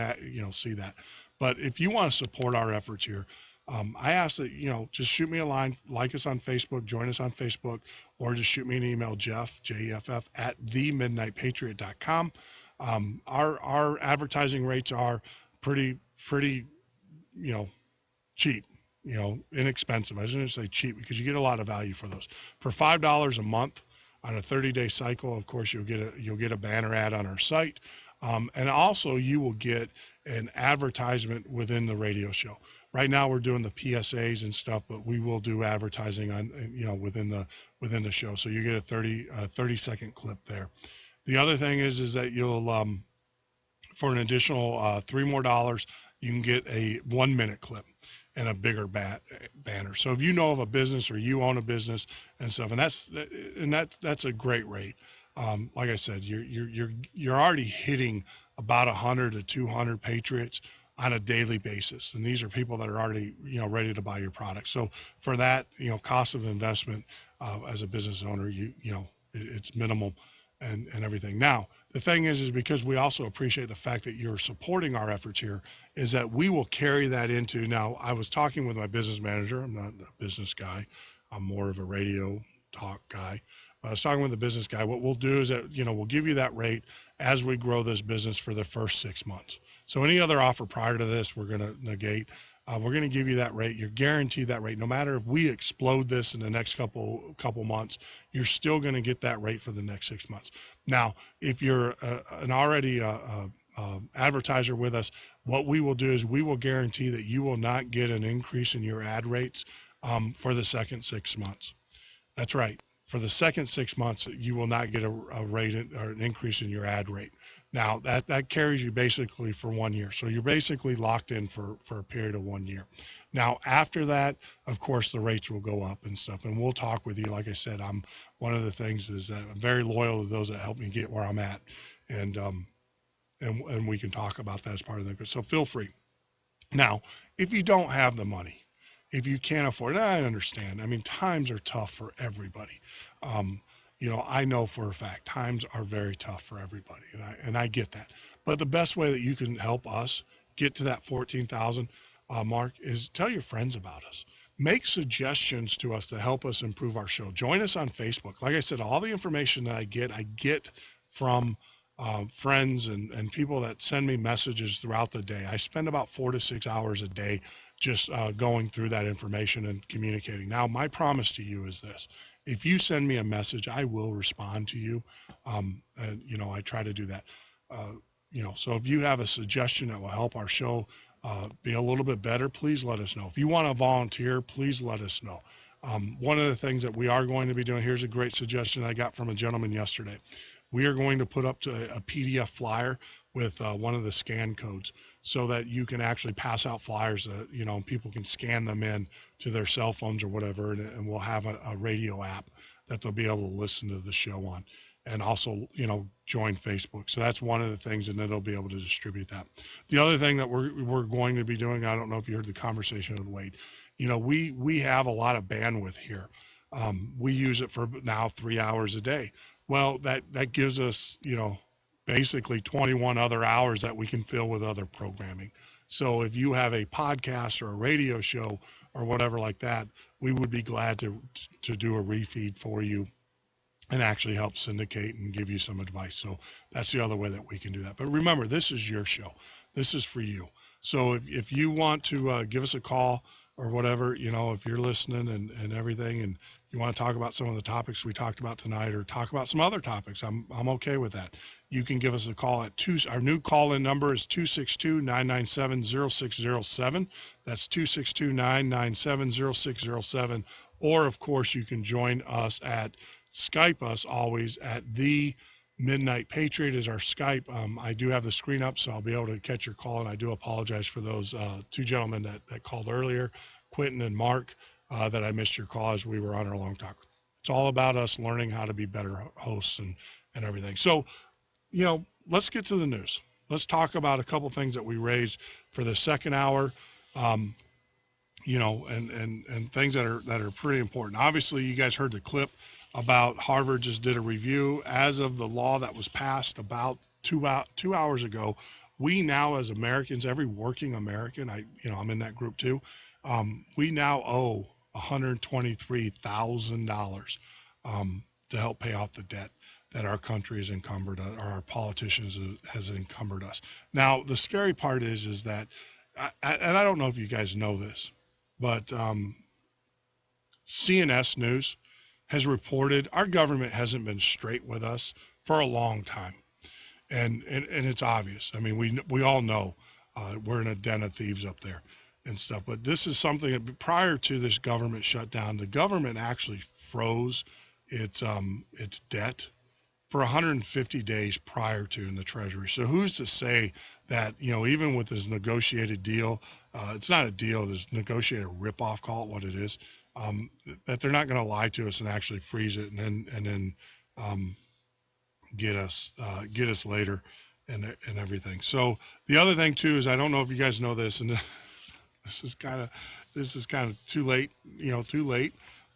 S5: see that. But if you want to support our efforts here, I ask that, just shoot me a line, like us on Facebook, join us on Facebook, or just shoot me an email, Jeff, Jeff, at themidnightpatriot.com. Our advertising rates are pretty, cheap. Inexpensive. I shouldn't say cheap because you get a lot of value for those. For $5 a month on a 30-day cycle, of course, you'll get a banner ad on our site, and also you will get an advertisement within the radio show. Right now we're doing the PSAs and stuff, but we will do advertising on, within the show. So you get a 30-second clip there. The other thing is that you'll, for an additional $3 more, you can get a 1-minute clip and a bigger banner. So if you know of a business or you own a business and stuff, and that's a great rate. Like I said, you're already hitting about 100 to 200 Patriots on a daily basis, and these are people that are already ready to buy your product. So for that, cost of investment as a business owner, it's minimal and everything. Now the thing is because we also appreciate the fact that you're supporting our efforts here, is that we will carry that into. Now I was talking with my business manager. I'm not a business guy. I'm more of a radio talk guy. I was talking with the business guy. What we'll do is that, we'll give you that rate as we grow this business for the first 6 months. So any other offer prior to this, we're going to negate. We're going to give you that rate. You're guaranteed that rate. No matter if we explode this in the next couple months, you're still going to get that rate for the next 6 months. Now, if you're an already advertiser with us, what we will do is we will guarantee that you will not get an increase in your ad rates for the second 6 months. That's right. For the second 6 months, you will not get a rate or an increase in your ad rate. Now, that carries you basically for 1 year. So you're basically locked in for a period of 1 year. Now, after that, of course, the rates will go up and stuff. And we'll talk with you. Like I said, one of the things is that I'm very loyal to those that help me get where I'm at. And we can talk about that as part of the. So feel free. Now, if you don't have the money, if you can't afford it, I understand. I mean, times are tough for everybody. I know for a fact times are very tough for everybody, and I get that. But the best way that you can help us get to that 14,000 mark is tell your friends about us. Make suggestions to us to help us improve our show. Join us on Facebook. Like I said, all the information that I get from friends and people that send me messages throughout the day. I spend about 4 to 6 hours a day just going through that information and communicating. Now, my promise to you is this. If you send me a message, I will respond to you. And, I try to do that. So if you have a suggestion that will help our show be a little bit better, please let us know. If you want to volunteer, please let us know. One of the things that we are going to be doing, here's a great suggestion I got from a gentleman yesterday. We are going to put up a PDF flyer with one of the scan codes so that you can actually pass out flyers that, and people can scan them in to their cell phones or whatever, and we'll have a radio app that they'll be able to listen to the show on, and also, join Facebook. So that's one of the things, and then they'll be able to distribute that. The other thing that we're going to be doing, I don't know if you heard the conversation with Wade, we have a lot of bandwidth here. We use it for now 3 hours a day. Well, that gives us, basically 21 other hours that we can fill with other programming. So if you have a podcast or a radio show or whatever like that, we would be glad to do a refeed for you and actually help syndicate and give you some advice. So that's the other way that we can do that. But remember, this is your show. This is for you. So if you want to give us a call or whatever, if you're listening and everything, and you want to talk about some of the topics we talked about tonight or talk about some other topics, I'm okay with that. You can give us a call at our new call-in number is 262-997-0607. That's 262-997-0607. Or, of course, you can join us at Skype us always at the Midnight Patriot is our Skype. I do have the screen up, so I'll be able to catch your call, and I do apologize for those two gentlemen that called earlier, Quentin and Mark, that I missed your call as we were on our long talk. It's all about us learning how to be better hosts and everything. So, let's get to the news. Let's talk about a couple things that we raised for the second hour, and things that are pretty important. Obviously, you guys heard the clip about Harvard just did a review. As of the law that was passed about 2 hours ago, we now as Americans, every working American, I'm in that group too, we now owe $123,000 to help pay off the debt that our country has encumbered, or our politicians has encumbered us. Now, the scary part is that, and I don't know if you guys know this, but CNS News has reported our government hasn't been straight with us for a long time. And it's obvious. I mean, we all know we're in a den of thieves up there and stuff. But this is something that prior to this government shutdown, the government actually froze its debt for 150 days prior to in the Treasury. So who's to say that, even with this negotiated deal, it's not a deal, this negotiated ripoff, call it what it is, that they're not going to lie to us and actually freeze it and then get us later and everything. So the other thing too is, I don't know if you guys know this, and this is kind of too late,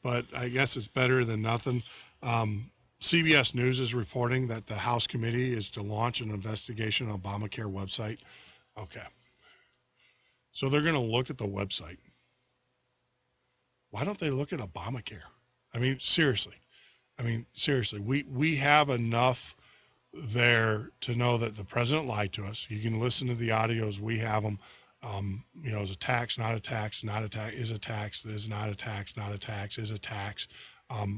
S5: but I guess it's better than nothing. CBS News is reporting that the House committee is to launch an investigation on Obamacare website. Okay. So they're going to look at the website. Why don't they look at Obamacare? I mean, seriously. We have enough there to know that the president lied to us. You can listen to the audios. We have them. Is a tax, not a tax, not a tax, is a tax, is not a tax, not a tax, is a tax.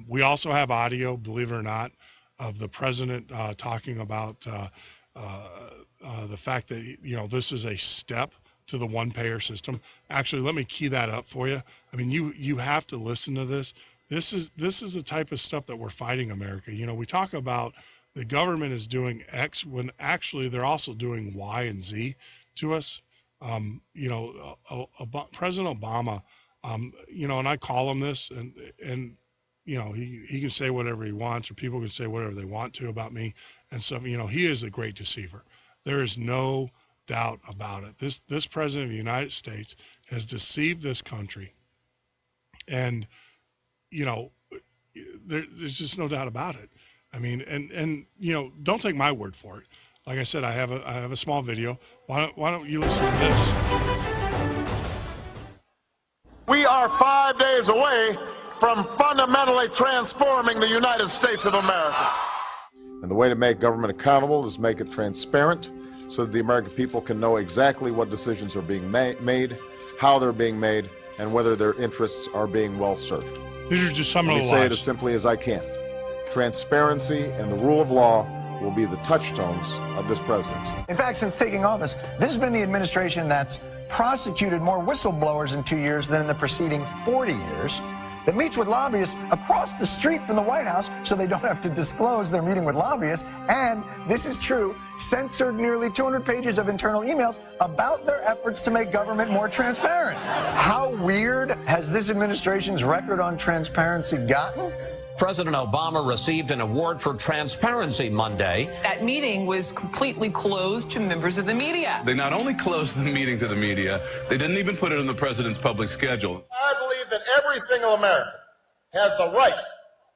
S5: We also have audio, believe it or not, of the president talking about the fact that, this is a step to the one-payer system. Actually, let me key that up for you. I mean, you have to listen to this. This is the type of stuff that we're fighting America. We talk about the government is doing X when actually they're also doing Y and Z to us. President Obama, and I call him this, and he can say whatever he wants, or people can say whatever they want to about me and stuff. He is a great deceiver. There is no doubt about it. This president of the United States has deceived this country, and there's just no doubt about it. I mean, and don't take my word for it. Like I said, I have a small video. Why don't you listen to this?
S3: We are 5 days away from fundamentally transforming the United States of America.
S7: And the way to make government accountable is make it transparent so that the American people can know exactly what decisions are being made, how they're being made, and whether their interests are being well served.
S5: These are just some of the lies.
S7: Let me say it as simply as I can. Transparency and the rule of law will be the touchstones of this presidency.
S8: In fact, since taking office, this has been the administration that's prosecuted more whistleblowers in 2 years than in the preceding 40 years, that meets with lobbyists across the street from the White House so they don't have to disclose they're meeting with lobbyists, and, this is true, censored nearly 200 pages of internal emails about their efforts to make government more transparent. How weird has this administration's record on transparency gotten?
S24: President Obama received an award for transparency Monday.
S25: That meeting was completely closed to members of the media.
S26: They not only closed the meeting to the media, they didn't even put it in the president's public schedule.
S3: I believe that every single American has the right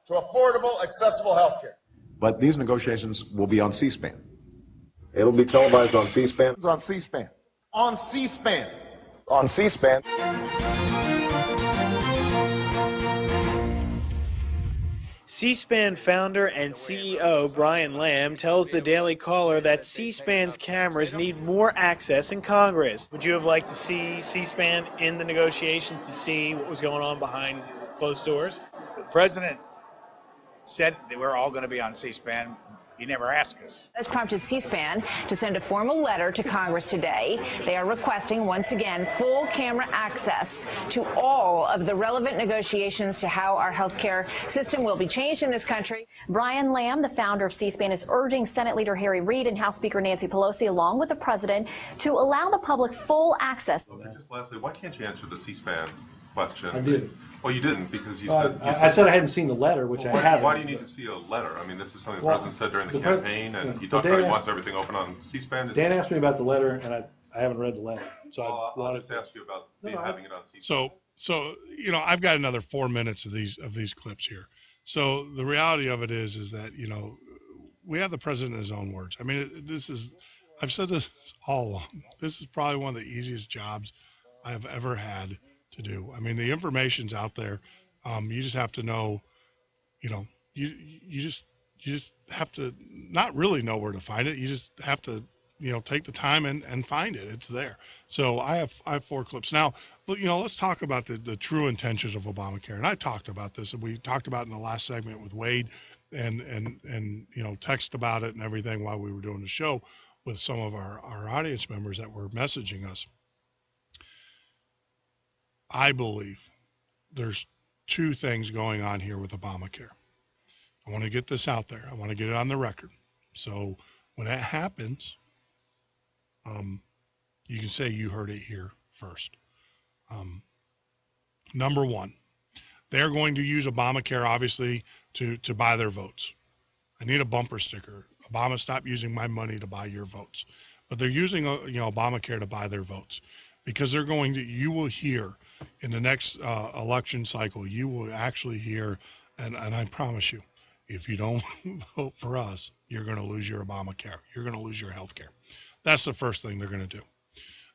S3: to affordable, accessible health care.
S7: But these negotiations will be on C-SPAN. It'll be televised on C-SPAN. It's on C-SPAN.
S3: On C-SPAN.
S7: On C-SPAN.
S27: C-SPAN founder and CEO Brian Lamb tells the Daily Caller that C-SPAN's cameras need more access in Congress. Would you have liked to see C-SPAN in the negotiations to see what was going on behind closed doors?
S28: The president said that we're all going to be on C-SPAN. He never asked us.
S29: This prompted C-SPAN to send a formal letter to Congress today. They are requesting, once again, full camera access to all of the relevant negotiations to how our health care system will be changed in this country.
S30: Brian Lamb, the founder of C-SPAN, is urging Senate Leader Harry Reid and House Speaker Nancy Pelosi, along with the president, to allow the public full access.
S31: Okay, just lastly, why can't you answer the C-SPAN question?
S32: I did.
S31: Well, you didn't, because you
S32: I said I hadn't seen the letter, which I haven't.
S31: Why do you need to see a letter? I mean, this is something the president said during the campaign, and he talked about he wants everything open on C-SPAN.
S32: Dan asked me about the letter, and I haven't read the letter. So
S31: I'll just ask you about having it on C-SPAN.
S5: So I've got another 4 minutes of these clips here. So the reality of it is that, we have the president in his own words. I mean, I've said this all along. This is probably one of the easiest jobs I have ever had to do. I mean, the information's out there. You just have to know, you just have to not really know where to find it. You just have to, take the time and find it. It's there. So I have 4 clips. Now, let's talk about the true intentions of Obamacare. And I talked about this, and we talked about it in the last segment with Wade and text about it and everything while we were doing the show. with some of our audience members that were messaging us. I believe there's two things going on here with Obamacare. I want to get this out there. I want to get it on the record. So when that happens, you can say you heard it here first. Number one, they're going to use Obamacare, obviously, to buy their votes. I need a bumper sticker. Obama, stop using my money to buy your votes. But they're using Obamacare to buy their votes, because they're going to, you will hear in the next election cycle, you will actually hear, and I promise you, if you don't vote for us, you're going to lose your Obamacare. You're going to lose your health care. That's the first thing they're going to do.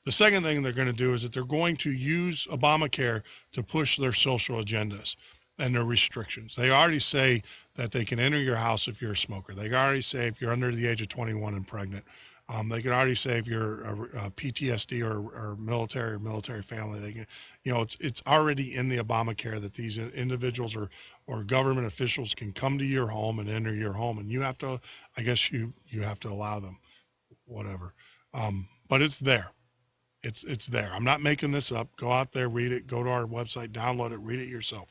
S5: The second thing they're going to do is that they're going to use Obamacare to push their social agendas and their restrictions. They already say that they can enter your house if you're a smoker. They already say if you're under the age of 21 and pregnant. They can already say if you're a PTSD or military family. They can, it's already in the Obamacare that these individuals or government officials can come to your home and enter your home, and you have to, I guess you have to allow them, whatever. But it's there. It's there. I'm not making this up. Go out there, read it. Go to our website, download it, read it yourself.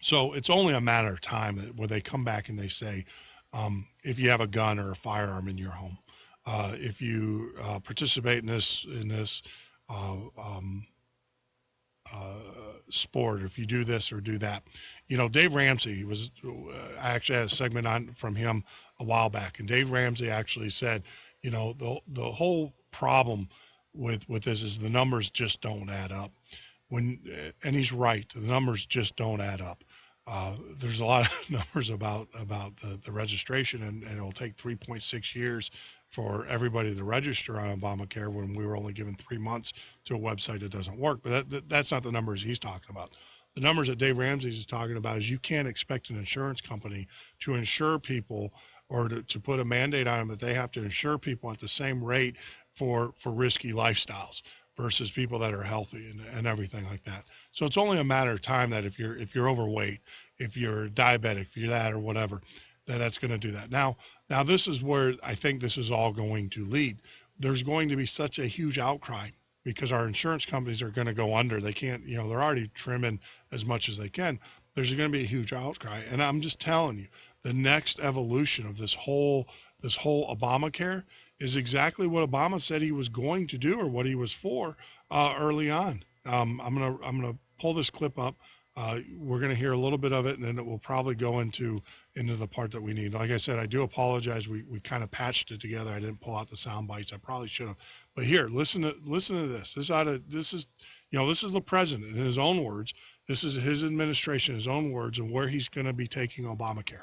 S5: So it's only a matter of time where they come back and they say, if you have a gun or a firearm in your home, if you participate in this sport, or if you do this or do that. Dave Ramsey I actually had a segment from him a while back, and Dave Ramsey actually said, the whole problem with this is the numbers just don't add up. And he's right, the numbers just don't add up. There's a lot of numbers about the registration, and it'll take 3.6 years for everybody to register on Obamacare when we were only given 3 months to a website that doesn't work. But that's not the numbers he's talking about. The numbers that Dave Ramsey is talking about is you can't expect an insurance company to insure people or to put a mandate on them that they have to insure people at the same rate for risky lifestyles versus people that are healthy and everything like that. So it's only a matter of time that if you're overweight, if you're diabetic, if you're that or whatever, that's going to do that. Now this is where I think this is all going to lead. There's going to be such a huge outcry because our insurance companies are going to go under. They can't, they're already trimming as much as they can. There's going to be a huge outcry. And I'm just telling you, the next evolution of this whole Obamacare is exactly what Obama said he was going to do or what he was for early on. I'm gonna pull this clip up. We're gonna hear a little bit of it, and then it will probably go into the part that we need. Like I said, I do apologize. We kind of patched it together. I didn't pull out the sound bites. I probably should have. But here, listen to this. This is the president in his own words. This is his administration, his own words, and where he's going to be taking Obamacare.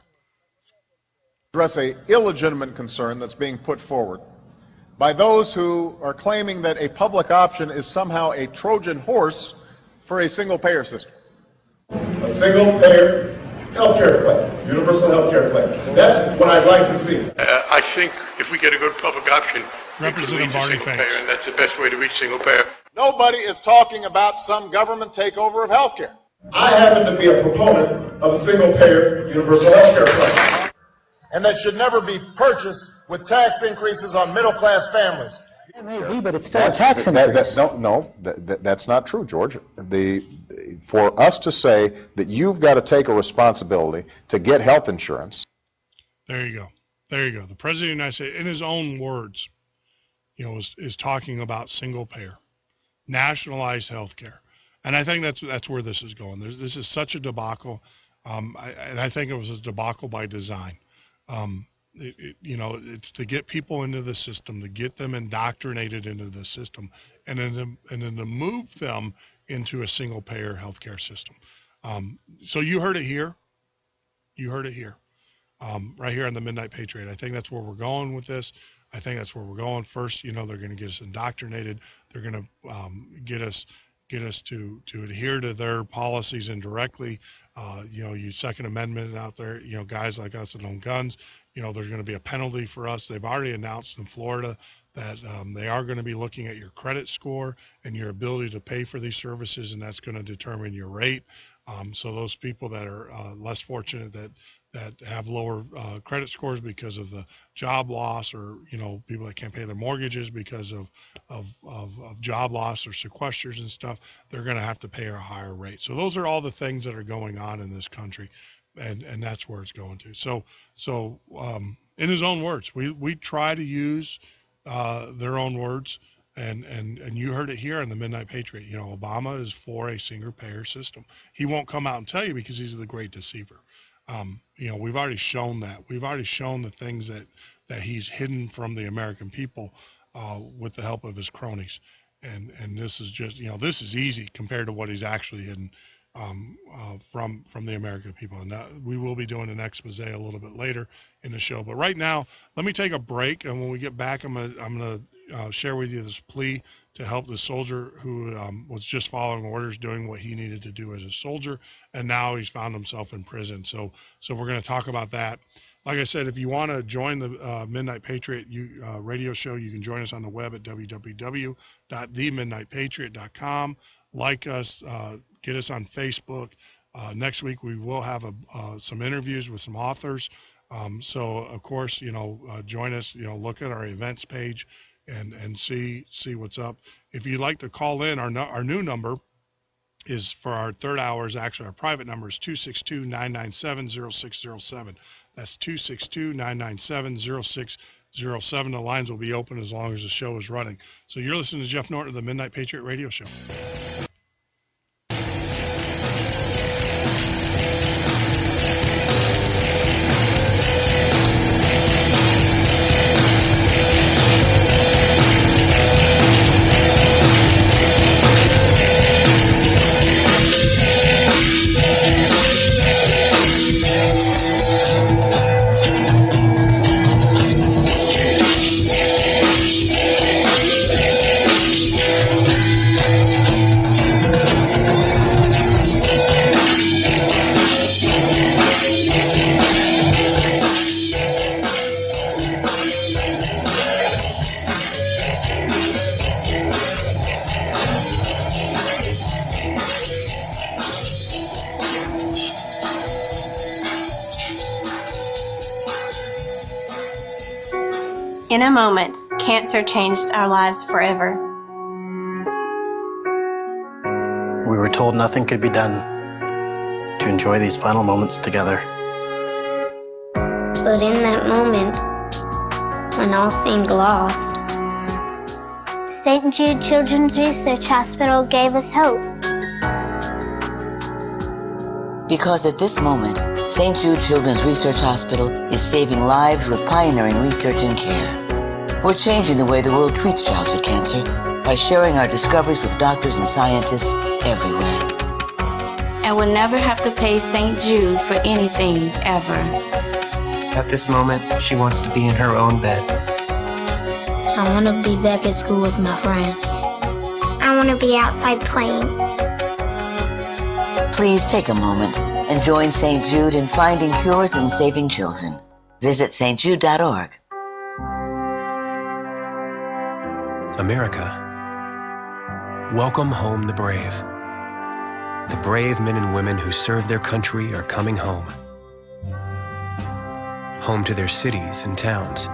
S7: Address a illegitimate concern that's being put forward by those who are claiming that a public option is somehow a Trojan horse for a single-payer system.
S3: A single-payer healthcare plan, universal healthcare plan. That's what I'd like to see.
S1: I think if we get a good public option,
S5: Representative Barney
S1: single payer, and that's the best way to reach single payer.
S7: Nobody is talking about some government takeover of healthcare.
S3: I happen to be a proponent of a single-payer universal healthcare plan.
S7: And that should never be purchased with tax increases on middle-class families.
S2: It may be, but it's still a tax increase.
S7: That's not true, George. For us to say that you've got to take a responsibility to get health insurance.
S5: There you go. The President of the United States, in his own words, is talking about single payer, nationalized health care. And I think that's where this is going. This is such a debacle, and I think it was a debacle by design. It's to get people into the system, to get them indoctrinated into the system, and then to move them into a single-payer healthcare system. So you heard it here. Right here on the Midnight Patriot. I think that's where we're going with this. I think that's where we're going. First, they're going to get us indoctrinated. They're going to get us to adhere to their policies indirectly. You Second Amendment out there, guys like us that own guns, there's going to be a penalty for us. They've already announced in Florida that they are going to be looking at your credit score and your ability to pay for these services, and that's going to determine your rate. So those people that are less fortunate that have lower credit scores because of the job loss, or people that can't pay their mortgages because of job loss or sequesters and stuff, they're going to have to pay a higher rate. So those are all the things that are going on in this country, and that's where it's going to. So in his own words, we try to use their own words, and you heard it here on the Midnight Patriot. Obama is for a single payer system. He won't come out and tell you because he's the great deceiver. We've already shown that. We've already shown the things that he's hidden from the American people with the help of his cronies. And this is just, this is easy compared to what he's actually hidden from the American people. And we will be doing an expose a little bit later in the show. But right now, let me take a break. And when we get back, I'm gonna share with you this plea to help the soldier who was just following orders, doing what he needed to do as a soldier, and now he's found himself in prison. So we're going to talk about that. Like I said, if you want to join the Midnight Patriot radio show, you can join us on the web at www.themidnightpatriot.com. Like us, get us on Facebook. Next week we will have some interviews with some authors. So of course, join us. Look at our events page and see what's up. If you'd like to call in, our new number is for our third hour. Is actually our private number is 262-997-0607. That's 262-997-0607. The lines will be open as long as the show is running. So you're listening to Jeff Norton of the Midnight Patriot Radio Show.
S15: In a moment, cancer changed our lives forever.
S4: We were told nothing could be done to enjoy these final moments together.
S17: But in that moment, when all seemed lost, St. Jude Children's Research Hospital gave us hope.
S18: Because at this moment, St. Jude Children's Research Hospital is saving lives with pioneering research and care. We're changing the way the world treats childhood cancer by sharing our discoveries with doctors and scientists everywhere.
S15: And we'll never have to pay St. Jude for anything, ever.
S19: At this moment, she wants to be in her own bed.
S17: I want to be back at school with my friends. I want to be outside playing.
S18: Please take a moment and join St. Jude in finding cures and saving children. Visit stjude.org.
S20: America, welcome home the brave. The brave men and women who serve their country are coming home. Home to their cities and towns.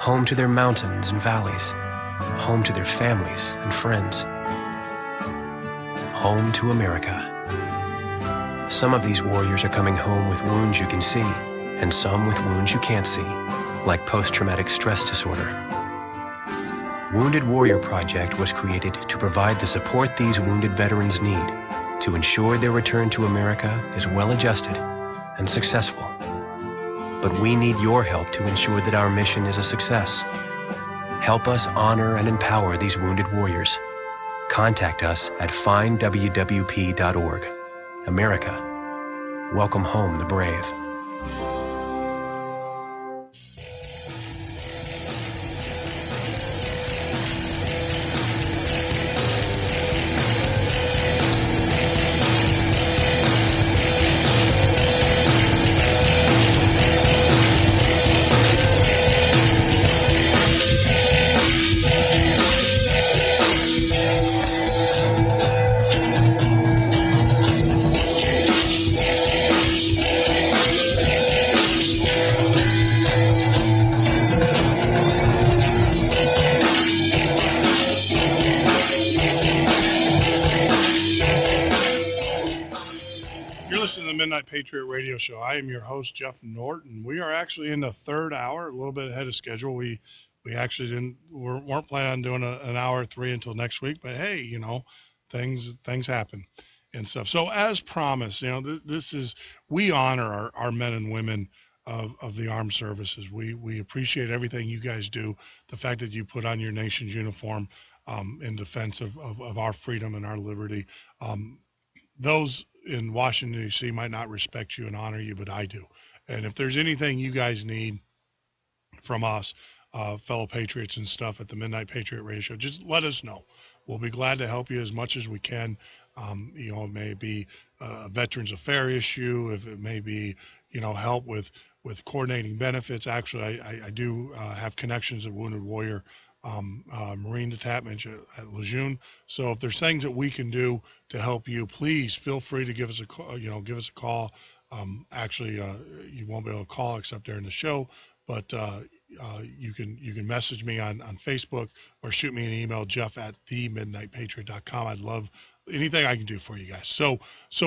S20: Home to their mountains and valleys. Home to their families and friends. Home to America. Some of these warriors are coming home with wounds you can see, and some with wounds you can't see, like post-traumatic stress disorder. Wounded Warrior Project was created to provide the support these wounded veterans need to ensure their return to America is well-adjusted and successful. But we need your help to ensure that our mission is a success. Help us honor and empower these wounded warriors. Contact us at findwwp.org. America, welcome home the brave.
S5: the Midnight Patriot Radio Show. I am your host, Jeff Norton. We are actually in the third hour, a little bit ahead of schedule. We actually weren't planning on doing an hour 3 until next week, but hey, you know, things happen and stuff. So as promised, you know, we honor our men and women of the armed services. We appreciate everything you guys do. The fact that you put on your nation's uniform in defense of our freedom and our liberty. Those in Washington, D.C. might not respect you and honor you, but I do. And if there's anything you guys need from us, fellow patriots and stuff at the Midnight Patriot Radio Show, just let us know. We'll be glad to help you as much as we can. You know, it may be a Veterans Affairs issue, if it may be, you know, help with coordinating benefits. Actually, I do have connections at Wounded Warrior Marine Detachment at Lejeune. So if there's things that we can do to help you, please feel free to give us a call. You know, give us a call. Actually, you won't be able to call except during the show, but you can message me on Facebook or shoot me an email, jeff@themidnightpatriot.com. I'd love anything I can do for you guys. So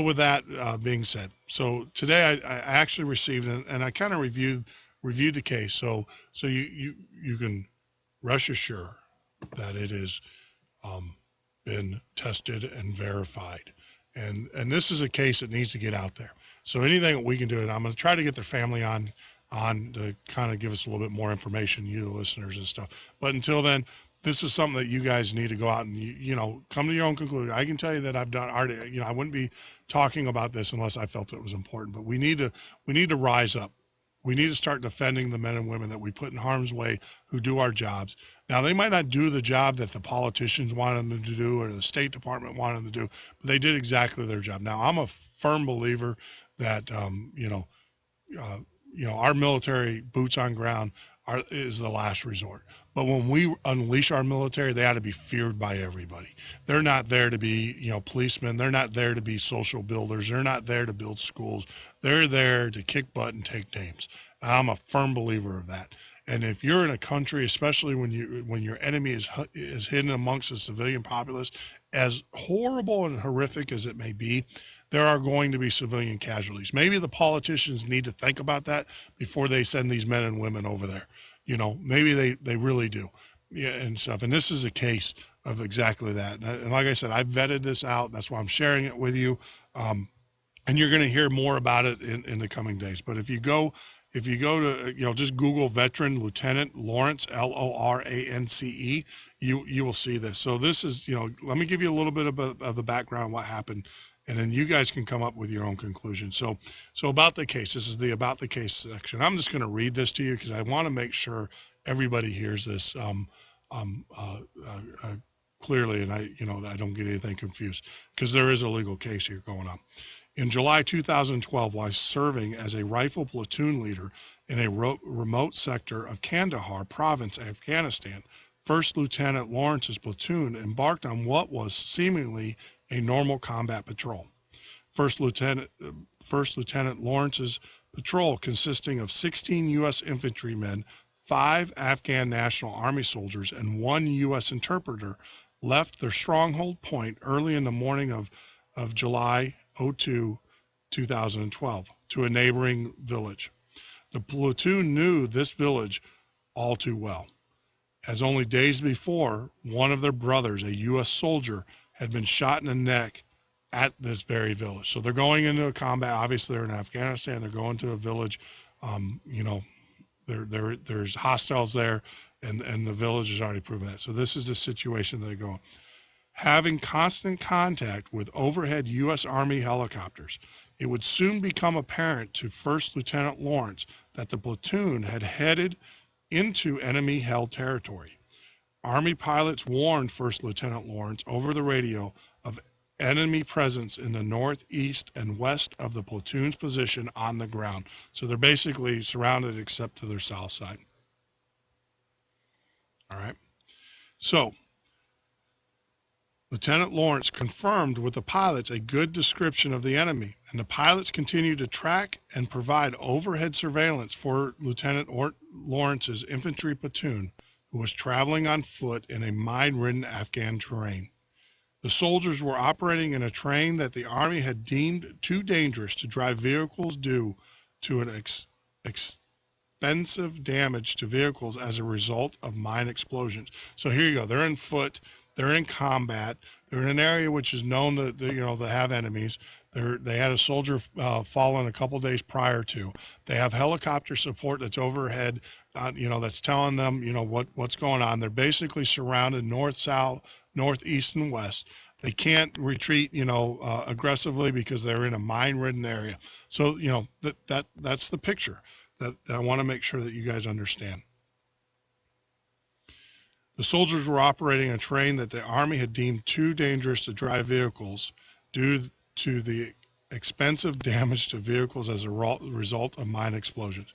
S5: with that being said, so today I actually received and I kind of reviewed the case. So you can rest assured that it has been tested and verified. And this is a case that needs to get out there. So anything that we can do, and I'm going to try to get their family on to kind of give us a little bit more information, you the listeners and stuff. But until then, this is something that you guys need to go out and, you know, come to your own conclusion. I can tell you that I've done already, you know, I wouldn't be talking about this unless I felt it was important, but we need to rise up. We need to start defending the men and women that we put in harm's way who do our jobs. Now, they might not do the job that the politicians wanted them to do or the State Department wanted them to do, but they did exactly their job. Now, I'm a firm believer that, our military boots on ground is the last resort. But when we unleash our military, they ought to be feared by everybody. They're not there to be, you know, policemen. They're not there to be social builders. They're not there to build schools. They're there to kick butt and take names. I'm a firm believer of that. And if you're in a country, especially when your enemy is hidden amongst the civilian populace, as horrible and horrific as it may be, there are going to be civilian casualties. Maybe the politicians need to think about that before they send these men and women over there. You know, maybe they really do, yeah, and stuff. And this is a case of exactly that. And like I said, I vetted this out. That's why I'm sharing it with you. And you're going to hear more about it in the coming days. But if you go to, you know, just Google Veteran Lieutenant Lawrence, Lorance, you will see this. So this is, you know, let me give you a little bit of the background, what happened, and then you guys can come up with your own conclusion. So about the case, this is the about the case section. I'm just going to read this to you because I want to make sure everybody hears this clearly, and I don't get anything confused because there is a legal case here going on. In July 2012, while serving as a rifle platoon leader in a remote sector of Kandahar province, Afghanistan, First Lieutenant Lawrence's platoon embarked on what was seemingly a normal combat patrol. First Lieutenant Lawrence's patrol, consisting of 16 U.S. infantrymen, 5 Afghan National Army soldiers, and 1 U.S. interpreter, left their stronghold point early in the morning of July 02, 2012, to a neighboring village. The platoon knew this village all too well, as only days before, one of their brothers, a U.S. soldier, had been shot in the neck at this very village. So they're going into a combat. Obviously, they're in Afghanistan. They're going to a village. There's hostiles there, and the village has already proven that. So this is the situation that they're going. Having constant contact with overhead U.S. Army helicopters, it would soon become apparent to First Lieutenant Lawrence that the platoon had headed into enemy-held territory. Army pilots warned First Lieutenant Lawrence over the radio of enemy presence in the northeast and west of the platoon's position on the ground. So they're basically surrounded except to their south side. All right. So Lieutenant Lawrence confirmed with the pilots a good description of the enemy, and the pilots continued to track and provide overhead surveillance for Lieutenant Lawrence's infantry platoon, who was traveling on foot in a mine-ridden Afghan terrain. The soldiers were operating in a terrain that the Army had deemed too dangerous to drive vehicles due to an extensive damage to vehicles as a result of mine explosions. So here you go. They're in foot. They're in combat. They're in an area which is known to have enemies. They had a soldier fallen a couple days prior to. They have helicopter support that's overhead, that's telling them, what's going on. They're basically surrounded north, south, northeast, and west. They can't retreat, aggressively because they're in a mine-ridden area. So, that's the picture that I want to make sure that you guys understand. The soldiers were operating a terrain that the Army had deemed too dangerous to drive vehicles due to the expensive damage to vehicles as a result of mine explosions.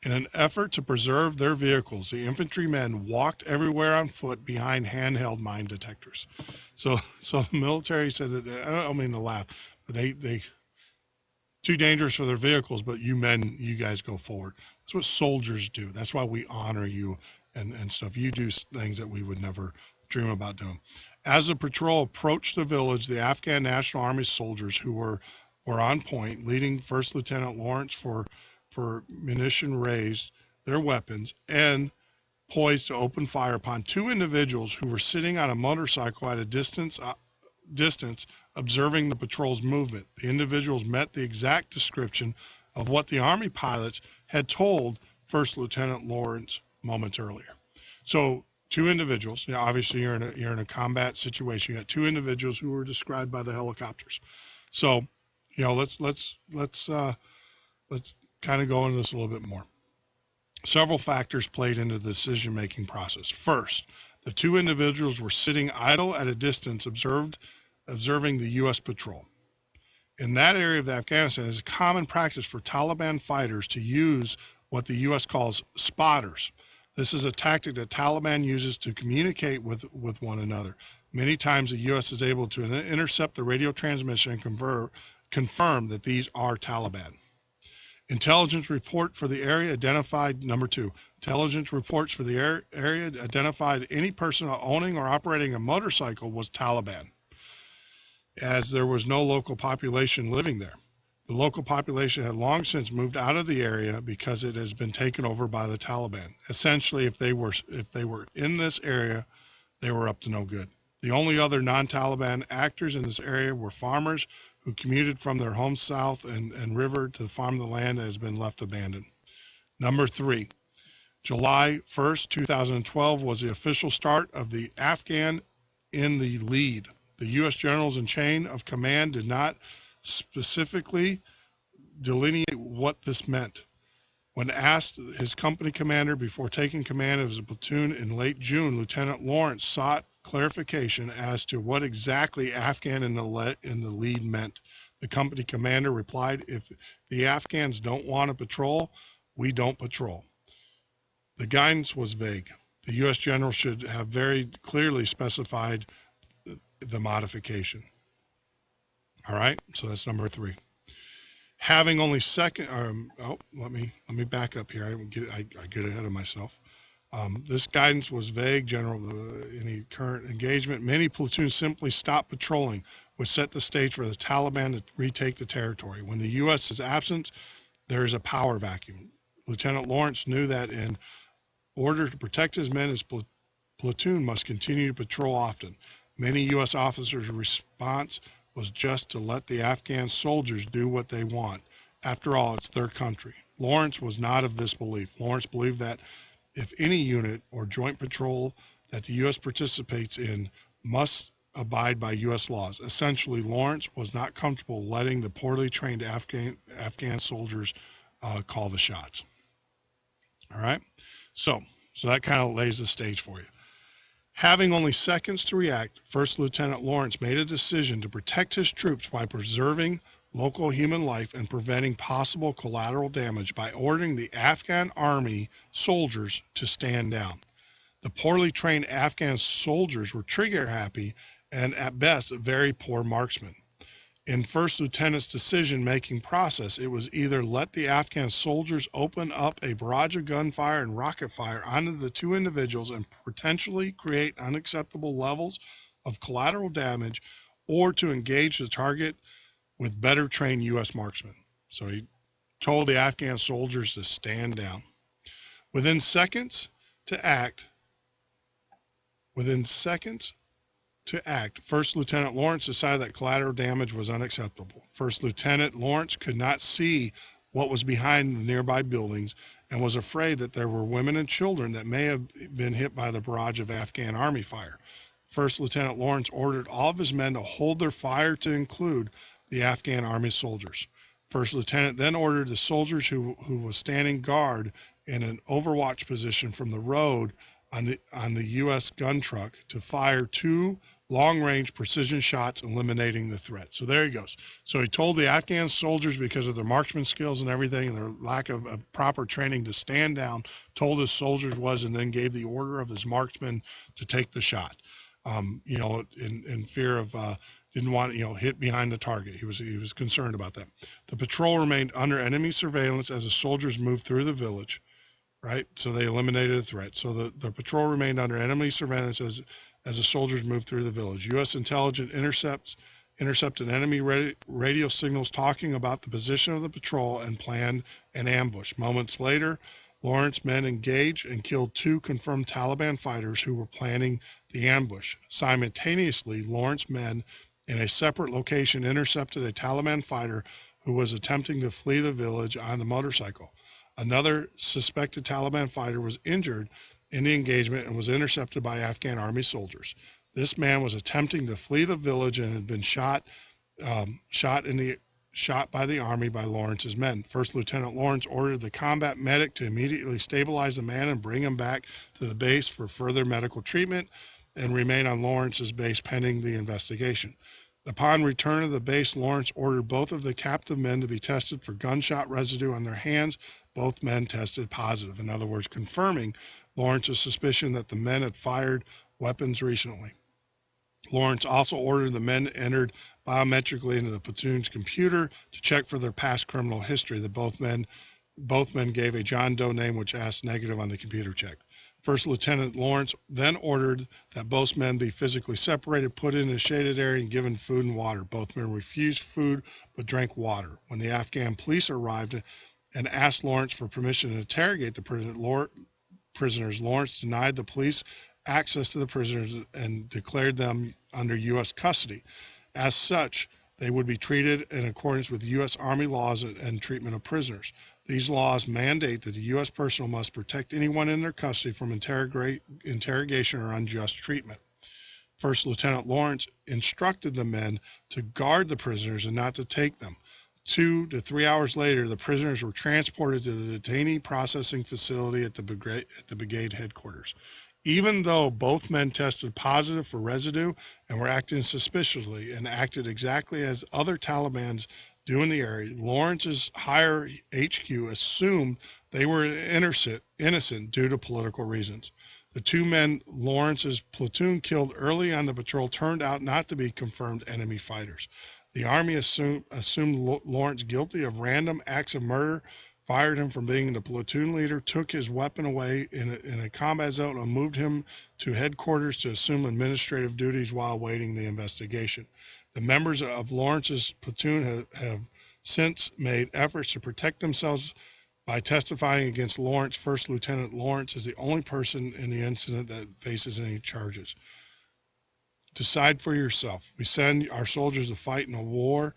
S5: In an effort to preserve their vehicles, the infantrymen walked everywhere on foot behind handheld mine detectors. So the military said that, I don't mean to laugh, but they too dangerous for their vehicles, but you guys go forward. That's what soldiers do. That's why we honor you and stuff. You do things that we would never dream about doing. As the patrol approached the village, the Afghan National Army soldiers who were on point, leading First Lieutenant Lawrence for munition, raised their weapons and poised to open fire upon two individuals who were sitting on a motorcycle at a distance observing the patrol's movement. The individuals met the exact description of what the Army pilots had told First Lieutenant Lawrence moments earlier. So two individuals, obviously you're in a combat situation. You got two individuals who were described by the helicopters. So, let's kind of go into this a little bit more. Several factors played into the decision-making process. First, the two individuals were sitting idle at a distance observing the U.S. patrol. In that area of Afghanistan, it is a common practice for Taliban fighters to use what the U.S. calls spotters. This is a tactic that Taliban uses to communicate with one another. Many times the U.S. is able to intercept the radio transmission and confirm that these are Taliban. Intelligence report for the area identified, number two, intelligence reports for the area identified any person owning or operating a motorcycle was Taliban, as there was no local population living there. The local population had long since moved out of the area because it has been taken over by the Taliban. Essentially, if they were in this area, they were up to no good. The only other non-Taliban actors in this area were farmers who commuted from their home south and river to farm the land that has been left abandoned. Number three, July 1st, 2012 was the official start of the Afghan in the lead. The U.S. generals in chain of command did not specifically delineate what this meant. When asked his company commander before taking command of his platoon in late June, Lieutenant Lawrence sought clarification as to what exactly Afghan in the lead meant. The company commander replied, "If the Afghans don't want to patrol, we don't patrol." The guidance was vague. The U.S. general should have very clearly specified the modification. All right, so that's number three. Having only let me back up here. I get ahead of myself. This guidance was vague. General, any current engagement, many platoons simply stopped patrolling, which set the stage for the Taliban to retake the territory. When the U.S. is absent, there is a power vacuum. Lieutenant Lawrence knew that in order to protect his men, his platoon must continue to patrol often. Many U.S. officers' response was just to let the Afghan soldiers do what they want. After all, it's their country. Lawrence was not of this belief. Lawrence believed that if any unit or joint patrol that the U.S. participates in must abide by U.S. laws. Essentially, Lawrence was not comfortable letting the poorly trained Afghan soldiers call the shots. All right? So that kind of lays the stage for you. Having only seconds to react, First Lieutenant Lawrence made a decision to protect his troops by preserving local human life and preventing possible collateral damage by ordering the Afghan army soldiers to stand down. The poorly trained Afghan soldiers were trigger happy and at best very poor marksmen. In First Lieutenant's decision-making process, it was either let the Afghan soldiers open up a barrage of gunfire and rocket fire onto the two individuals and potentially create unacceptable levels of collateral damage or to engage the target with better trained U.S. marksmen. So he told the Afghan soldiers to stand down. Within seconds to act, First Lieutenant Lawrence decided that collateral damage was unacceptable. First Lieutenant Lawrence could not see what was behind the nearby buildings and was afraid that there were women and children that may have been hit by the barrage of Afghan army fire. First Lieutenant Lawrence ordered all of his men to hold their fire to include the Afghan army soldiers. First Lieutenant then ordered the soldiers who was standing guard in an overwatch position from the road on the U.S. gun truck to fire 2 long-range precision shots, eliminating the threat. So there he goes. So he told the Afghan soldiers, because of their marksman skills and everything and their lack of proper training, to stand down, told his soldiers and then gave the order of his marksmen to take the shot. In fear of didn't want hit behind the target. He was concerned about that. The patrol remained under enemy surveillance as the soldiers moved through the village. Right, so they eliminated a threat. So the patrol remained under enemy surveillance as the soldiers moved through the village. U.S. intelligence intercepted enemy radio signals talking about the position of the patrol and planned an ambush. Moments later, Lawrence's men engaged and killed 2 confirmed Taliban fighters who were planning the ambush. Simultaneously, Lawrence's men in a separate location intercepted a Taliban fighter who was attempting to flee the village on a motorcycle. Another suspected Taliban fighter was injured in the engagement and was intercepted by Afghan army soldiers. This man was attempting to flee the village and had been shot by the army by Lawrence's men. First Lieutenant Lawrence ordered the combat medic to immediately stabilize the man and bring him back to the base for further medical treatment and remain on Lawrence's base pending the investigation. Upon return to the base, Lawrence ordered both of the captive men to be tested for gunshot residue on their hands. Both men tested positive, in other words, confirming Lawrence's suspicion that the men had fired weapons recently. Lawrence also ordered the men entered biometrically into the platoon's computer to check for their past criminal history. Both men gave a John Doe name, which asked negative on the computer check. First Lieutenant Lawrence then ordered that both men be physically separated, put in a shaded area, and given food and water. Both men refused food but drank water. When the Afghan police arrived and asked Lawrence for permission to interrogate the prisoners, Lawrence denied the police access to the prisoners and declared them under U.S. custody. As such, they would be treated in accordance with U.S. Army laws and treatment of prisoners. These laws mandate that the U.S. personnel must protect anyone in their custody from interrogation or unjust treatment. First Lieutenant Lawrence instructed the men to guard the prisoners and not to take them. 2 to 3 hours later, the prisoners were transported to the detainee processing facility at the brigade headquarters. Even though both men tested positive for residue and were acting suspiciously and acted exactly as other Talibans do in the area, Lawrence's higher HQ assumed they were innocent due to political reasons. The 2 men Lawrence's platoon killed early on the patrol turned out not to be confirmed enemy fighters. The Army assumed Lawrence guilty of random acts of murder, fired him from being the platoon leader, took his weapon away in a combat zone, and moved him to headquarters to assume administrative duties while awaiting the investigation. The members of Lawrence's platoon have since made efforts to protect themselves by testifying against Lawrence. First Lieutenant Lawrence is the only person in the incident that faces any charges. Decide for yourself. We send our soldiers to fight in a war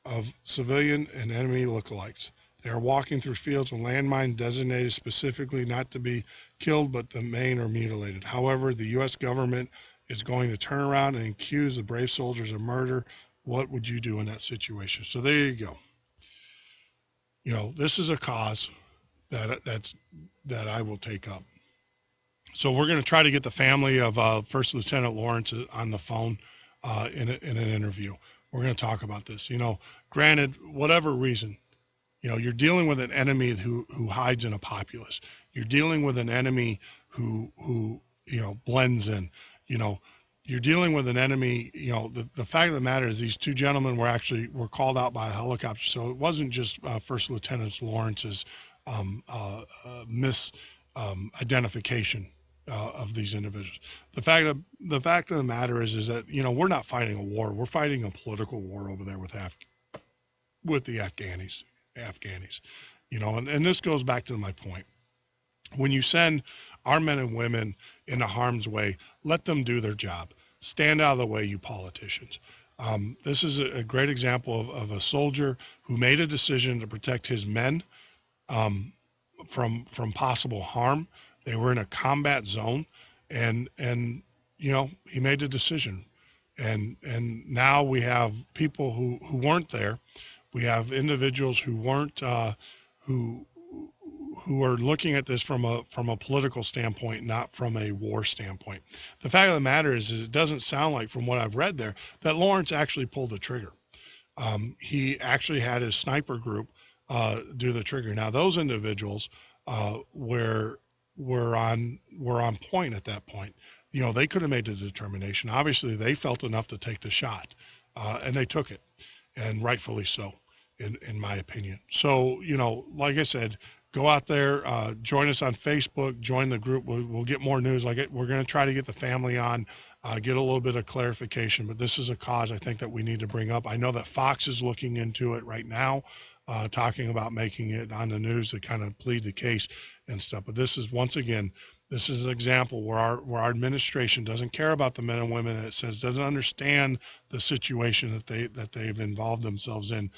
S5: of civilian and enemy lookalikes. They are walking through fields with landmines designated specifically not to be killed but to maim or mutilated. However, the U.S. government is going to turn around and accuse the brave soldiers of murder. What would you do in that situation? So there you go. This is a cause that I will take up. So we're going to try to get the family of First Lieutenant Lawrence on the phone in an interview. We're going to talk about this. Granted, whatever reason, you're dealing with an enemy who hides in a populace. You're dealing with an enemy who blends in. You're dealing with an enemy. The fact of the matter is these 2 gentlemen were called out by a helicopter. So it wasn't just First Lieutenant Lawrence's misidentification of these individuals. The fact of the matter is that we're not fighting a war. We're fighting a political war over there with the Afghanis. And this goes back to my point. When you send our men and women into harm's way, let them do their job. Stand out of the way, you politicians. This is a great example of a soldier who made a decision to protect his men from possible harm. They were in a combat zone, and he made a decision. And now we have people who weren't there. We have individuals who weren't who are looking at this from a political standpoint, not from a war standpoint. The fact of the matter is it doesn't sound like, from what I've read there, that Lawrence actually pulled the trigger. He actually had his sniper group do the trigger. Now those individuals were on point at that point. They could have made the determination. Obviously, they felt enough to take the shot, and they took it, and rightfully so, in my opinion. So, like I said, go out there, join us on Facebook, join the group. We'll get more news. We're going to try to get the family on, get a little bit of clarification. But this is a cause I think that we need to bring up. I know that Fox is looking into it right now, talking about making it on the news to kind of plead the case and stuff. But this is, once again, this is an example where our administration doesn't care about the men and women. It says doesn't understand the situation that they've involved themselves in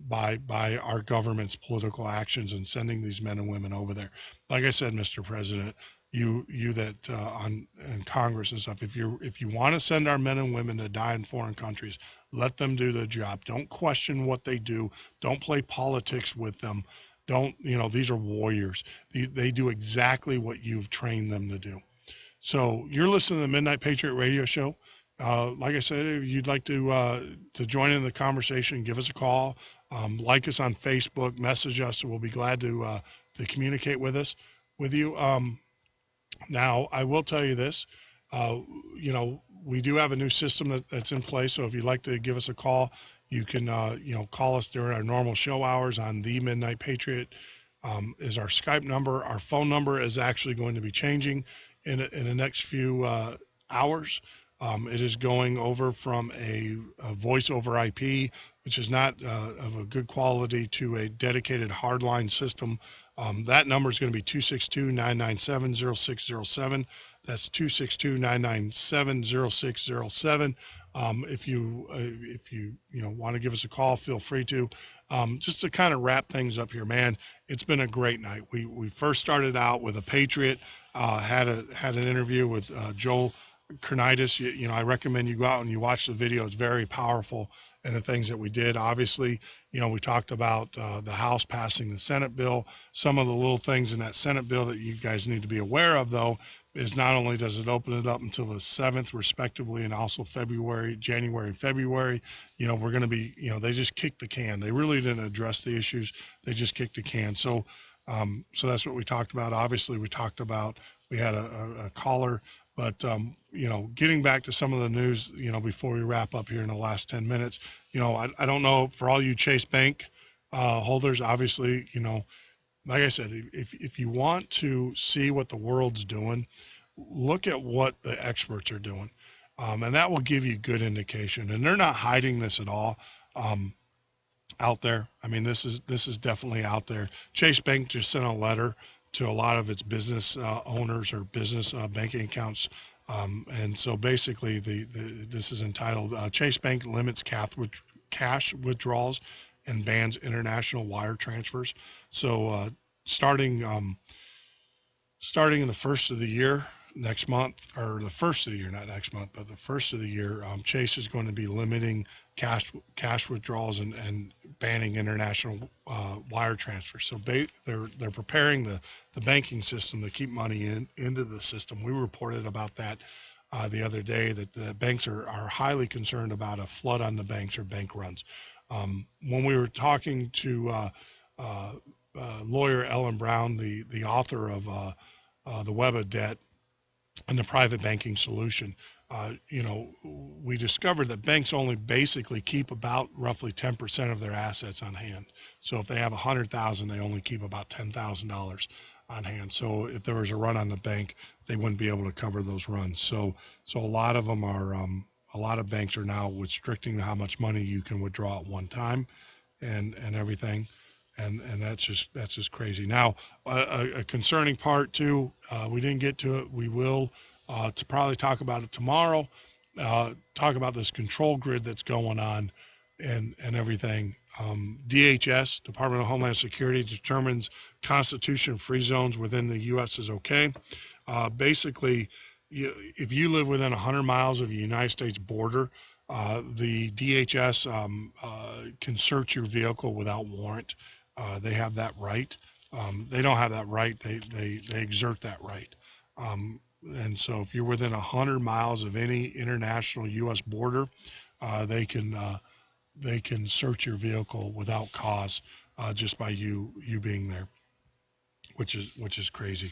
S5: by our government's political actions and sending these men and women over there. Like I said, Mr. President, you that in Congress and stuff, if you want to send our men and women to die in foreign countries, let them do the job. Don't question what they do. Don't play politics with them. These are warriors. They do exactly what you've trained them to do. So you're listening to the Midnight Patriot radio show. Like I said, if you'd like to join in the conversation, give us a call, like us on Facebook, message us. We'll be glad to communicate with you. Now, I will tell you this, we do have a new system that's in place. So if you'd like to give us a call, you can, call us during our normal show hours on the Midnight Patriot is our Skype number. Our phone number is actually going to be changing in the next few hours. It is going over from a voice over IP, which is not of a good quality, to a dedicated hardline system. That number is going to be 262-997-0607. That's 262-997-0607. If you want to give us a call, feel free to. Just to kind of wrap things up here, man, it's been a great night. We first started out with a Patriot, had an interview with Joel Kernitis. I recommend you go out and you watch the video. It's very powerful, and the things that we did. Obviously, we talked about the House passing the Senate bill. Some of the little things in that Senate bill that you guys need to be aware of, though, is not only does it open it up until the 7th, respectively, and also January and February, we're going to be, they just kicked the can. They really didn't address the issues. They just kicked the can. So that's what we talked about. Obviously, we had a caller. But, getting back to some of the news, before we wrap up here in the last 10 minutes, I don't know, for all you Chase Bank holders, obviously, like I said, if you want to see what the world's doing, look at what the experts are doing. And that will give you good indication. And they're not hiding this at all out there. I mean, this is definitely out there. Chase Bank just sent a letter to a lot of its business owners or business banking accounts. And so basically this is entitled Chase Bank limits cash withdrawals and bans international wire transfers. So starting in the first of the year next month, or the first of the year, not next month, but the first of the year, Chase is going to be limiting cash withdrawals and banning international wire transfers. So they're preparing the banking system to keep money into the system. We reported about that the other day, that the banks are highly concerned about a flood on the banks or bank runs. When we were talking to lawyer Ellen Brown, the author of The Web of Debt and the Private Banking Solution, we discovered that banks only basically keep about roughly 10% of their assets on hand. So if they have $100,000, they only keep about $10,000 on hand. So if there was a run on the bank, they wouldn't be able to cover those runs. So a lot of them are, a lot of banks are now restricting how much money you can withdraw at one time, and everything, and that's just crazy. Now, a concerning part too. We didn't get to it. We will to probably talk about it tomorrow. Talk about this control grid that's going on, and everything. DHS, Department of Homeland Security, determines Constitution-free zones within the U.S. is okay. Basically, if you live within 100 miles of the United States border, the DHS can search your vehicle without warrant. They have that right. They don't have that right. They exert that right. And so if you're within 100 miles of any international U.S. border, they can search your vehicle without cause, just by you being there, which is crazy.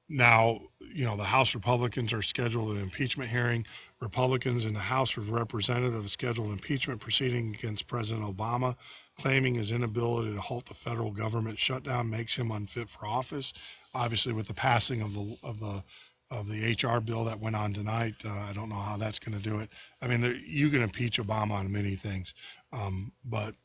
S5: Now, the House Republicans are scheduled an impeachment hearing. Republicans in the House of Representatives have scheduled an impeachment proceeding against President Obama, claiming his inability to halt the federal government shutdown makes him unfit for office. Obviously, with the passing of the HR bill that went on tonight, I don't know how that's going to do it. I mean, you can impeach Obama on many things, but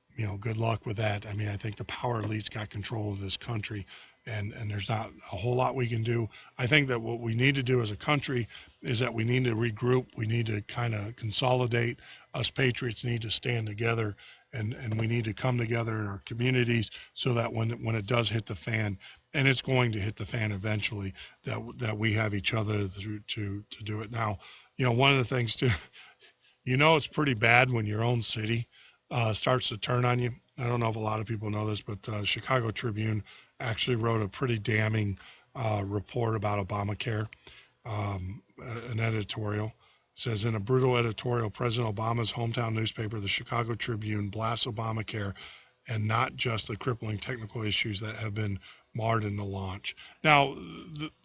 S5: good luck with that. I mean, I think the power elites got control of this country, and there's not a whole lot we can do. I think that what we need to do as a country is that we need to regroup. We need to kind of consolidate. Us patriots need to stand together, and we need to come together in our communities so that when it does hit the fan, and it's going to hit the fan eventually, that we have each other to do it. Now, one of the things too, it's pretty bad when your own city starts to turn on you. I don't know if a lot of people know this, but Chicago Tribune actually wrote a pretty damning report about Obamacare, an editorial. It says, in a brutal editorial, President Obama's hometown newspaper, the Chicago Tribune, blasts Obamacare, and not just the crippling technical issues that have been marred in the launch. Now,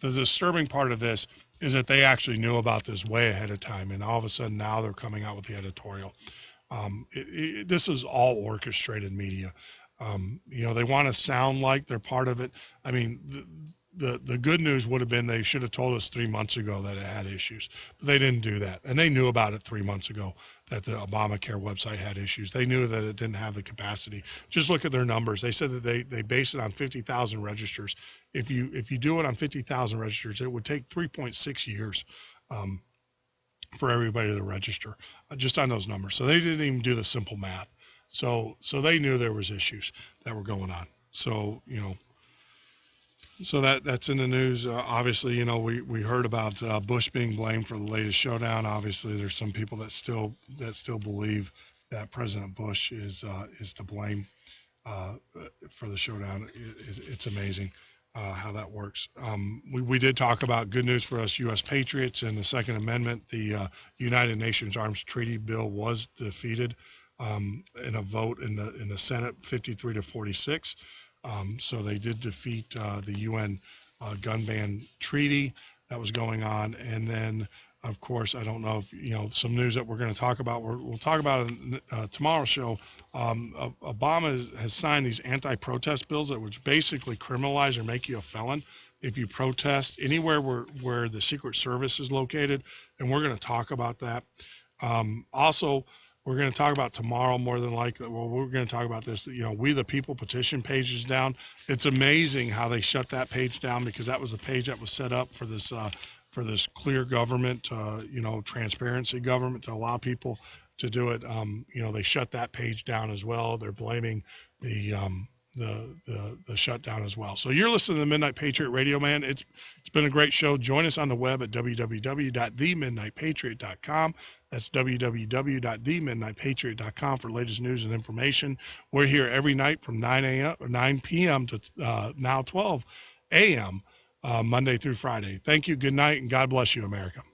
S5: the disturbing part of this is that they actually knew about this way ahead of time, and all of a sudden now they're coming out with the editorial. This is all orchestrated media. They want to sound like they're part of it. I mean, the good news would have been they should have told us 3 months ago that it had issues, but they didn't do that. And they knew about it 3 months ago, that the Obamacare website had issues. They knew that it didn't have the capacity. Just look at their numbers. They said that they base it on 50,000 registers. If you do it on 50,000 registers, it would take 3.6 years for everybody to register, just on those numbers. So they didn't even do the simple math. So they knew there was issues that were going on. So, so that's in the news. Obviously, we heard about Bush being blamed for the latest showdown. Obviously, there's some people that still believe that President Bush is to blame for the showdown. It's amazing how that works. We did talk about good news for us U.S. patriots in the Second Amendment. The United Nations Arms Treaty bill was defeated in a vote in the Senate, 53 to 46. So they did defeat the UN gun ban treaty that was going on. And then, of course, I don't know if, some news that we're going to talk about. We'll talk about it in tomorrow's show. Obama has signed these anti-protest bills that which basically criminalize or make you a felon if you protest anywhere where the Secret Service is located. And we're going to talk about that. Also, we're going to talk about tomorrow, more than likely. Well, we're going to talk about this. We the People petition page is down. It's amazing how they shut that page down, because that was the page that was set up for this clear government, transparency government, to allow people to do it. They shut that page down as well. They're blaming the shutdown as well. So you're listening to the Midnight Patriot Radio, man. It's been a great show. Join us on the web at www.themidnightpatriot.com. That's www.themidnightpatriot.com for latest news and information. We're here every night from 9 p.m. to now 12 a.m. Monday through Friday. Thank you. Good night, and God bless you, America.